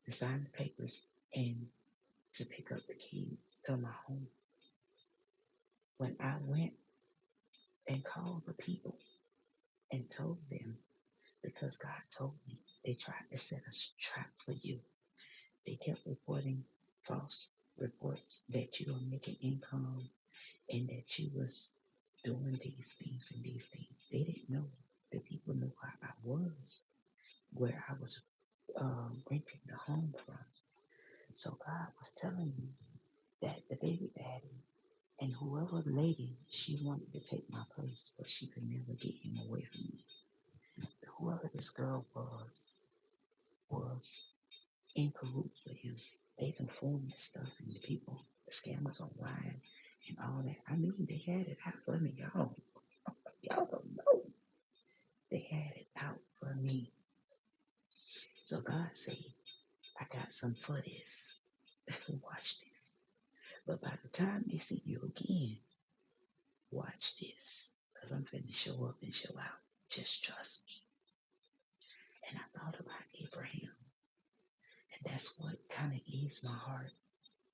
S1: to sign the papers, and to pick up the keys to my home. When I went and called the people and told them, because God told me they tried to set a trap for you. They kept reporting false reports that you were making income and that you was doing these things and these things. They didn't know. The people knew how I was, where I was renting the home from. So God was telling me that the baby daddy and whoever lady, she wanted to take my place, but she could never get him away from me. Whoever this girl was in cahoots with him. They informed this stuff and the people, the scammers online and all that. I mean, they had it out for me, y'all. Y'all don't know. They had it out for me. So God said, I got some for this. Watch this. But by the time they see you again, watch this. Because I'm finna show up and show out. Just trust me. And I thought about Abraham. And that's what kind of eased my heart.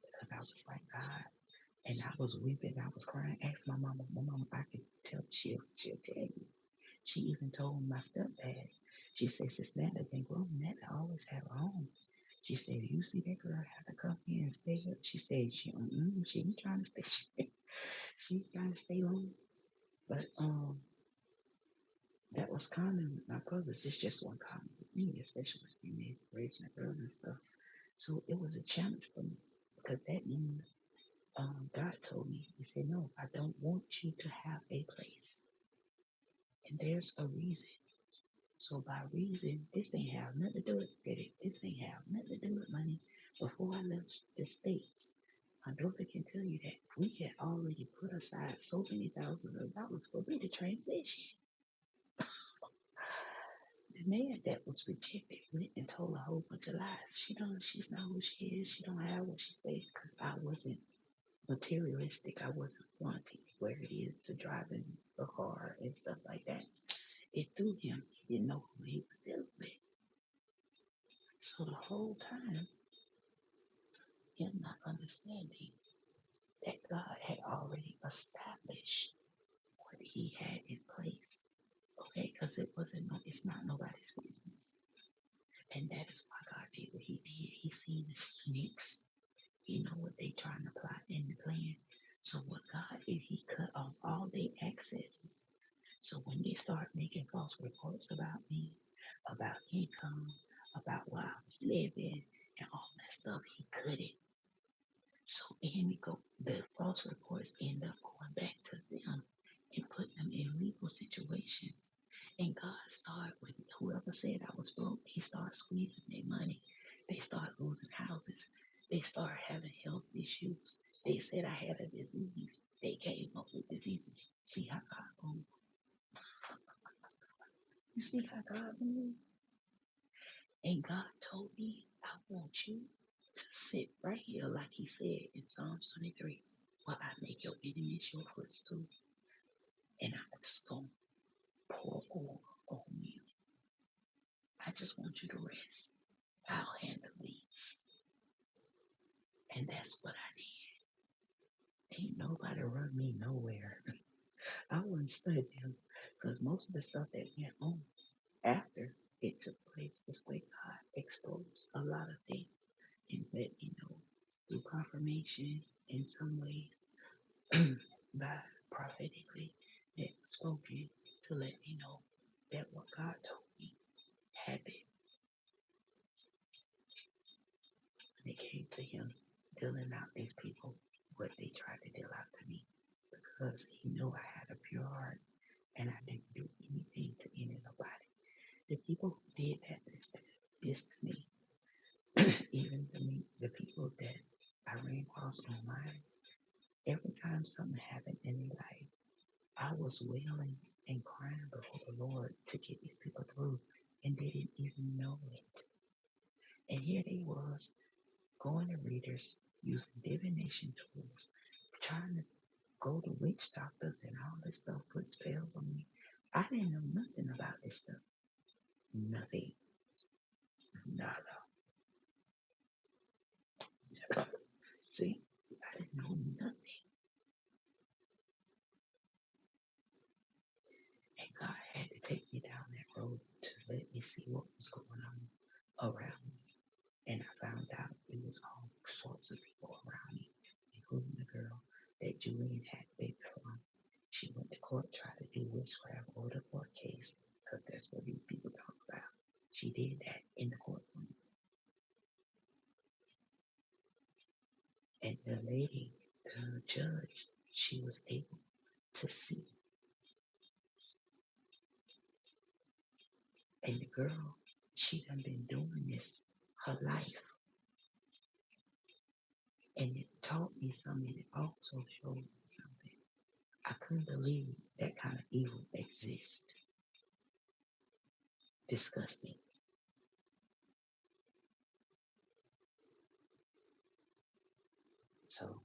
S1: Because I was like, God. And I was weeping. I was crying. Asked my mama. My mama, I could tell. She'll tell you. She even told my stepdad. She said, since Nana been grown, Nana always have a home. She said, you see that girl have to come here and stay here? She said, she ain't trying to stay. She's trying to stay home. But that was common with my brothers. It's just one common with me, especially with females raising a girl and stuff. So it was a challenge for me because that means God told me, he said, no, I don't want you to have a place. And there's a reason. So by reason, this ain't have nothing to do with credit. This ain't have nothing to do with money. I left the States, my daughter can tell you that we had already put aside so many thousands of dollars for me to transition. The man that was rejected went and told a whole bunch of lies. She's not who she is. She don't have what she says because I wasn't materialistic. I wasn't wanting where it is to drive in a car and stuff like that. It threw him. He didn't know who he was dealing with. So the whole time, him not understanding that God had already established what he had in place. Okay, because it's not nobody's business. And that is why God did what he did. He seen the snakes. He know what they trying to plot in the plan. So what God did, he cut off all their accesses. So when they start making false reports about me, about income, about where I was living, and all that stuff, he cut it. So the false reports end up going back to them and putting them in legal situations. And God started with whoever said I was broke, he started squeezing their money. They started losing houses. They started having health issues. They said I had a disease. They came up with diseases. See how God moved. You see how God moved? And God told me, I want you to sit right here, like he said in Psalms 23, where I make your enemies your footstool. And I'm just going to pour oil on you. I just want you to rest. I'll handle these. And that's what I did. Ain't nobody run me nowhere. I wasn't studying because most of the stuff that went on after it took place was where God exposed a lot of things and let me know through confirmation in some ways by prophetically that spoken to let me know that what God told me happened when it came to him dealing out these people what they tried to deal out to me because he knew I had a pure heart and I didn't do anything to any nobody. The people who did this to me, even the people that I ran across online, every time something happened in their life, I was wailing and crying before the Lord to get these people through, and they didn't even know it. And here they was, going to readers, using divination tools, trying to go to witch doctors and all this stuff, put spells on me. I didn't know nothing about this stuff. Nothing. Nada. See, I didn't know nothing. And God had to take me down that road to let me see what was going on around me. And I found out it was all sorts of people around me, including the girl that Julian had baby from. She went to court, tried to do witchcraft or the court case, because that's what these people talk about. She did that in the courtroom. And the lady, the judge, she was able to see. And the girl, she done been doing this her life. And it taught me something. It also showed me something. I couldn't believe that kind of evil exists. Disgusting. So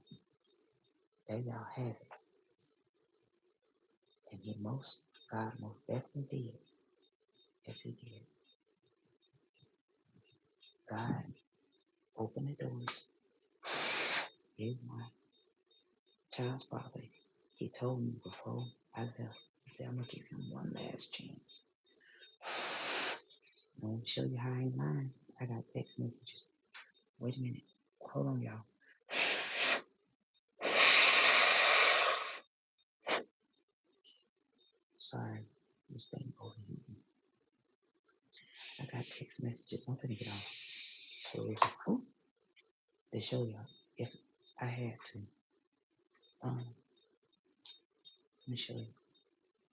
S1: there y'all have it. And God most definitely did. Yes, he did. God opened the doors. Here's my child's father. He told me before I left, he said, I'm going to give him one last chance. I'm going to show you how I ain't lying. I got text messages. Wait a minute. Hold on, y'all. Sorry, this thing overheating. I got text messages. I'm gonna get off. So to show y'all if I had to. Let me show you.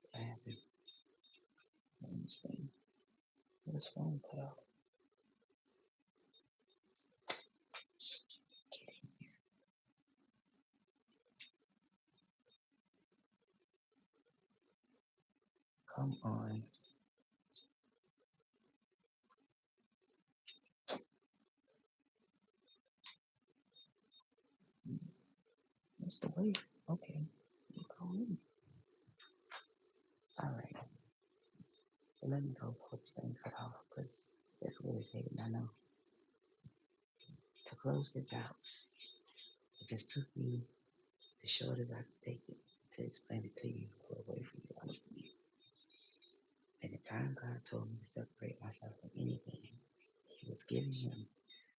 S1: If I had to. On this thing. This phone cut off. Come on. That's the way. Okay. You go in. All right. So let me go put this thing cut off because that's what it's heading. I know. To close this out, it just took me the shortest I could take it to explain it to you, put away from you, honestly. And the time God told me to separate myself from anything, He was giving him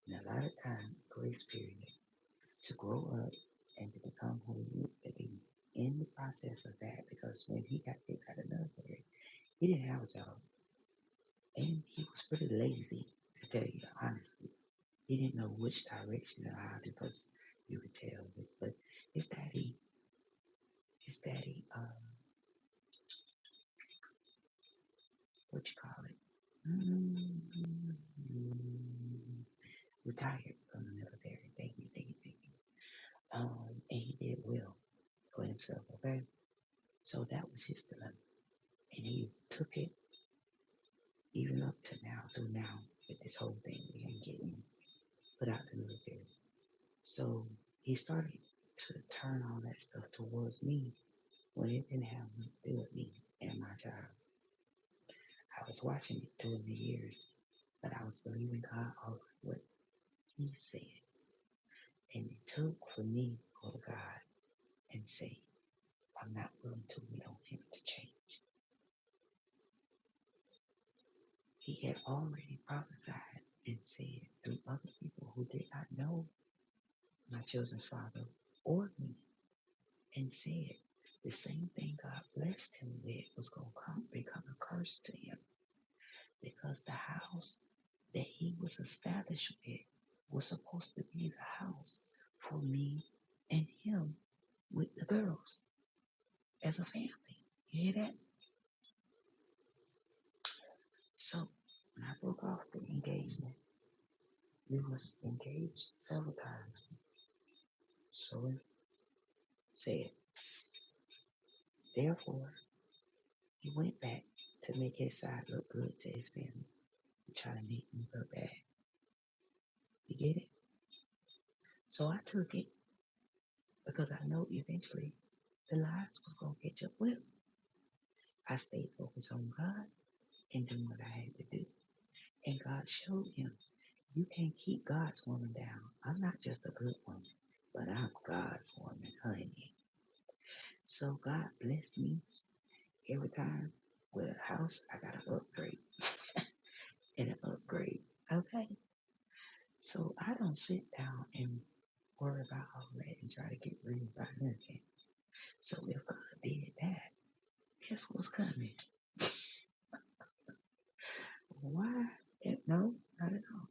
S1: a lot of time, grace period, to grow up and to become who he needs to be. In the process of that, because when he got kicked out of the military, he didn't have a job. And he was pretty lazy, to tell you honestly. He didn't know which direction to ride because you could tell. But his daddy, his daddy, what you call it? Mm, Retired from the military. Thank you. And he did well for himself, okay? So that was his dilemma. And he took it even up to now, through now, with this whole thing we ain't getting put out the military. So he started to turn all that stuff towards me when it didn't have nothing to do with me and my job. I was watching it through the years, but I was believing God over what He said. And it took for me to go to God and say, I'm not willing to wait on Him to change. He had already prophesied and said through other people who did not know my children's father or me, and said the same thing God blessed him with was going to become a curse to him, because the house that he was established with was supposed to be the house for me and him with the girls as a family. You hear that? So when I broke off the engagement, we was engaged several times. So it said, therefore, he went back to make his side look good to his family and try to make me look bad. You get it? So I took it because I know eventually the lies was going to catch up with him. I stayed focused on God and doing what I had to do. And God showed him, you can't keep God's woman down. I'm not just a good woman, but I'm God's woman, honey. So God blessed me every time with a house. I got an upgrade and an upgrade. Okay. So I don't sit down and worry about all that and try to get rid of nothing. So if God did that, guess what's coming? Why? No, not at all.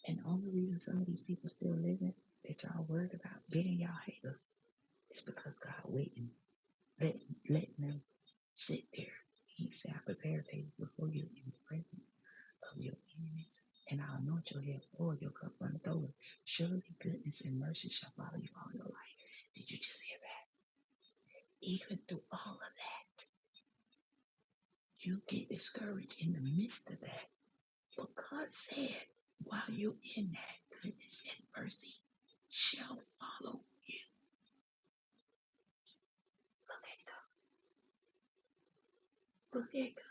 S1: And the only reason some of these people still living that y'all worried about getting y'all haters is because God waiting, letting them sit there. He said, I prepare a table before you in the presence of your enemies, and I'll anoint your head for your cup runneth over. Surely goodness and mercy shall follow you all your life. Did you just hear that? Even through all of that, you get discouraged in the midst of that. But God said, while you're in that, goodness and mercy shall follow you. Look at God. Look at God.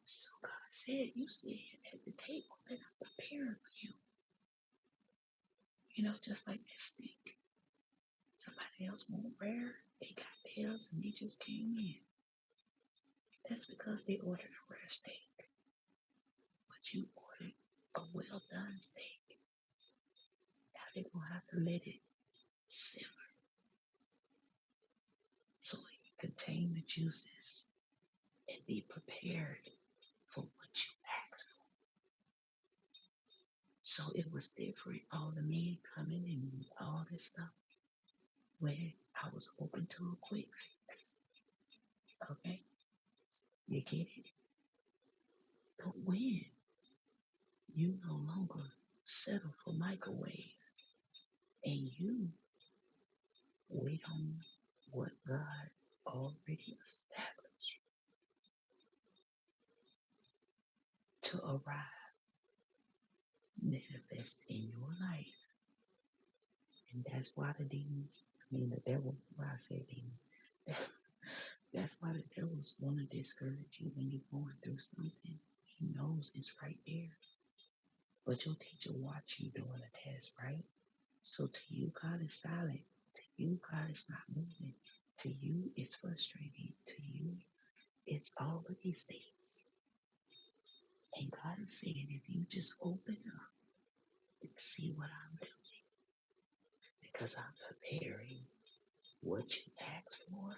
S1: So God said, you sit at the table that I'm preparing for you. You know, just like that steak. Somebody else won't rare. They got theirs and they just came in. That's because they ordered a rare steak. But you ordered a well done steak. Now they're going to have to let it simmer so it can contain the juices and be prepared for what you asked for. So it was different. All the men coming and all this stuff. Where I was open to a quick fix. Okay? You get it? But when you no longer settle for microwave and you wait on what God already established to arrive, manifest in your life. And that's why the demons, the devil, why I say demon, that's why the devils want to discourage you when you're going through something. He knows it's right there. But your teacher watch you doing a test, right? So to you, God is silent. To you, God is not moving. To you, it's frustrating. To you, it's all of these things. And God is saying, if you just open up and see what I'm doing, because I'm preparing what you asked for,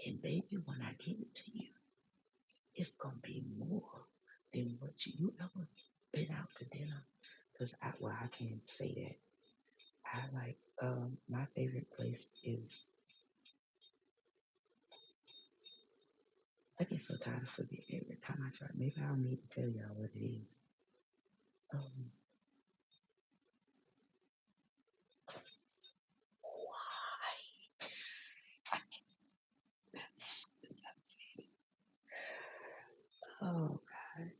S1: and baby, when I give it to you, it's gonna be more than what you ever been out to dinner. Because I can't say that. I like my favorite place is. I get so tired of forget every time I try. Maybe I don't need to tell y'all what it is. Um, why? Oh God,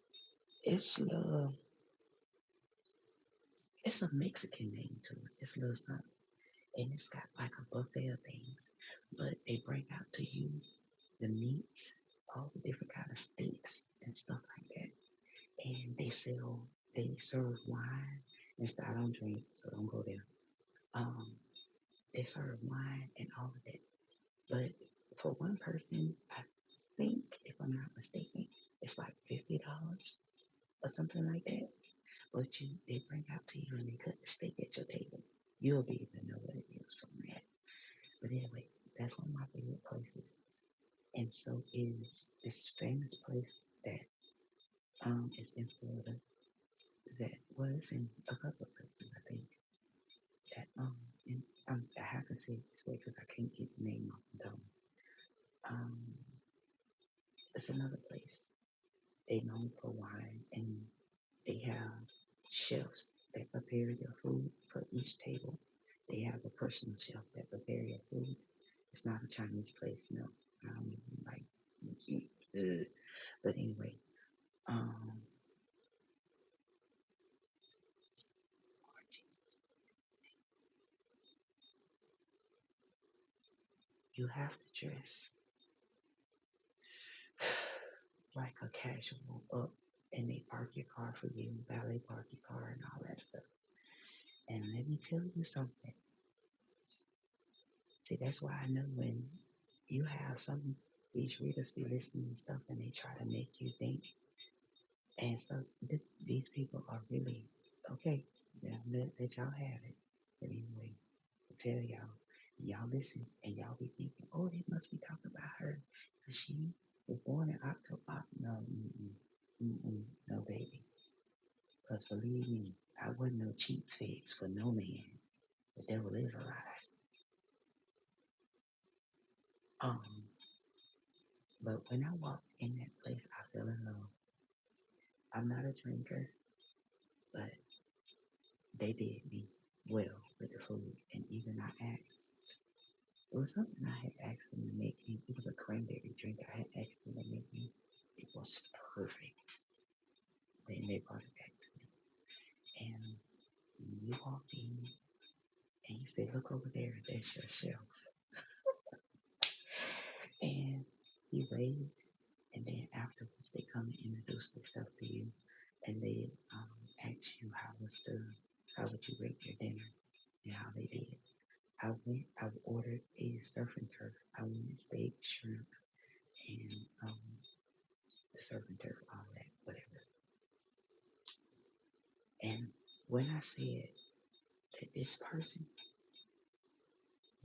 S1: it's little. It's a Mexican name to it. It's a little something, and it's got like a buffet of things, but they bring out to you the meats, all the different kind of steaks and stuff like that, and they serve wine. And stuff. I don't drink, so don't go there. Um, they serve wine and all of that. But for one person, I think, if I'm not mistaken, it's like $50 or something like that. But they bring out to you and they cut the steak at your table. You'll be able to know what it is from that. But anyway, that's one of my favorite places. And so is this famous place that is in Florida that was in a couple of places, I think. That and I have to say it this way because I can't get the name off the dome. Um, it's another place. They known for wine and they have chefs that prepare your food for each table. They have a personal chef that prepare your food. It's not a Chinese place, no. I don't even like. But anyway, um, you have to dress like a casual up, and they park your car for you, valet park your car, and all that stuff. And let me tell you something. See, that's why I know when you have some these readers be listening and stuff, and they try to make you think and stuff. These people are really okay. Yeah, let y'all have it. But anyway, I tell y'all listen, and y'all be thinking, oh, they must be talking about her because she was born in October. No, no, baby. Because believe me, I wasn't no cheap fix for no man. The devil is a lie. Um, but when I walked in that place, I fell in love. I'm not a drinker, but they did me well with the food. And even I asked, it was something I had asked them to make me. It was a cranberry drink I had asked them to make me. It was perfect. Then they brought it back to me. And we walked in and he said, look over there, that's your shelf. And he waved. And then afterwards, they come and introduce themselves to you, and they ask you how would you rate your dinner, and how they did. I ordered a surf and turf. I wanted steak, shrimp, and the surf and turf, all that, whatever. And when I said that this person,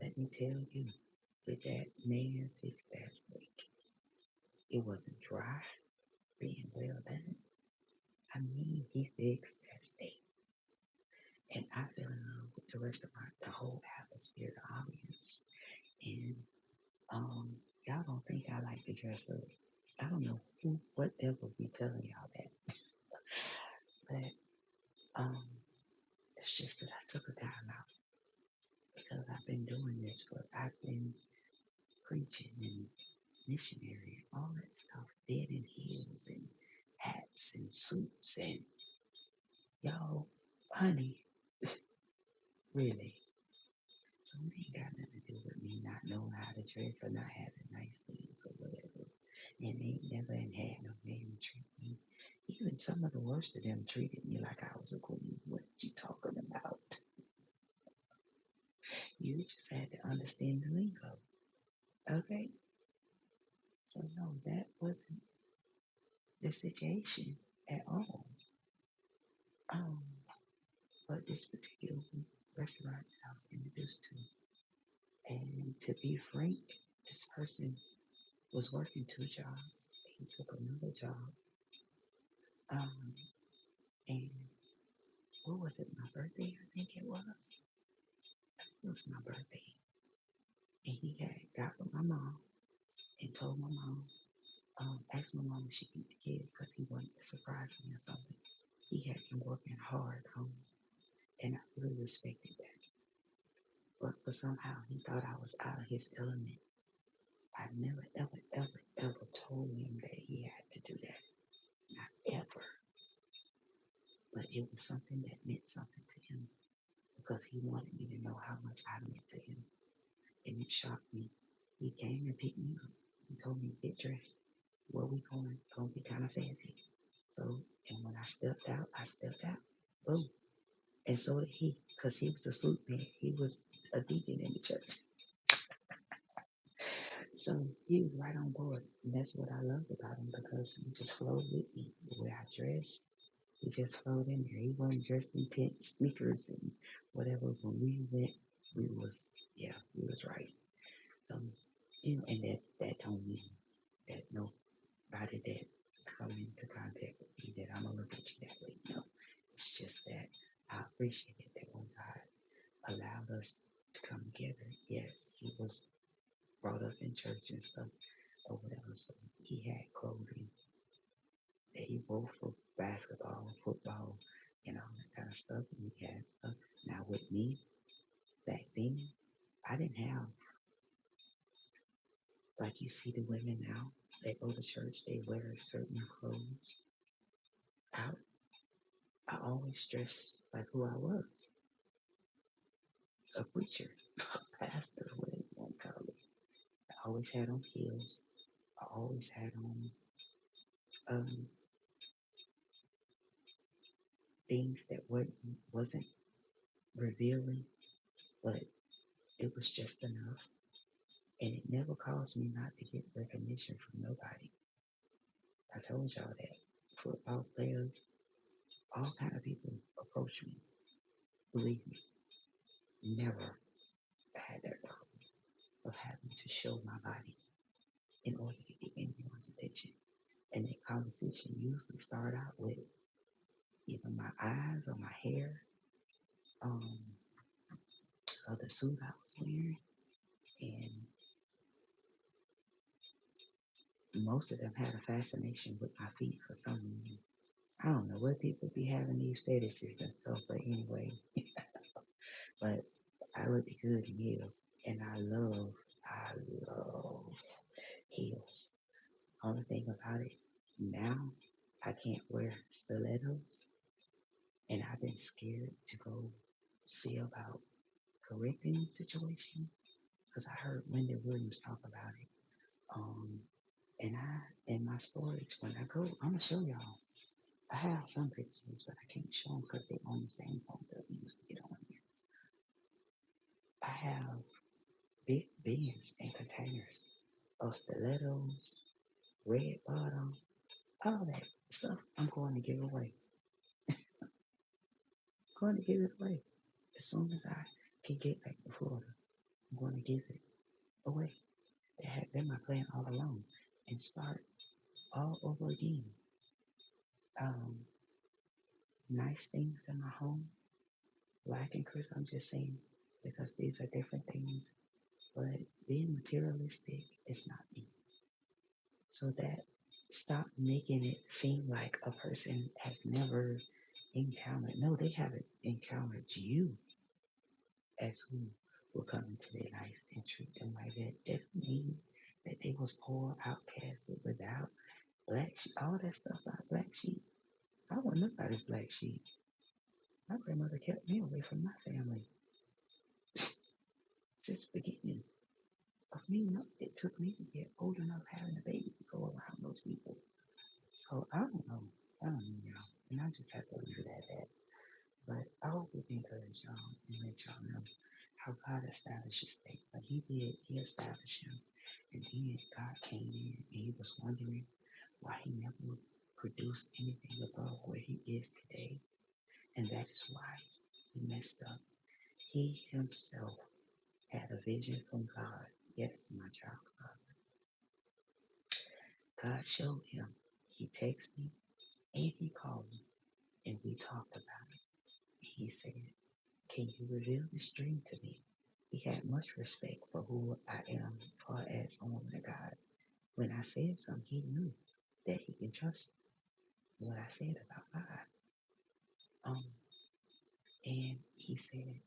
S1: let me tell you, that that man fixed that steak. It wasn't dry, being well done. I mean, he fixed that steak. And I fell in love with the restaurant, the whole atmosphere, the audience. And y'all don't think I like to dress up. I don't know what devil be telling y'all that. But it's just that I took a time out because I've been doing this for, I've been missionary, all that stuff, dead in heels and hats and suits and y'all, honey, really. So it ain't got nothing to do with me not knowing how to dress or not having nice things or whatever. And they ain't never had no man to treat me. Even some of the worst of them treated me like I was a queen. What you talking about? You just had to understand the lingo. Okay? So no, that wasn't the situation at all. Um, but this particular restaurant that I was introduced to, and to be frank, this person was working two jobs. He took another job. Um, and what was it? My birthday, I think it was. It was my birthday, and he had got with my mom and told my mom, asked my mom if she could eat the kids because he wanted to surprise me or something. He had been working hard and I really respected that. But somehow he thought I was out of his element. I never, ever, ever, ever told him that he had to do that. Not ever. But it was something that meant something to him because he wanted me to know how much I meant to him. And it shocked me. He came and picked me up. He told me to get dressed. Where we going? Gonna be kind of fancy. So, and when I stepped out, I stepped out. Boom. And so did he, because he was a sleep man. He was a deacon in the church. So he was right on board. And that's what I loved about him because he just flowed with me. The way I dressed, he just flowed in there. He wasn't dressed in tent sneakers and whatever. When we went, we was right. So, and that told me that nobody that come into contact with me that I'm gonna look at you that way. No, it's just that I appreciated that when God allowed us to come together. Yes, he was brought up in church and stuff or whatever, so he had clothing that he wore for basketball, football, and all that kind of stuff. And he had stuff. Now with me back then, I didn't have like you see the women now. They go to church, they wear certain clothes. I I always dressed like who I was, a preacher, a pastor, whatever you want to call it. I always had on heels. I always had on um, things that wasn't revealing, but it was just enough. And it never caused me not to get recognition from nobody. I told y'all that. Football players, all kind of people approach me. Believe me, never had that problem of having to show my body in order to get anyone's attention. And that conversation usually start out with either my eyes or my hair, um, or the suit I was wearing. And most of them had a fascination with my feet for some reason. I don't know what people be having these fetishes and stuff, but anyway, but I look good in heels, and I love heels. Only thing about it, now I can't wear stilettos, and I've been scared to go see about correcting the situation because I heard Wendy Williams talk about it. Um, and in my storage when I go, I'm gonna show y'all. I have some pictures, but I can't show them because they on the same phone that we used to get on here. I have big bins and containers of stilettos, red bottom, all that stuff. I'm going to give away. I'm going to give it away as soon as I can get back to Florida. I'm going to give it away. That had been my plan all along, and start all over again. Um, nice things in my home, Black and Chris. I'm just saying because these are different things, but being materialistic is not me. So that stop making it seem like a person has never encountered. No, they haven't encountered you as who will come into their life and treat them like that. That don't mean that they was poor, outcasted, without black sheep, all that stuff about black sheep. I wasn't nobody's black sheep. My grandmother kept me away from my family since the beginning of me. It took me to get old enough having a baby to go around those people. So I don't know. I don't know, y'all. And I just have to leave it at that. But I hope it encourage y'all and let y'all know how God establishes things. But he did, he established him. And then God came in and he was wondering why he never produced anything above where he is today. And that is why he messed up. He himself had a vision from God. Yes, my child. God showed him. He texted me and he called me and we talked about it. He said, "Can you reveal this dream to me?" He had much respect for who I am as far as a woman of God. When I said something, he knew that he can trust what I said about God. Um, and he said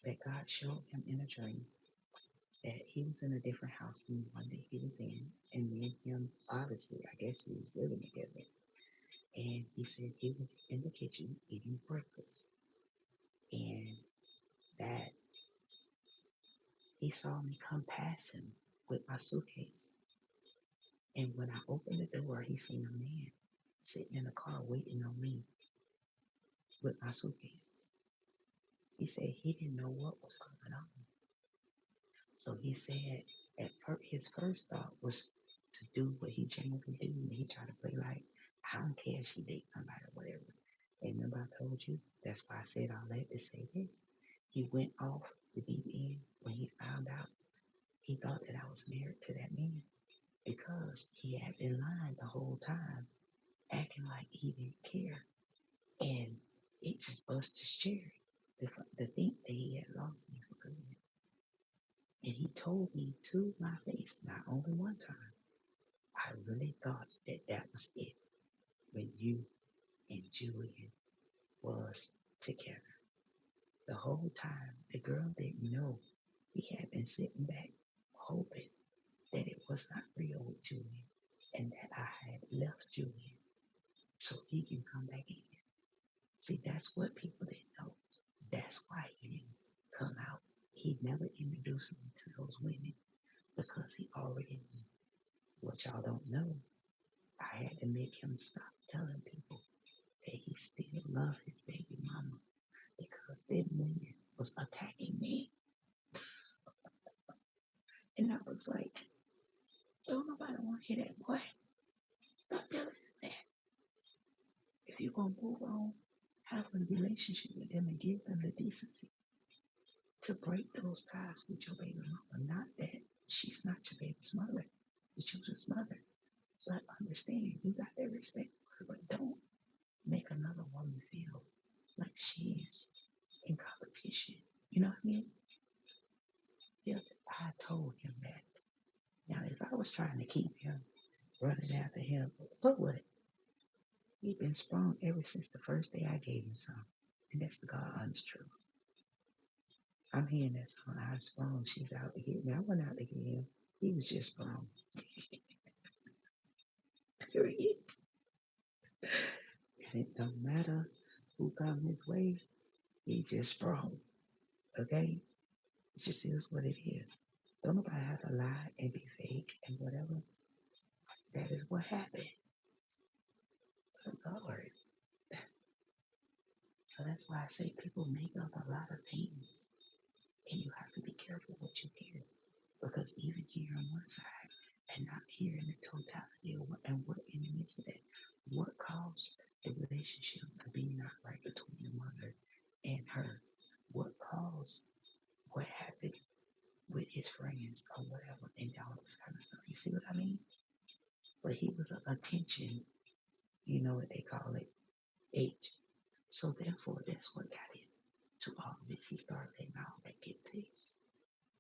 S1: that God showed him in a dream that he was in a different house than the one that he was in. And me and him, obviously, I guess we was living together. And he said he was in the kitchen eating breakfast. And that he saw me come past him with my suitcase. And when I opened the door, he seen a man sitting in the car waiting on me with my suitcases. He said he didn't know what was going on. So he said his first thought was to do what he generally do. And he tried to play like, I don't care if she dates somebody or whatever. And remember I told you, that's why I said all that to say this. He went off the deep end when he found out. He thought that I was married to that man because he had been lying the whole time, acting like he didn't care. And it just busted his cherry to think that he had lost me for good. And he told me to my face, not only one time, I really thought that that was it when you and Julian was together. The whole time, the girl didn't know. He had been sitting back hoping that it was not real with Julian and that I had left Julian so he can come back in. See, that's what people didn't know. That's why he didn't come out. He never introduced me to those women because he already knew. What y'all don't know, I had to make him stop telling people that he still loved his baby mama because them women was attacking me. And I was like, don't nobody want to hear that, boy. Stop telling them that. If you're going to move on, have a relationship with them and give them the decency to break those ties with your baby mama. Not that she's not your baby's mother, your children's mother. But understand, you got that respect for her, but don't make another woman feel like she's in competition. You know what I mean? Yeah, I told him that. Now, if I was trying to keep him running after him, what would it? He'd been sprung ever since the first day I gave him some. And that's the God honest truth. I'm hearing that song, I'm sprung, she's out to get me. I went out to get him. He was just sprung. Period. And it don't matter who come his way, he just sprung. Okay? It just is what it is. Don't nobody have to lie and be fake and whatever. That is what happened. Good Lord. So that's why I say people make up a lot of things. And you have to be careful what you hear. Because even here on one side and not hearing the totality of what and what in the midst of that, what caused the relationship to be not right between your mother and her? What caused what happened with his friends or whatever and all this kind of stuff. You see what I mean? But he was an attention, you know what they call it, H. So therefore, that's what got him to all of this. He started letting all that get to this.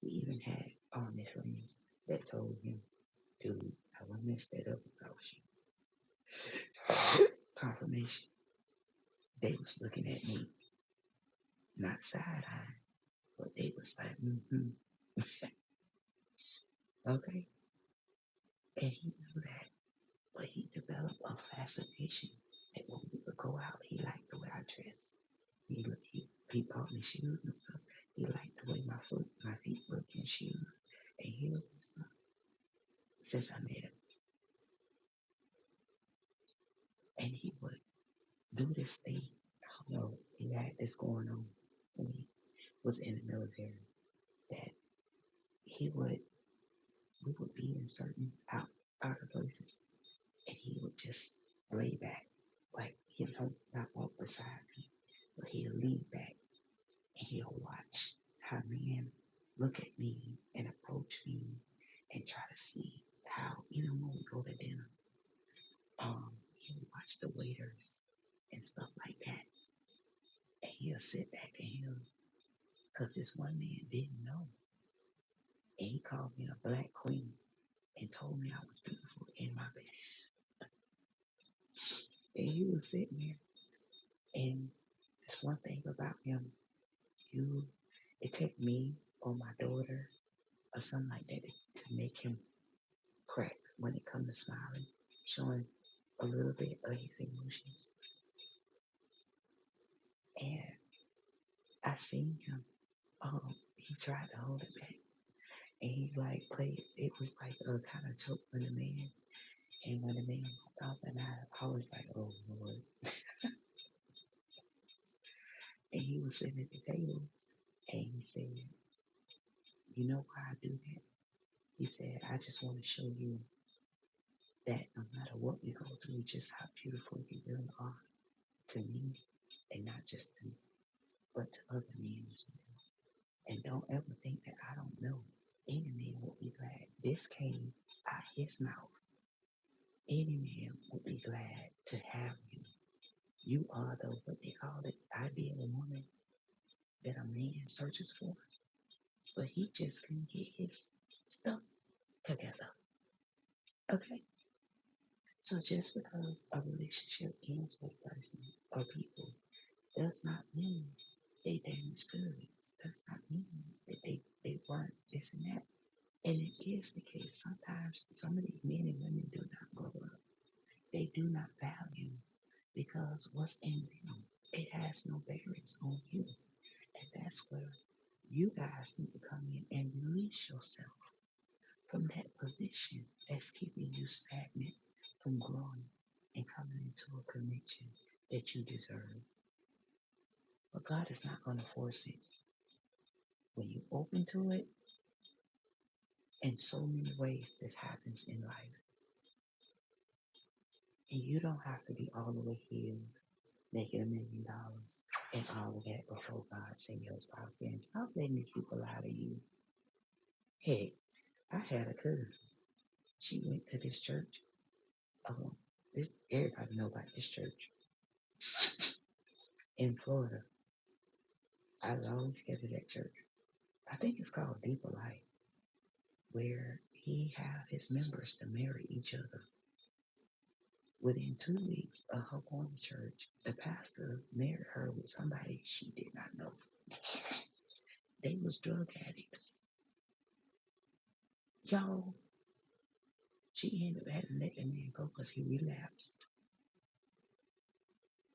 S1: We even had army friends that told him, dude, I would mess that up if I was you. Confirmation. They was looking at me, not side-eye, but they was like, mm-hmm. Okay. And he knew that, but he developed a fascination that when we would go out, he liked the way I dressed. He bought me shoes and stuff. He liked the way my feet look in shoes and heels and stuff. Since I met him, and he would do this thing. I don't know. He had this going on when he was in the military. That he would we would be in certain outer places, and he would just lay back, like he'll not walk beside me, but he'll lean back and he'll watch how men look at me and approach me and try to see how, even when we go to dinner, he'll watch the waiters and stuff like that. And he'll sit back and because this one man didn't know. And he called me a black queen and told me I was beautiful in my bed. And he was sitting there. And there's one thing about him, you, it take me or my daughter or something like that to make him crack when it comes to smiling, showing a little bit of his emotions. And I seen him. He tried to hold it back, and he like played. It was like a kind of joke with the man. And when the man walked off, and I was like, oh Lord. And he was sitting at the table, and he said, "You know why I do that?" He said, "I just want to show you that no matter what we go through, just how beautiful you really are to me, and not just to me, but to other men as well. And don't ever think that I don't know. Any man will be glad." This came out his mouth. Any man would be glad to have you. You are the, what they call it, ideal woman that a man searches for, but he just couldn't get his stuff together. Okay? So just because a relationship ends with a person or people does not mean they damaged goods. Does not mean that they weren't this and that. And it is the case. Sometimes some of these men and women do not grow up. They do not value because what's in them, it has no bearings on you. And that's where you guys need to come in and release yourself from that position that's keeping you stagnant from growing and coming into a connection that you deserve. But God is not going to force it. When you open to it, in so many ways this happens in life. And you don't have to be all the way healed, making $1 million and all of that before God send your spouse in. Stop letting these people lie to you. Heck, I had a cousin. She went to this church. This everybody know about this church in Florida. I was always scared of that church. I think it's called Deeper Life, where he have his members to marry each other. Within 2 weeks of her going to church, the pastor married her with somebody she did not know. They was drug addicts. Y'all, she ended up having to let the man go because he relapsed.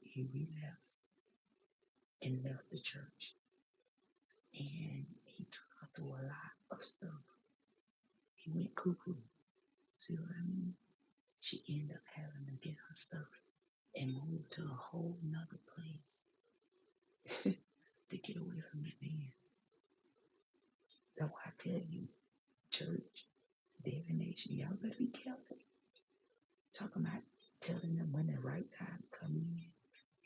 S1: He relapsed and left the church. And he took her through a lot of stuff. He went cuckoo. See what I mean? She ended up having to get her stuff and move to a whole nother place to get away from that man. That's why I tell you, church, divination, y'all better be careful. Talking about telling them when the right time to come in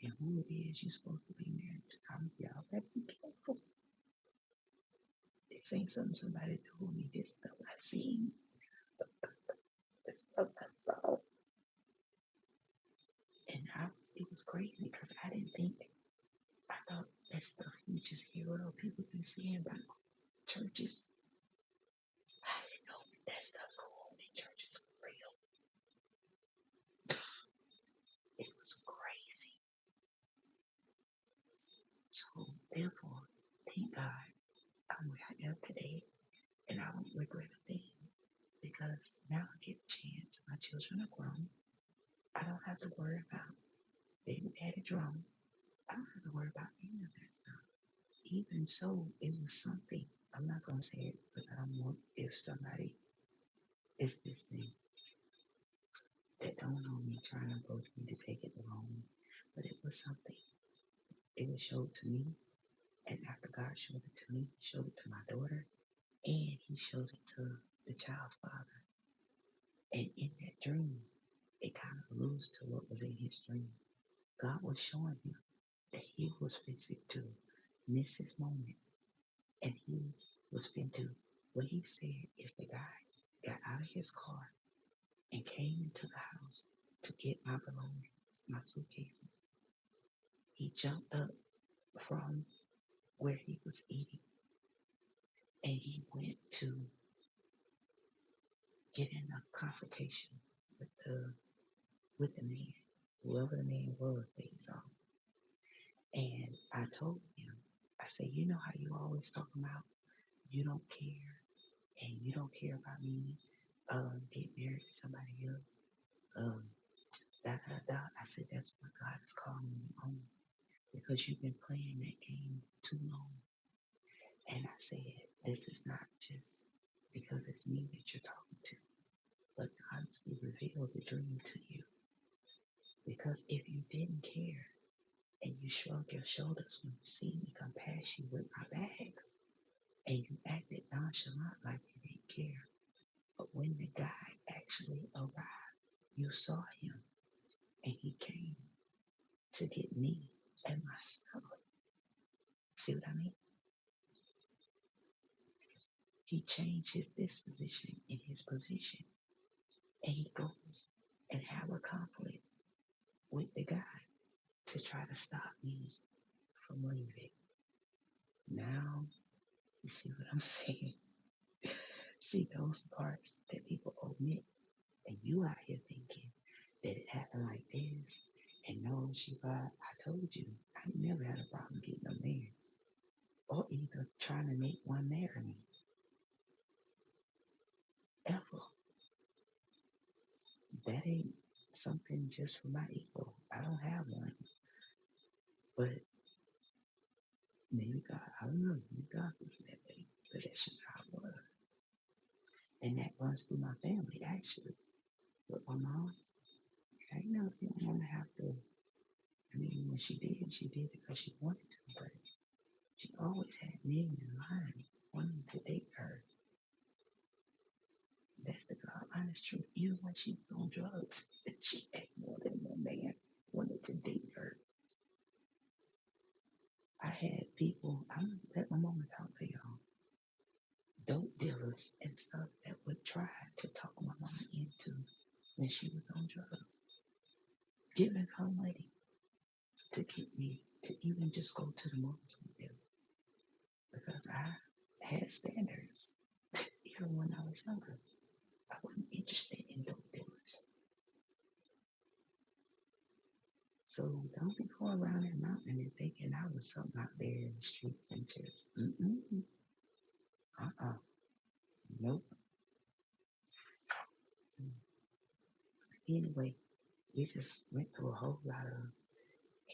S1: and who it is you're supposed to be married to. Y'all better be careful. This ain't something somebody told me. This stuff I seen. This stuff I saw. And it was crazy because I didn't think, I thought that stuff you just hear other people been saying about churches. I didn't know that stuff go on in churches for real. It was crazy. So therefore, thank God I'm where I am today, and I don't regret a thing because now I get a chance. My children are grown. I don't have to worry about baby daddy drama. I don't have to worry about any of that stuff. Even so, it was something. I'm not gonna say it because I don't want if somebody is listening that don't know me trying to approach me to take it the wrong way. But it was something. It was showed to me, and after God showed it to me, He showed it to my daughter, and He showed it to the child's father. And in that dream, it kind of alludes to what was in his dream. God was showing him that he was fixing to miss his moment, and he was fin to. What he said is the guy got out of his car and came into the house to get my belongings, my suitcases. He jumped up from where he was eating and he went to get in a confrontation with the man, whoever the man was that he saw. And I told him, I said, you know how you always talk about you don't care and you don't care about me getting married to somebody else. Um, da da da. I said that's what God is calling me on because you've been playing that game too long. And I said, this is not just because it's me that you're talking to, but God honestly revealed the dream to you. Because if you didn't care and you shrug your shoulders when you see me come past you with my bags, and you acted nonchalant like you didn't care, but when the guy actually arrived, you saw him and he came to get me and my stuff. See what I mean? He changed his disposition in his position and he goes and have a conflict with the guy to try to stop me from leaving. Now, you see what I'm saying? See those parts that people omit, and you out here thinking that it happened like this. And no, Shiva, I told you, I never had a problem getting a man, or either trying to make one marry me, ever. That ain't something just for my ego. I don't have one, but maybe God, I don't know, maybe God was that way, but that's just how it was. And that runs through my family, actually. With my mom, I ain't never seen my mom have to, I mean, when she did it because she wanted to, but she always had men in line wanting to date her. That's the God honest truth. Even when she was on drugs, she had more than one man wanted to date her. I had people, I'm gonna let my mama talk to y'all, dope dealers and stuff that would try to talk my mama into when she was on drugs, giving her money to get me to even just go to the movies with them because I had standards even when I was younger. I wasn't interested in dope dealers. So don't be going around that mountain and thinking I was something out there in the streets and just, nope. So anyway, we just went through a whole lot of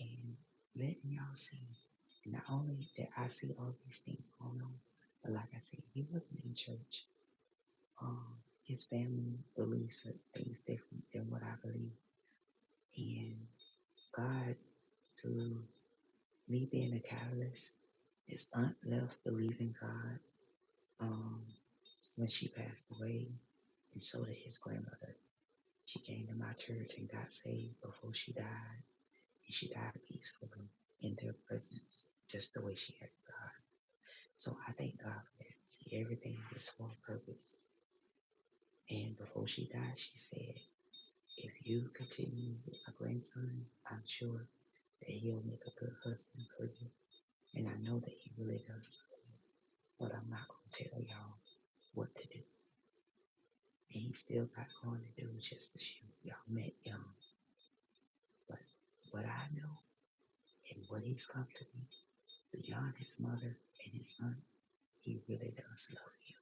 S1: and letting y'all see. Not only that I see all these things going on, but like I said, he wasn't in church. His family believes certain things different than what I believe. And God, through me being a catalyst, his aunt left believing God um, when she passed away, and so did his grandmother. She came to my church and got saved before she died, and she died peacefully in their presence, just the way she had God. So I thank God for that. See, everything is for a purpose. And before she died, she said, if you continue with my grandson, I'm sure that he'll make a good husband for you. And I know that he really does love you. But I'm not going to tell y'all what to do. And he still got going to do just as y'all met young. But what I know and what he's come to me, beyond his mother and his aunt, he really does love you.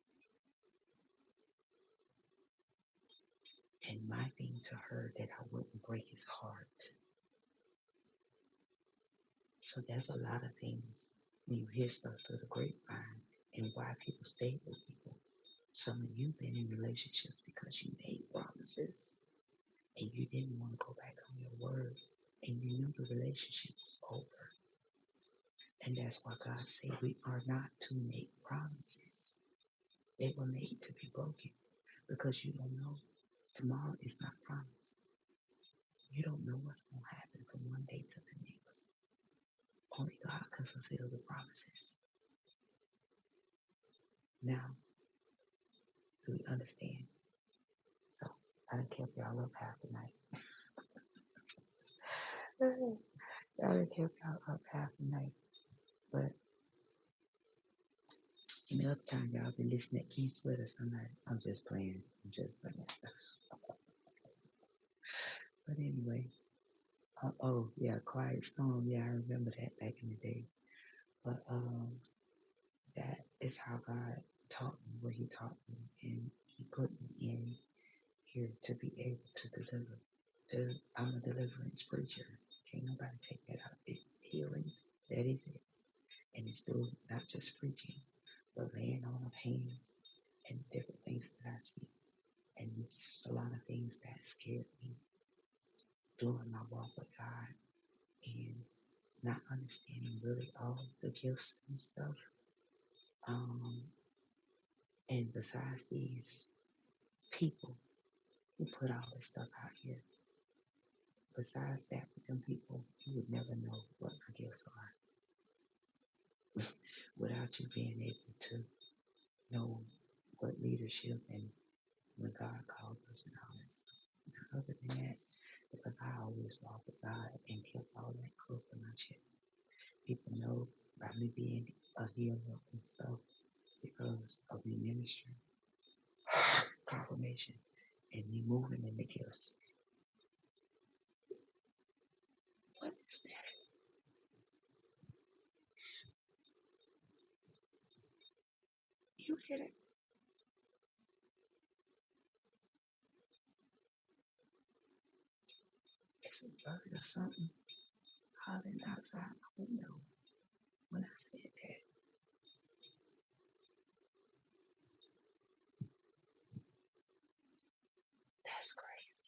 S1: And my thing to her that I wouldn't break his heart. So there's a lot of things when you hear stuff through the grapevine and why people stay with people. Some of you been in relationships because you made promises and you didn't want to go back on your word and you knew the relationship was over. And that's why God said we are not to make promises. They were made to be broken because you don't know. Tomorrow is not promised. You don't know what's going to happen from one day to the next. Only God can fulfill the promises. Now, do we understand? So, I done kept y'all up half the night. I done kept y'all up half the night. But any other time y'all been listening to Keith Sweater, I'm just playing. I'm just playing. But anyway, oh yeah, Quiet Storm. Yeah, I remember that back in the day. But that is how God taught me what He taught me, and He put me in here to be able to deliver. I'm a deliverance preacher. Can't nobody take that out. It's healing. That is it. And it's through not just preaching, but laying on of hands and different things that I see. And it's just a lot of things that scared me during my walk with God and not understanding really all the gifts and stuff. Um, and besides these people who put all this stuff out here, besides that, with them people, you would never know what the gifts are without you being able to know what leadership and when God called us and all that stuff. Now, other than that, because I always walk with God and kept all that close to my chest. People know about me being a healer and stuff because of me ministry, confirmation, and me moving in the gifts. What is that? You hear that? It's a bird or something hollering outside my window when I said that. That's crazy.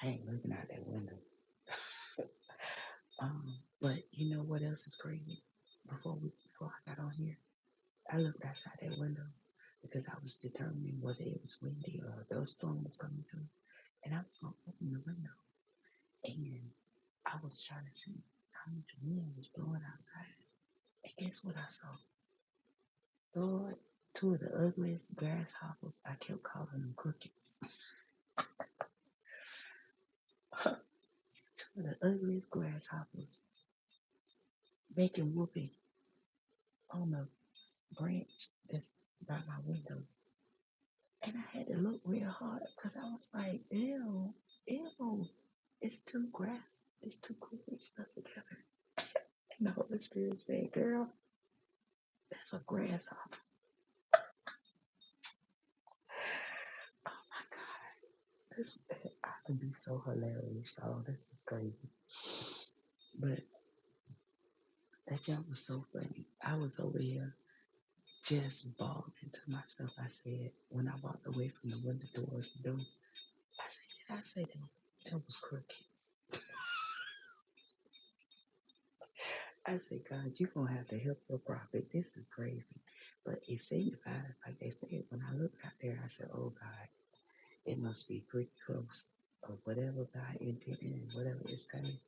S1: I ain't looking out that window. But you know what else is crazy? Before I got on here, I looked outside that window because I was determining whether it was windy or a dust storm was coming through. And I was gonna open the window and I was trying to see how much wind was blowing outside. And guess what I saw? Lord, two of the ugliest grasshoppers. I kept calling them crickets. Two of the ugliest grasshoppers making whooping on a branch that's by my window. And I had to look real hard because I was like, ew, ew. It's two crickets stuck together. And the Holy Spirit said, girl, that's a grasshopper. Oh my God. This I can be so hilarious, y'all. This is crazy. But that jump was so funny. I was over here just bawling to myself. I said, when I walked away from the window towards the door, I said that was crickets. I said, God, you're going to have to help your prophet. This is crazy. But it signifies, like they said, when I looked out there, I said, oh God, it must be pretty close or whatever God intended and whatever it's saying,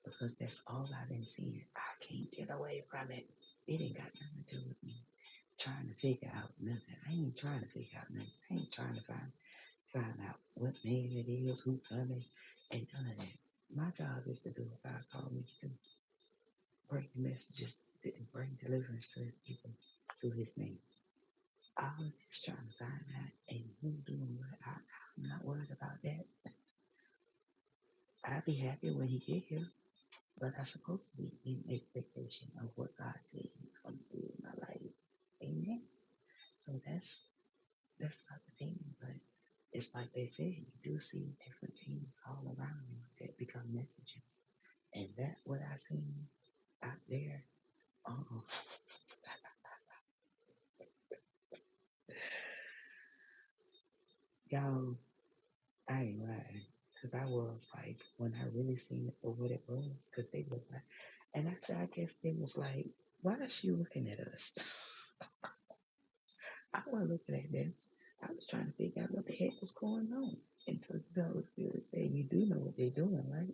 S1: because that's all I've been seeing. I can't get away from it. It ain't got nothing to do with me trying to figure out nothing. I ain't trying to figure out nothing. I ain't trying to find out what man it is, who coming, and none of that. My job is to do what God called me to do. Bring the messages and bring deliverance to his people through his name. I was just trying to find out and who doing what. I'm not worried about that. I'll be happy when he get here, but I'm supposed to be in expectation of what God said he's going to do in my life. Amen. So that's not the thing, but it's like they said, you do see different things all around you that become messages. And that what I seen out there, um, y'all, I ain't lying. Cause I was like, when I really seen it for what it was, cause they look like, and I said, I guess they was like, why is she looking at us? I wasn't looking at them. I was trying to figure out what the heck was going on. And so the Holy Spirit said, you do know what they're doing, right?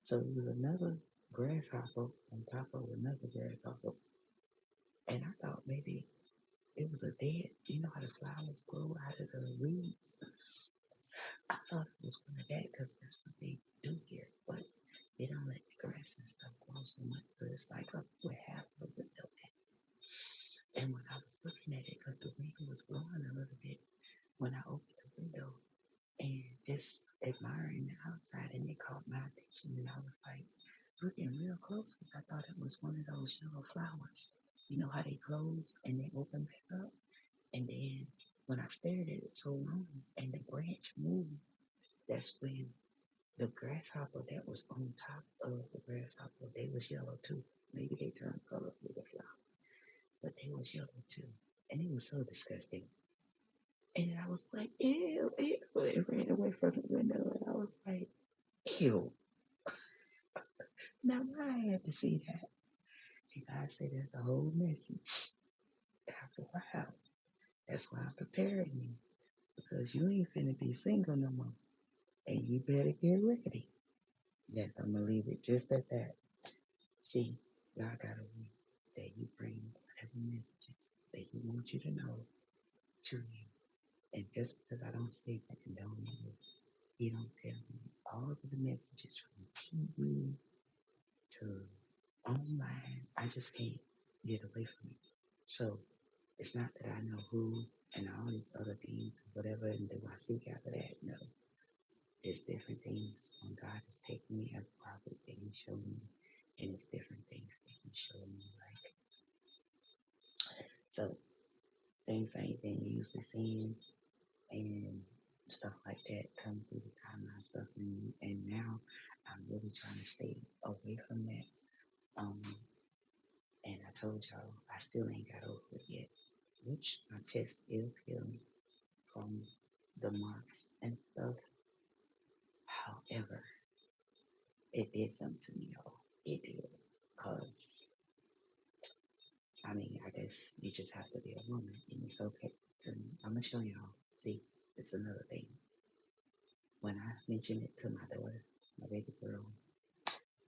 S1: So it was another grasshopper on top of another grasshopper. And I thought maybe it was a dead, you know how the flowers grow out of the weeds? I thought it was one of that because that's what they do here. But they don't let the grass and stuff grow so much. So it's like up with half of the building. And when I was looking at it, because the wind was blowing a little bit, when I opened the window and just admiring the outside, and it caught my attention, and I was like looking real close because I thought it was one of those yellow flowers. You know how they close and they open back up? And then when I stared at it so long and the branch moved, that's when the grasshopper that was on top of the grasshopper, they was yellow too. Maybe they turned color with the flower, but they was yellow too. And it was so disgusting. And I was like, ew, ew. It ran away from the window. And I was like, ew. Now I had to see that. See, God said there's a whole message. After a while, that's why I'm preparing you. Because you ain't finna be single no more. And you better get ready. Yes, I'm gonna leave it just at that. See, God got a way that He bring whatever messages that He wants you to know to you. And just because I don't say that and don't know, He don't tell me all of the messages from TV to online. I just can't get away from it. So it's not that I know who and all these other things, whatever, and do I seek after that? No. There's different things when God is taking me as a prophet that He showed me, and it's different things that He showed me. Like, so things I ain't been usually seeing and stuff like that come through the timeline stuff, and now I'm really trying to stay away from that. Um, and I told y'all I still ain't got over it yet, which my chest is healing from the marks and stuff. However, it did something to me, y'all. It did, cause I mean, I guess you just have to be a woman, and it's okay. And I'm gonna show y'all. See, it's another thing. When I mentioned it to my daughter, my baby girl,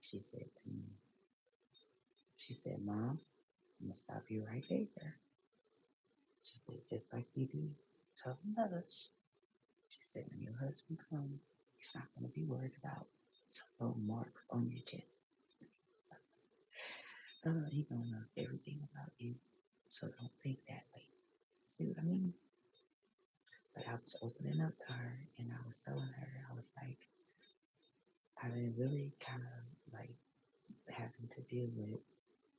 S1: she said to me, she said, "Mom, I'm gonna stop you right there." She said, "Just like you do tell others." She said, "When your husband comes, he's not gonna be worried about some mark on your chest. He gonna know everything about you, so don't think that way." See what I mean? But I was opening up to her, and I was telling her, I was like, I've been really kind of like having to deal with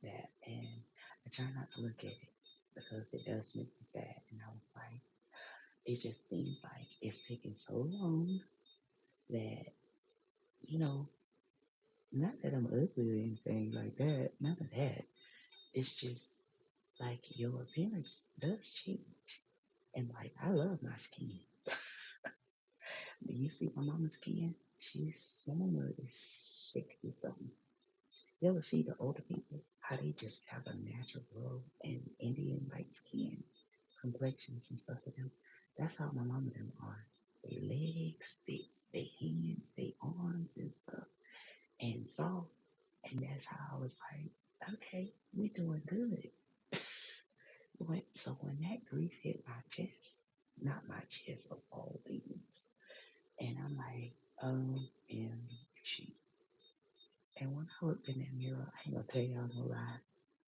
S1: that, and I try not to look at it because it does make me sad. And I was like, it just seems like it's taking so long that, you know, not that I'm ugly or anything like that, none of that. It's just like your appearance does change. And like, I love my skin. When you see my mama's skin, my mama is 60 something. You ever see the older people, how they just have a natural glow and Indian like skin, complexions and stuff with them? That's how my mama them are. Their legs, their hands, their arms and stuff, and soft. And that's how I was like, okay, we doing good. So when that grief hit my chest, not my chest of all things, and I'm like, and she, and when I looked in that mirror, I ain't gonna tell y'all no lie,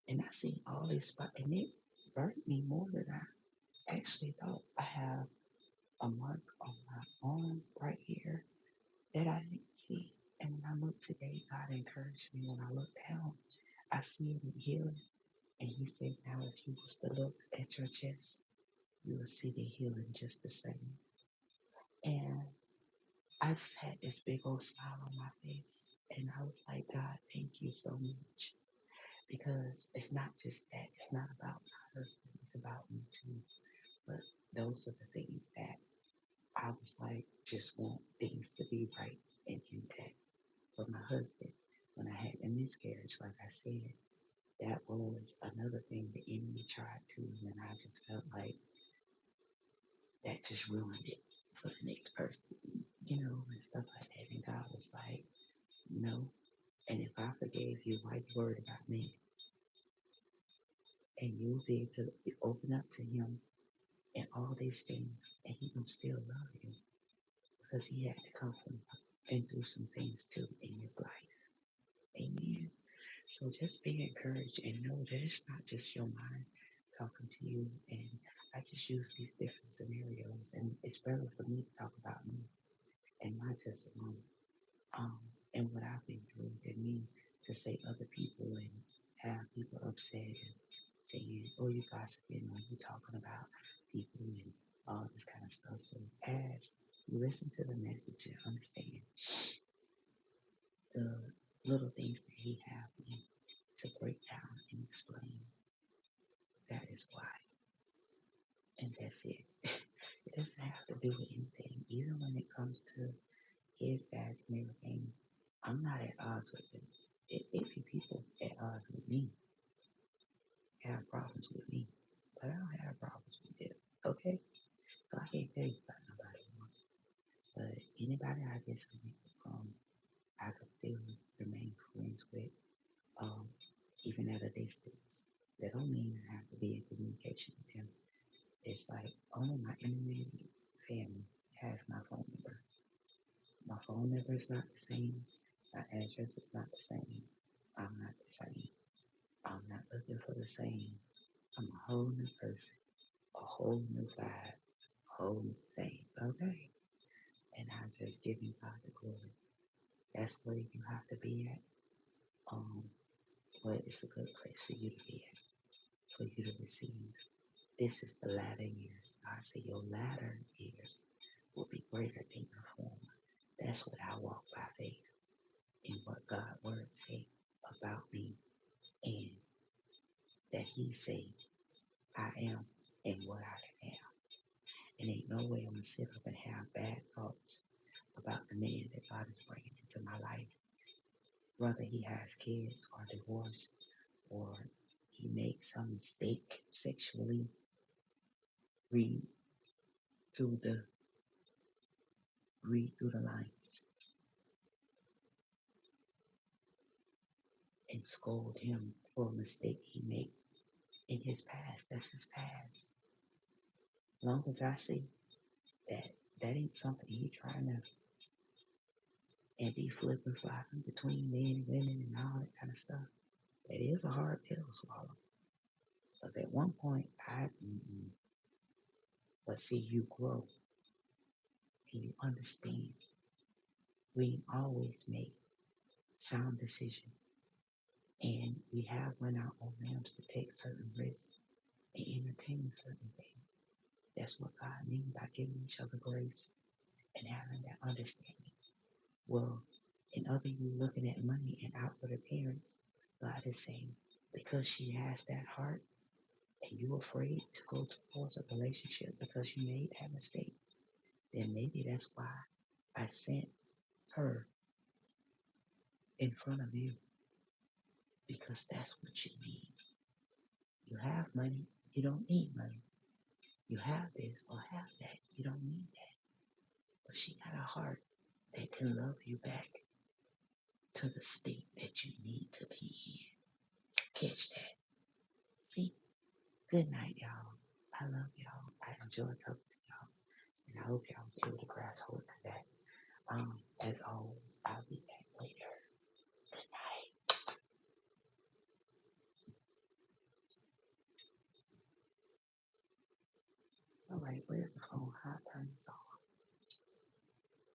S1: and I seen all this spot, and it burnt me more than I actually thought. I have a mark on my arm right here that I didn't see. And when I looked today, God encouraged me. When I looked down, I see it healing. And He said, now if you was to look at your chest, you will see the healing just the same. And I just had this big old smile on my face. And I was like, God, thank you so much. Because it's not just that. It's not about my husband. It's about me too. But those are the things that I was like, just want things to be right and intact. For my husband, when I had a miscarriage, like I said, that was another thing the enemy tried to, and I just felt like that just ruined it for the next person, and stuff like that. And God was like, no. And if I forgave you, why you worried about me? And you'll be able to open up to him and all these things, and he gonna still love you because he had to come from and through some things too in his life. Amen. So just be encouraged and know that it's not just your mind talking to you. And I just use these different scenarios, and it's better for me to talk about me and my testimony, um, and what I've been through than me to say other people and have people upset and saying, "Oh, you gossiping," or "you talking about people," and all this kind of stuff. So as you listen to the message and understand the little things that he have me to break down and explain, that is why. And that's it. It doesn't have to do with anything. Even when it comes to kids, dads, and everything, I'm not at odds with them. If you people at odds with me, have problems with me, but I don't have problems with them. Okay? So I can't tell you about nobody else. But anybody I disconnected from, I could still remain friends with, um, even at a distance. That don't mean I have to be in communication with them. It's like only my internet family has my phone number. My phone number is not the same. My address is not the same. I'm not the same. I'm not looking for the same. I'm a whole new person, a whole new vibe, a whole new thing. Okay? And I'm just giving God the glory. That's where you have to be at. Um, but it's a good place for you to be at, for you to receive. This is the latter years. I say your latter years will be greater than your former. That's what I walk by faith in what God's word say about me, and that he say I am and what I can have. And ain't no way I'm going to sit up and have bad thoughts about the man that God is bringing into my life. Whether he has kids or divorced, or he makes some mistake sexually, read through the lines and scold him for a mistake he made in his past. That's his past. As long as I see that that ain't something he trying to and be flipping flopping between men and women and all that kind of stuff. It is a hard pill to swallow. Because at one point, but see, you grow and you understand. We always make sound decisions, and we have went out on limbs to take certain risks and entertain certain things. That's what God means by giving each other grace and having that understanding. Well, in other you looking at money and outward appearance, God is saying, because she has that heart and you afraid to go towards a relationship because you made that mistake, then maybe that's why I sent her in front of you, because that's what you need. You have money, you don't need money. You have this or have that, you don't need that. But she got a heart that can love you back to the state that you need to be in. Catch that. See? Good night, y'all. I love y'all. I enjoy talking to y'all. And I hope y'all was able to grasp hold of that. As always, I'll be back later. Good night. All right, where's the phone? How to turn this off?